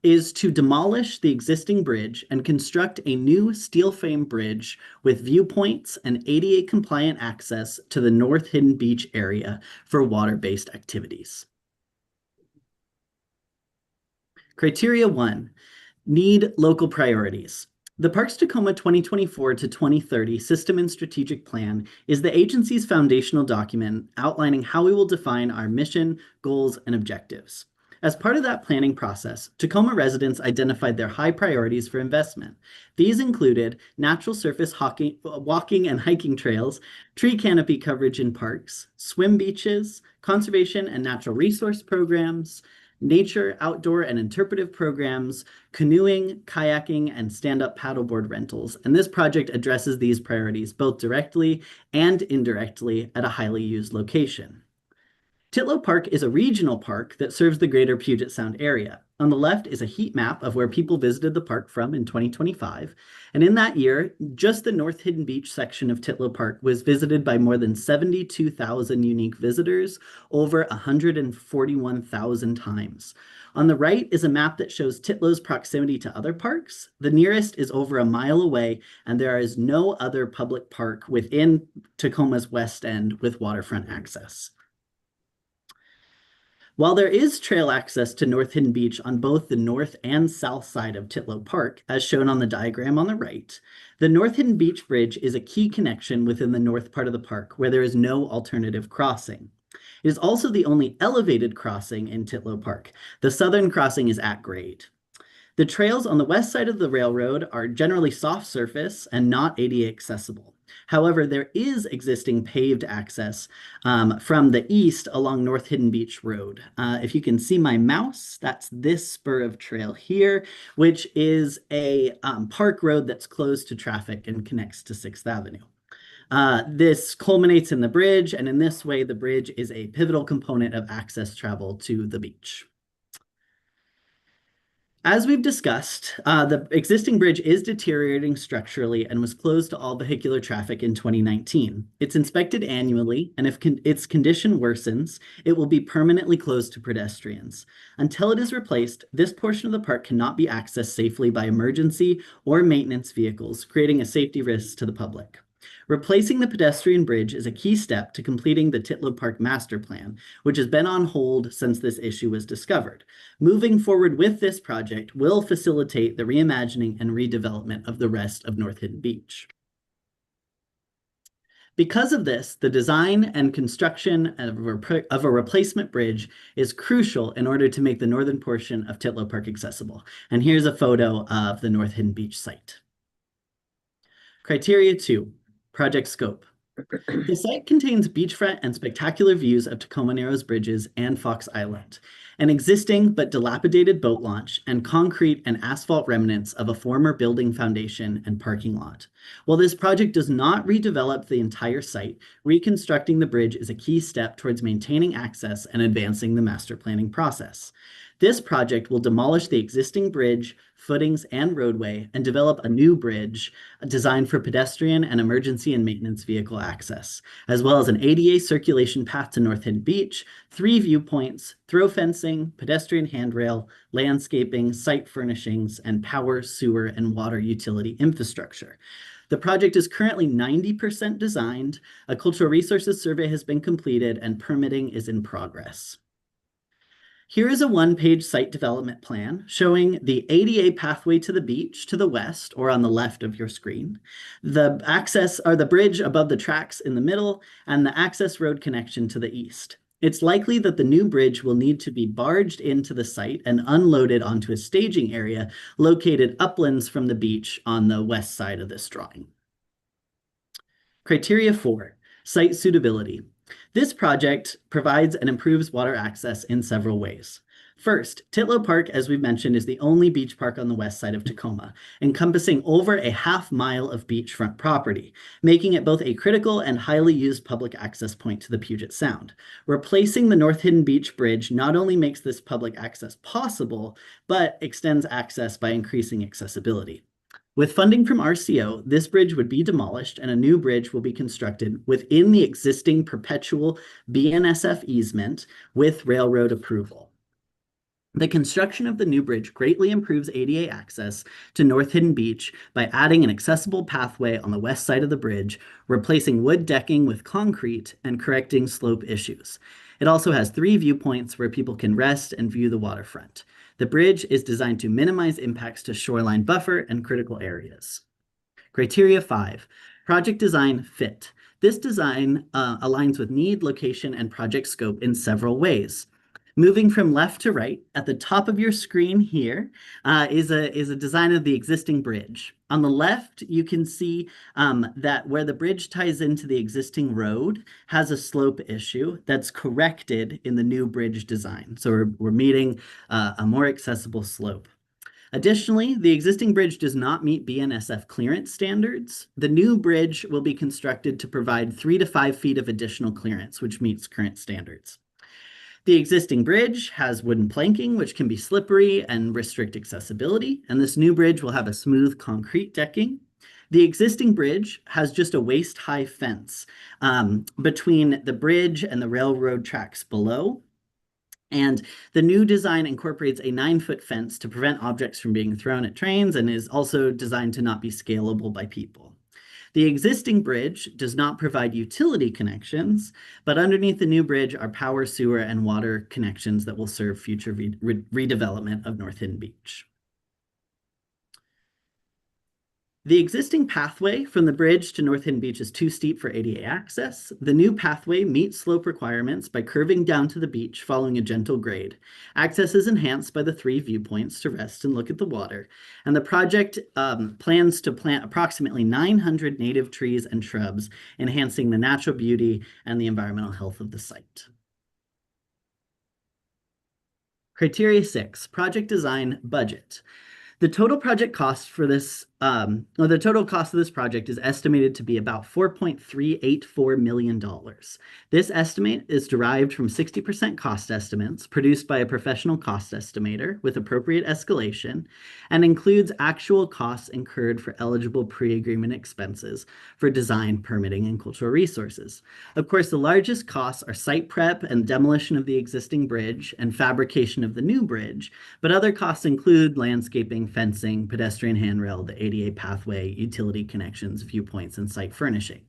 is to demolish the existing bridge and construct a new steel frame bridge with viewpoints and ADA compliant access to the North Hidden Beach area for water-based activities. Criteria 1, need local priorities. The Parks Tacoma 2024 to 2030 System and Strategic Plan is the agency's foundational document outlining how we will define our mission, goals, and objectives. As part of that planning process, Tacoma residents identified their high priorities for investment. These included natural surface walking and hiking trails, tree canopy coverage in parks, swim beaches, conservation and natural resource programs, nature, outdoor, and interpretive programs, canoeing, kayaking, and stand-up paddleboard rentals. And this project addresses these priorities both directly and indirectly at a highly used location. Titlow Park is a regional park that serves the greater Puget Sound area. On the left is a heat map of where people visited the park from in 2025. And in that year, just the North Hidden Beach section of Titlow Park was visited by more than 72,000 unique visitors, over 141,000 times. On the right is a map that shows Titlow's proximity to other parks. The nearest is over a mile away, and there is no other public park within Tacoma's West End with waterfront access. While there is trail access to North Hidden Beach on both the north and south side of Titlow Park, as shown on the diagram on the right, the North Hidden Beach Bridge is a key connection within the north part of the park where there is no alternative crossing. It is also the only elevated crossing in Titlow Park. The southern crossing is at grade. The trails on the west side of the railroad are generally soft surface and not ADA accessible. However, there is existing paved access from the east along North Hidden Beach Road. If you can see my mouse, that's this spur of trail here, which is a park road that's closed to traffic and connects to 6th Avenue. This culminates in the bridge, and in this way, the bridge is a pivotal component of access travel to the beach. As we've discussed, the existing bridge is deteriorating structurally and was closed to all vehicular traffic in 2019. It's inspected annually, and if its condition worsens, it will be permanently closed to pedestrians. Until it is replaced, this portion of the park cannot be accessed safely by emergency or maintenance vehicles, creating a safety risk to the public. Replacing the pedestrian bridge is a key step to completing the Titlow Park Master Plan, which has been on hold since this issue was discovered. Moving forward with this project will facilitate the reimagining and redevelopment of the rest of North Hidden Beach. Because of this, the design and construction of a replacement bridge is crucial in order to make the northern portion of Titlow Park accessible. And here's a photo of the North Hidden Beach site. Criteria 2. Project scope. The site contains beachfront and spectacular views of Tacoma Narrows bridges and Fox Island, an existing but dilapidated boat launch, and concrete and asphalt remnants of a former building foundation and parking lot. While this project does not redevelop the entire site, reconstructing the bridge is a key step towards maintaining access and advancing the master planning process. This project will demolish the existing bridge, footings, and roadway and develop a new bridge designed for pedestrian and emergency and maintenance vehicle access, as well as an ADA circulation path to North Hidden Beach, 3 viewpoints, throw fencing, pedestrian handrail, landscaping, site furnishings, and power, sewer, and water utility infrastructure. The project is currently 90% designed, a cultural resources survey has been completed, and permitting is in progress. Here is a one-page site development plan showing the ADA pathway to the beach to the west, or on the left of your screen, the access or the bridge above the tracks in the middle, and the access road connection to the east. It's likely that the new bridge will need to be barged into the site and unloaded onto a staging area located uplands from the beach on the west side of this drawing. Criteria 4, site suitability. This project provides and improves water access in several ways. First, Titlow Park, as we've mentioned, is the only beach park on the west side of Tacoma, encompassing over a half-mile of beachfront property, making it both a critical and highly used public access point to the Puget Sound. Replacing the North Hidden Beach Bridge not only makes this public access possible, but extends access by increasing accessibility. With funding from RCO, this bridge would be demolished and a new bridge will be constructed within the existing perpetual BNSF easement with railroad approval. The construction of the new bridge greatly improves ADA access to North Hidden Beach by adding an accessible pathway on the west side of the bridge, replacing wood decking with concrete, and correcting slope issues. It also has 3 viewpoints where people can rest and view the waterfront. The bridge is designed to minimize impacts to shoreline buffer and critical areas. Criteria 5, project design fit. This design aligns with need, location, and project scope in several ways. Moving from left to right, at the top of your screen here is a design of the existing bridge. On the left, you can see that where the bridge ties into the existing road has a slope issue that's corrected in the new bridge design. So we're meeting a more accessible slope. Additionally, the existing bridge does not meet BNSF clearance standards. The new bridge will be constructed to provide 3 to 5 feet of additional clearance, which meets current standards. The existing bridge has wooden planking, which can be slippery and restrict accessibility, and this new bridge will have a smooth concrete decking. The existing bridge has just a waist-high fence between the bridge and the railroad tracks below, and the new design incorporates a 9-foot fence to prevent objects from being thrown at trains and is also designed to not be scalable by people. The existing bridge does not provide utility connections, but underneath the new bridge are power, sewer, and water connections that will serve future redevelopment of North Hidden Beach. The existing pathway from the bridge to North Hidden Beach is too steep for ADA access. The new pathway meets slope requirements by curving down to the beach following a gentle grade. Access is enhanced by the 3 viewpoints to rest and look at the water. And the project plans to plant approximately 900 native trees and shrubs, enhancing the natural beauty and the environmental health of the site. Criteria 6, project design budget. The total project cost for this, the total cost of this project is estimated to be about $4.384 million. This estimate is derived from 60% cost estimates produced by a professional cost estimator with appropriate escalation and includes actual costs incurred for eligible pre-agreement expenses for design, permitting, and cultural resources. Of course, the largest costs are site prep and demolition of the existing bridge and fabrication of the new bridge, but other costs include landscaping, fencing, pedestrian handrail, the ADA pathway, utility connections, viewpoints, and site furnishing.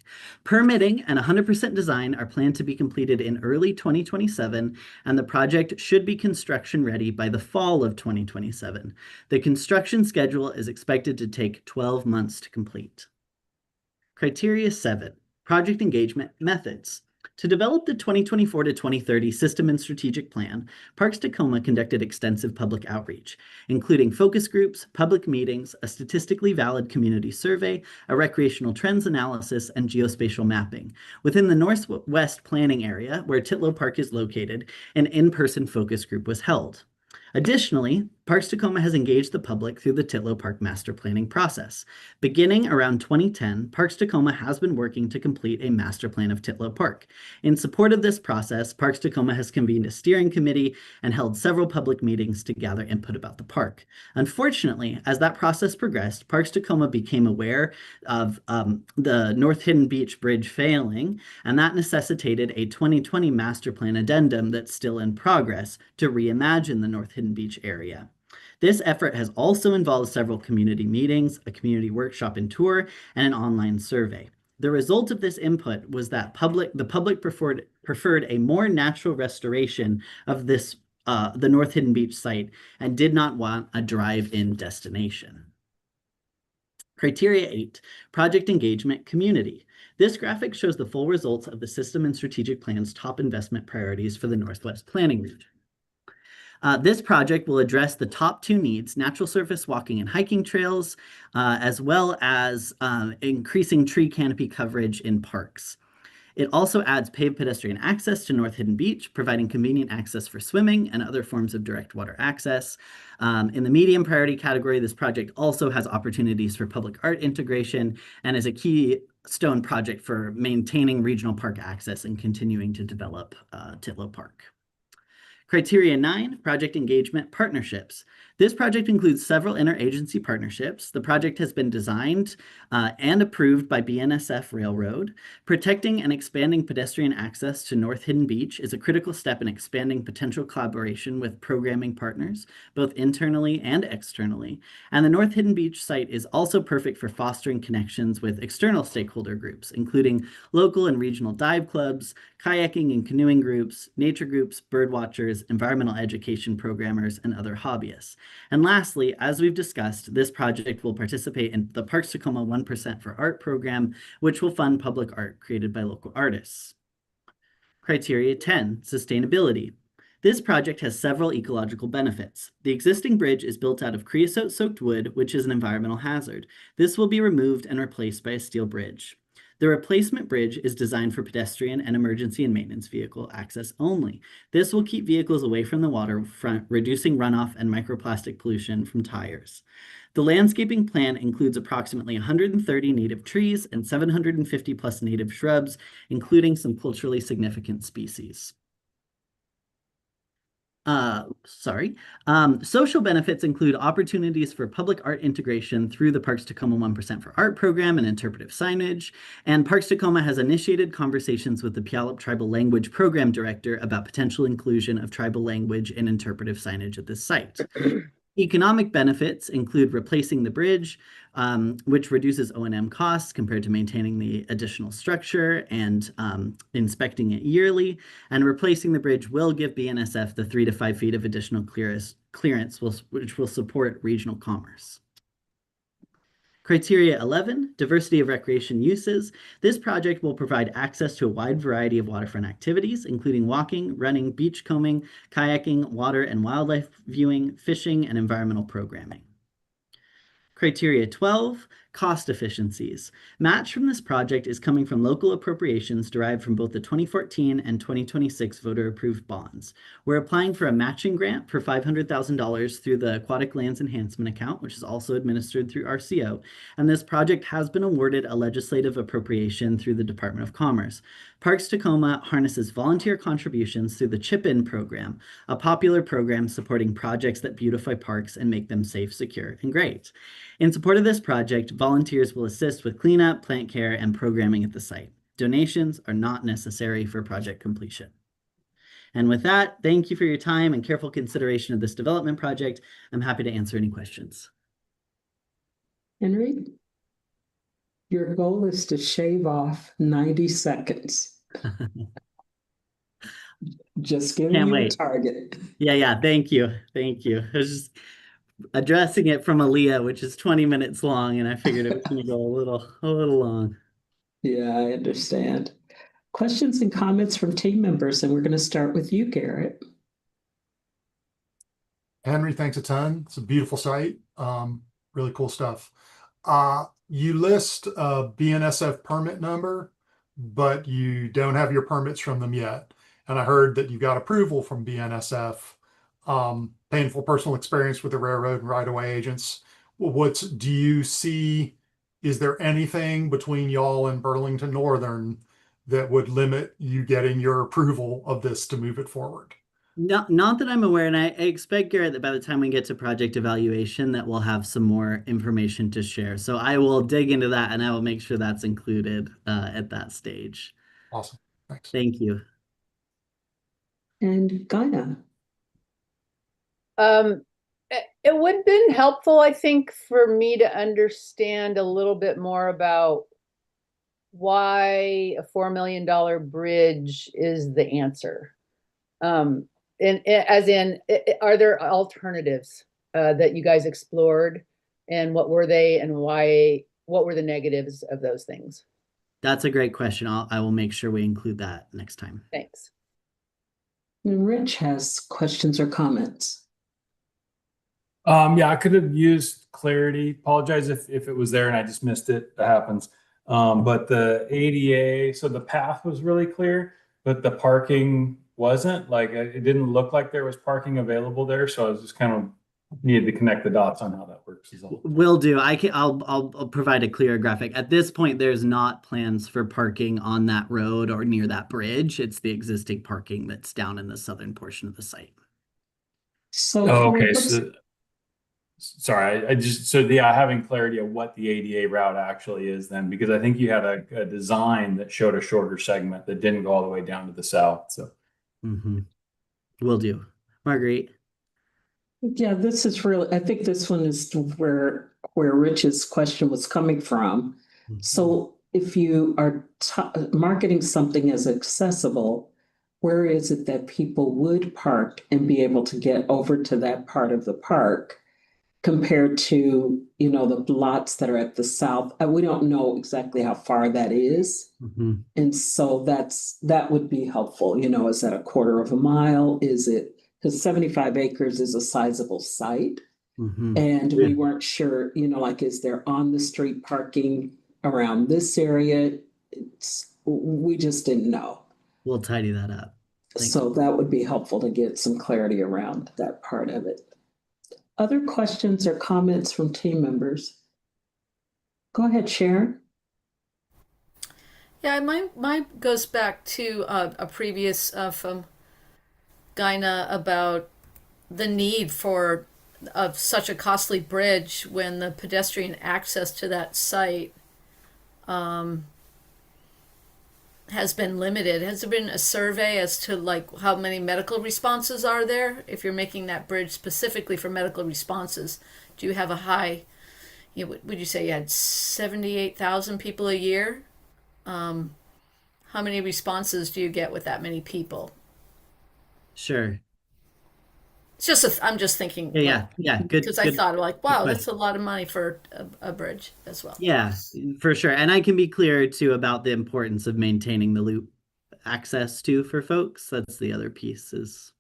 Permitting and 100% design are planned to be completed in early 2027, and the project should be construction ready by the fall of 2027. The construction schedule is expected to take 12 months to complete. Criteria 7, project engagement methods. To develop the 2024 to 2030 System and Strategic Plan, Parks Tacoma conducted extensive public outreach, including focus groups, public meetings, a statistically valid community survey, a recreational trends analysis, and geospatial mapping. Within the Northwest Planning Area, where Titlow Park is located, an in-person focus group was held. Additionally, Parks Tacoma has engaged the public through the Titlow Park master planning process. Beginning around 2010, Parks Tacoma has been working to complete a master plan of Titlow Park. In support of this process, Parks Tacoma has convened a steering committee and held several public meetings to gather input about the park. Unfortunately, as that process progressed, Parks Tacoma became aware of the North Hidden Beach Bridge failing, and that necessitated a 2020 master plan addendum that's still in progress to reimagine the North Hidden Beach area. This effort has also involved several community meetings, a community workshop and tour, and an online survey. The result of this input was that the public preferred a more natural restoration of this the North Hidden Beach site and did not want a drive-in destination. Criteria 8, project engagement community. This graphic shows the full results of the System and Strategic Plan's top investment priorities for the Northwest Planning Region. This project will address the top 2 needs, natural surface walking and hiking trails, as well as increasing tree canopy coverage in parks. It also adds paved pedestrian access to North Hidden Beach, providing convenient access for swimming and other forms of direct water access. In the medium priority category, this project also has opportunities for public art integration and is a keystone project for maintaining regional park access and continuing to develop Titlow Park. Criteria 9, project engagement partnerships. This project includes several interagency partnerships. The project has been designed and approved by BNSF Railroad. Protecting and expanding pedestrian access to North Hidden Beach is a critical step in expanding potential collaboration with programming partners, both internally and externally. And the North Hidden Beach site is also perfect for fostering connections with external stakeholder groups, including local and regional dive clubs, kayaking and canoeing groups, nature groups, bird watchers, environmental education programmers, and other hobbyists. And lastly, as we've discussed, this project will participate in the Parks Tacoma 1% for Art program, which will fund public art created by local artists. Criteria 10, sustainability. This project has several ecological benefits. The existing bridge is built out of creosote-soaked wood, which is an environmental hazard. This will be removed and replaced by a steel bridge. The replacement bridge is designed for pedestrian and emergency and maintenance vehicle access only. This will keep vehicles away from the waterfront, reducing runoff and microplastic pollution from tires. The landscaping plan includes approximately 130 native trees and 750 plus native shrubs, including some culturally significant species. Social benefits include opportunities for public art integration through the Parks Tacoma 1% for Art program and interpretive signage. And Parks Tacoma has initiated conversations with the Puyallup Tribal Language Program Director about potential inclusion of tribal language and interpretive signage at this site. Economic benefits include replacing the bridge, which reduces O&M costs compared to maintaining the additional structure and inspecting it yearly. And replacing the bridge will give BNSF the 3 to 5 feet of additional clearance, which will support regional commerce. Criteria 11, diversity of recreation uses. This project will provide access to a wide variety of waterfront activities, including walking, running, beachcombing, kayaking, water and wildlife viewing, fishing, and environmental programming. Criteria 12, cost efficiencies. Match from this project is coming from local appropriations derived from both the 2014 and 2026 voter-approved bonds. We're applying for a matching grant for $500,000 through the Aquatic Lands Enhancement Account, which is also administered through RCO, and this project has been awarded a legislative appropriation through the Department of Commerce. Parks Tacoma harnesses volunteer contributions through the Chip-In program, a popular program supporting projects that beautify parks and make them safe, secure, and great. In support of this project, volunteers will assist with cleanup, plant care, and programming at the site. Donations are not necessary for project completion. And with that, thank you for your time and careful consideration of this development project. I'm happy to answer any questions. Henry, your goal is to shave off 90 seconds. Just giving Can't you wait. a target. Yeah, thank you. Thank you. I was just addressing it from Aaliyah, which is 20 minutes long, and I figured it was going to go a little long. Yeah, I understand. Questions and comments from team members, and we're going to start with you, Garrett. Henry, thanks a ton. It's a beautiful site. Really cool stuff. You list a BNSF permit number, but you don't have your permits from them yet. And I heard that you got approval from BNSF. Painful personal experience with the railroad and right-of-way agents. Do you see, is there anything between y'all and Burlington Northern that would limit you getting your approval of this to move it forward? Not that I'm aware, and I expect, Garrett, that by the time we get to project evaluation that we'll have some more information to share. So I will dig into that and I will make sure that's included at that stage. Awesome. Thanks. Thank you. And Gaia. It would have been helpful, I think, for me to understand a little bit more about why a $4 million bridge is the answer. As in, are there alternatives that you guys explored, and what were they, and why? What were the negatives of those things? That's a great question. I will make sure we include that next time. Thanks. And Rich has questions or comments. Yeah, I could have used clarity. Apologize if it was there and I just missed it. That happens. But the ADA, so the path was really clear, but the parking wasn't. Like, it didn't look like there was parking available there. So I was just kind of needed to connect the dots on how that works. Will do. I'll provide a clearer graphic. At this point, there's not plans for parking on that road or near that bridge. It's the existing parking that's down in the southern portion of the site. So okay. So sorry, having clarity of what the ADA route actually is then, because I think you had a design that showed a shorter segment that didn't go all the way down to the south. So Will do. Marguerite. Yeah, this is really, I think this one is where Rich's question was coming from. So if you are marketing something as accessible, where is it that people would park and be able to get over to that part of the park compared to, the lots that are at the south? We don't know exactly how far that is. And so that would be helpful. Is that a quarter of a mile? Is it, because 75 acres is a sizable site. And we weren't sure, is there on the street parking around this area? We just didn't know. We'll tidy that up. So that would be helpful to get some clarity around that part of it. Other questions or comments from team members? Go ahead, Sharon. Yeah, mine goes back to a previous from Gaina about the need for such a costly bridge when the pedestrian access to that site has been limited. Has there been a survey as to like how many medical responses are there? If you're making that bridge specifically for medical responses, do you have a high, would you say you had 78,000 people a year? How many responses do you get with that many people? Sure. It's just I'm just thinking. Yeah. Good. Because I thought like, wow, that's a question. lot of money for a bridge as well. Yeah, for sure. And I can be clear too about the importance of maintaining the loop access too for folks. That's the other piece is.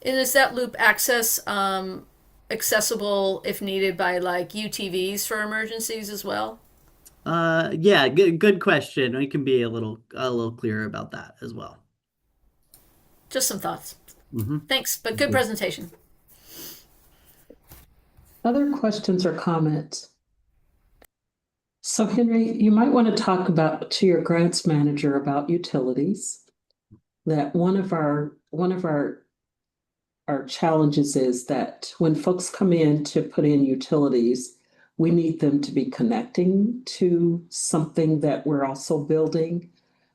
And is that loop access accessible if needed by like UTVs for emergencies as well? Yeah, good question. We can be a little clearer about that as well. Just some thoughts. Mm-hmm. Thanks, but good presentation. Other questions or comments? So Henry, you might want to talk about to your grants manager about utilities. That one of our challenges is that when folks come in to put in utilities, we need them to be connecting to something that we're also building.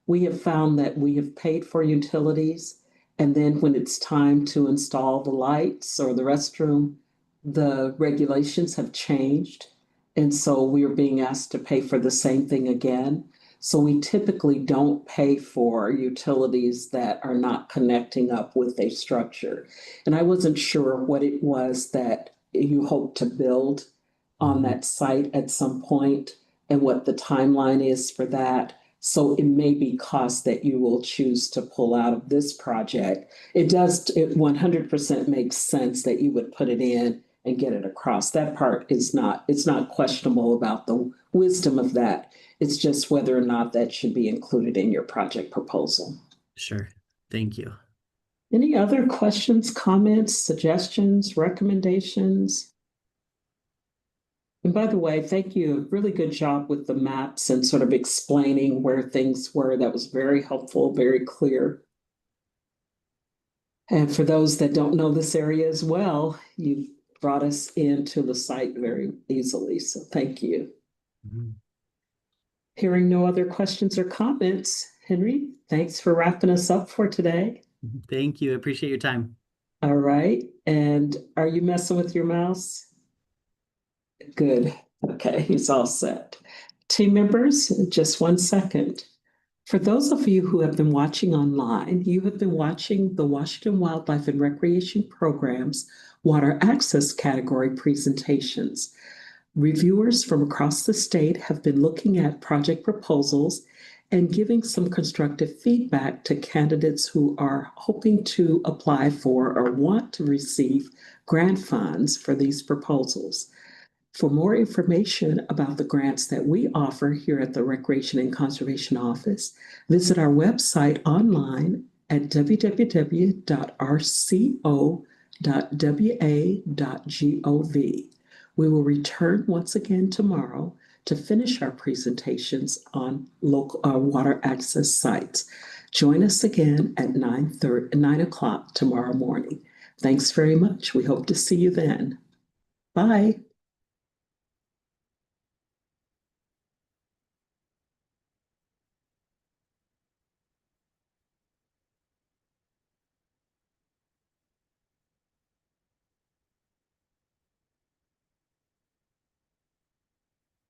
We have found that we have paid for utilities, and then when it's time to install the lights or the restroom, the regulations have changed. And so we are being asked to pay for the same thing again. So we typically don't pay for utilities that are not connecting up with a structure. And I wasn't sure what it was that you hope to build on that site at some point and what the timeline is for that. So it may be cost that you will choose to pull out of this project. It 100% makes sense that you would put it in and get it across. That part is it's not questionable about the wisdom of that. It's just whether or not that should be included in your project proposal. Sure. Thank you. Any other questions, comments, suggestions, recommendations? And by the way, thank you. Really good job with the maps and sort of explaining where things were. That was very helpful, very clear. And for those that don't know this area as well, you've brought us into the site very easily. So thank you. Mm-hmm. Hearing no other questions or comments, Henry, thanks for wrapping us up for today. Thank you. I appreciate your time. All right. And are you messing with your mouse? Good. Okay, he's all set. Team members, just 1 second. For those of you who have been watching online, you have been watching the Washington Wildlife and Recreation Program's Water Access category presentations. Reviewers from across the state have been looking at project proposals and giving some constructive feedback to candidates who are hoping to apply for or want to receive grant funds for these proposals. For more information about the grants that we offer here at the Recreation and Conservation Office, visit our website online at www.rco.wa.gov. We will return once again tomorrow to finish our presentations on local water access sites. Join us again at 9 o'clock tomorrow morning. Thanks very much. We hope to see you then. Bye.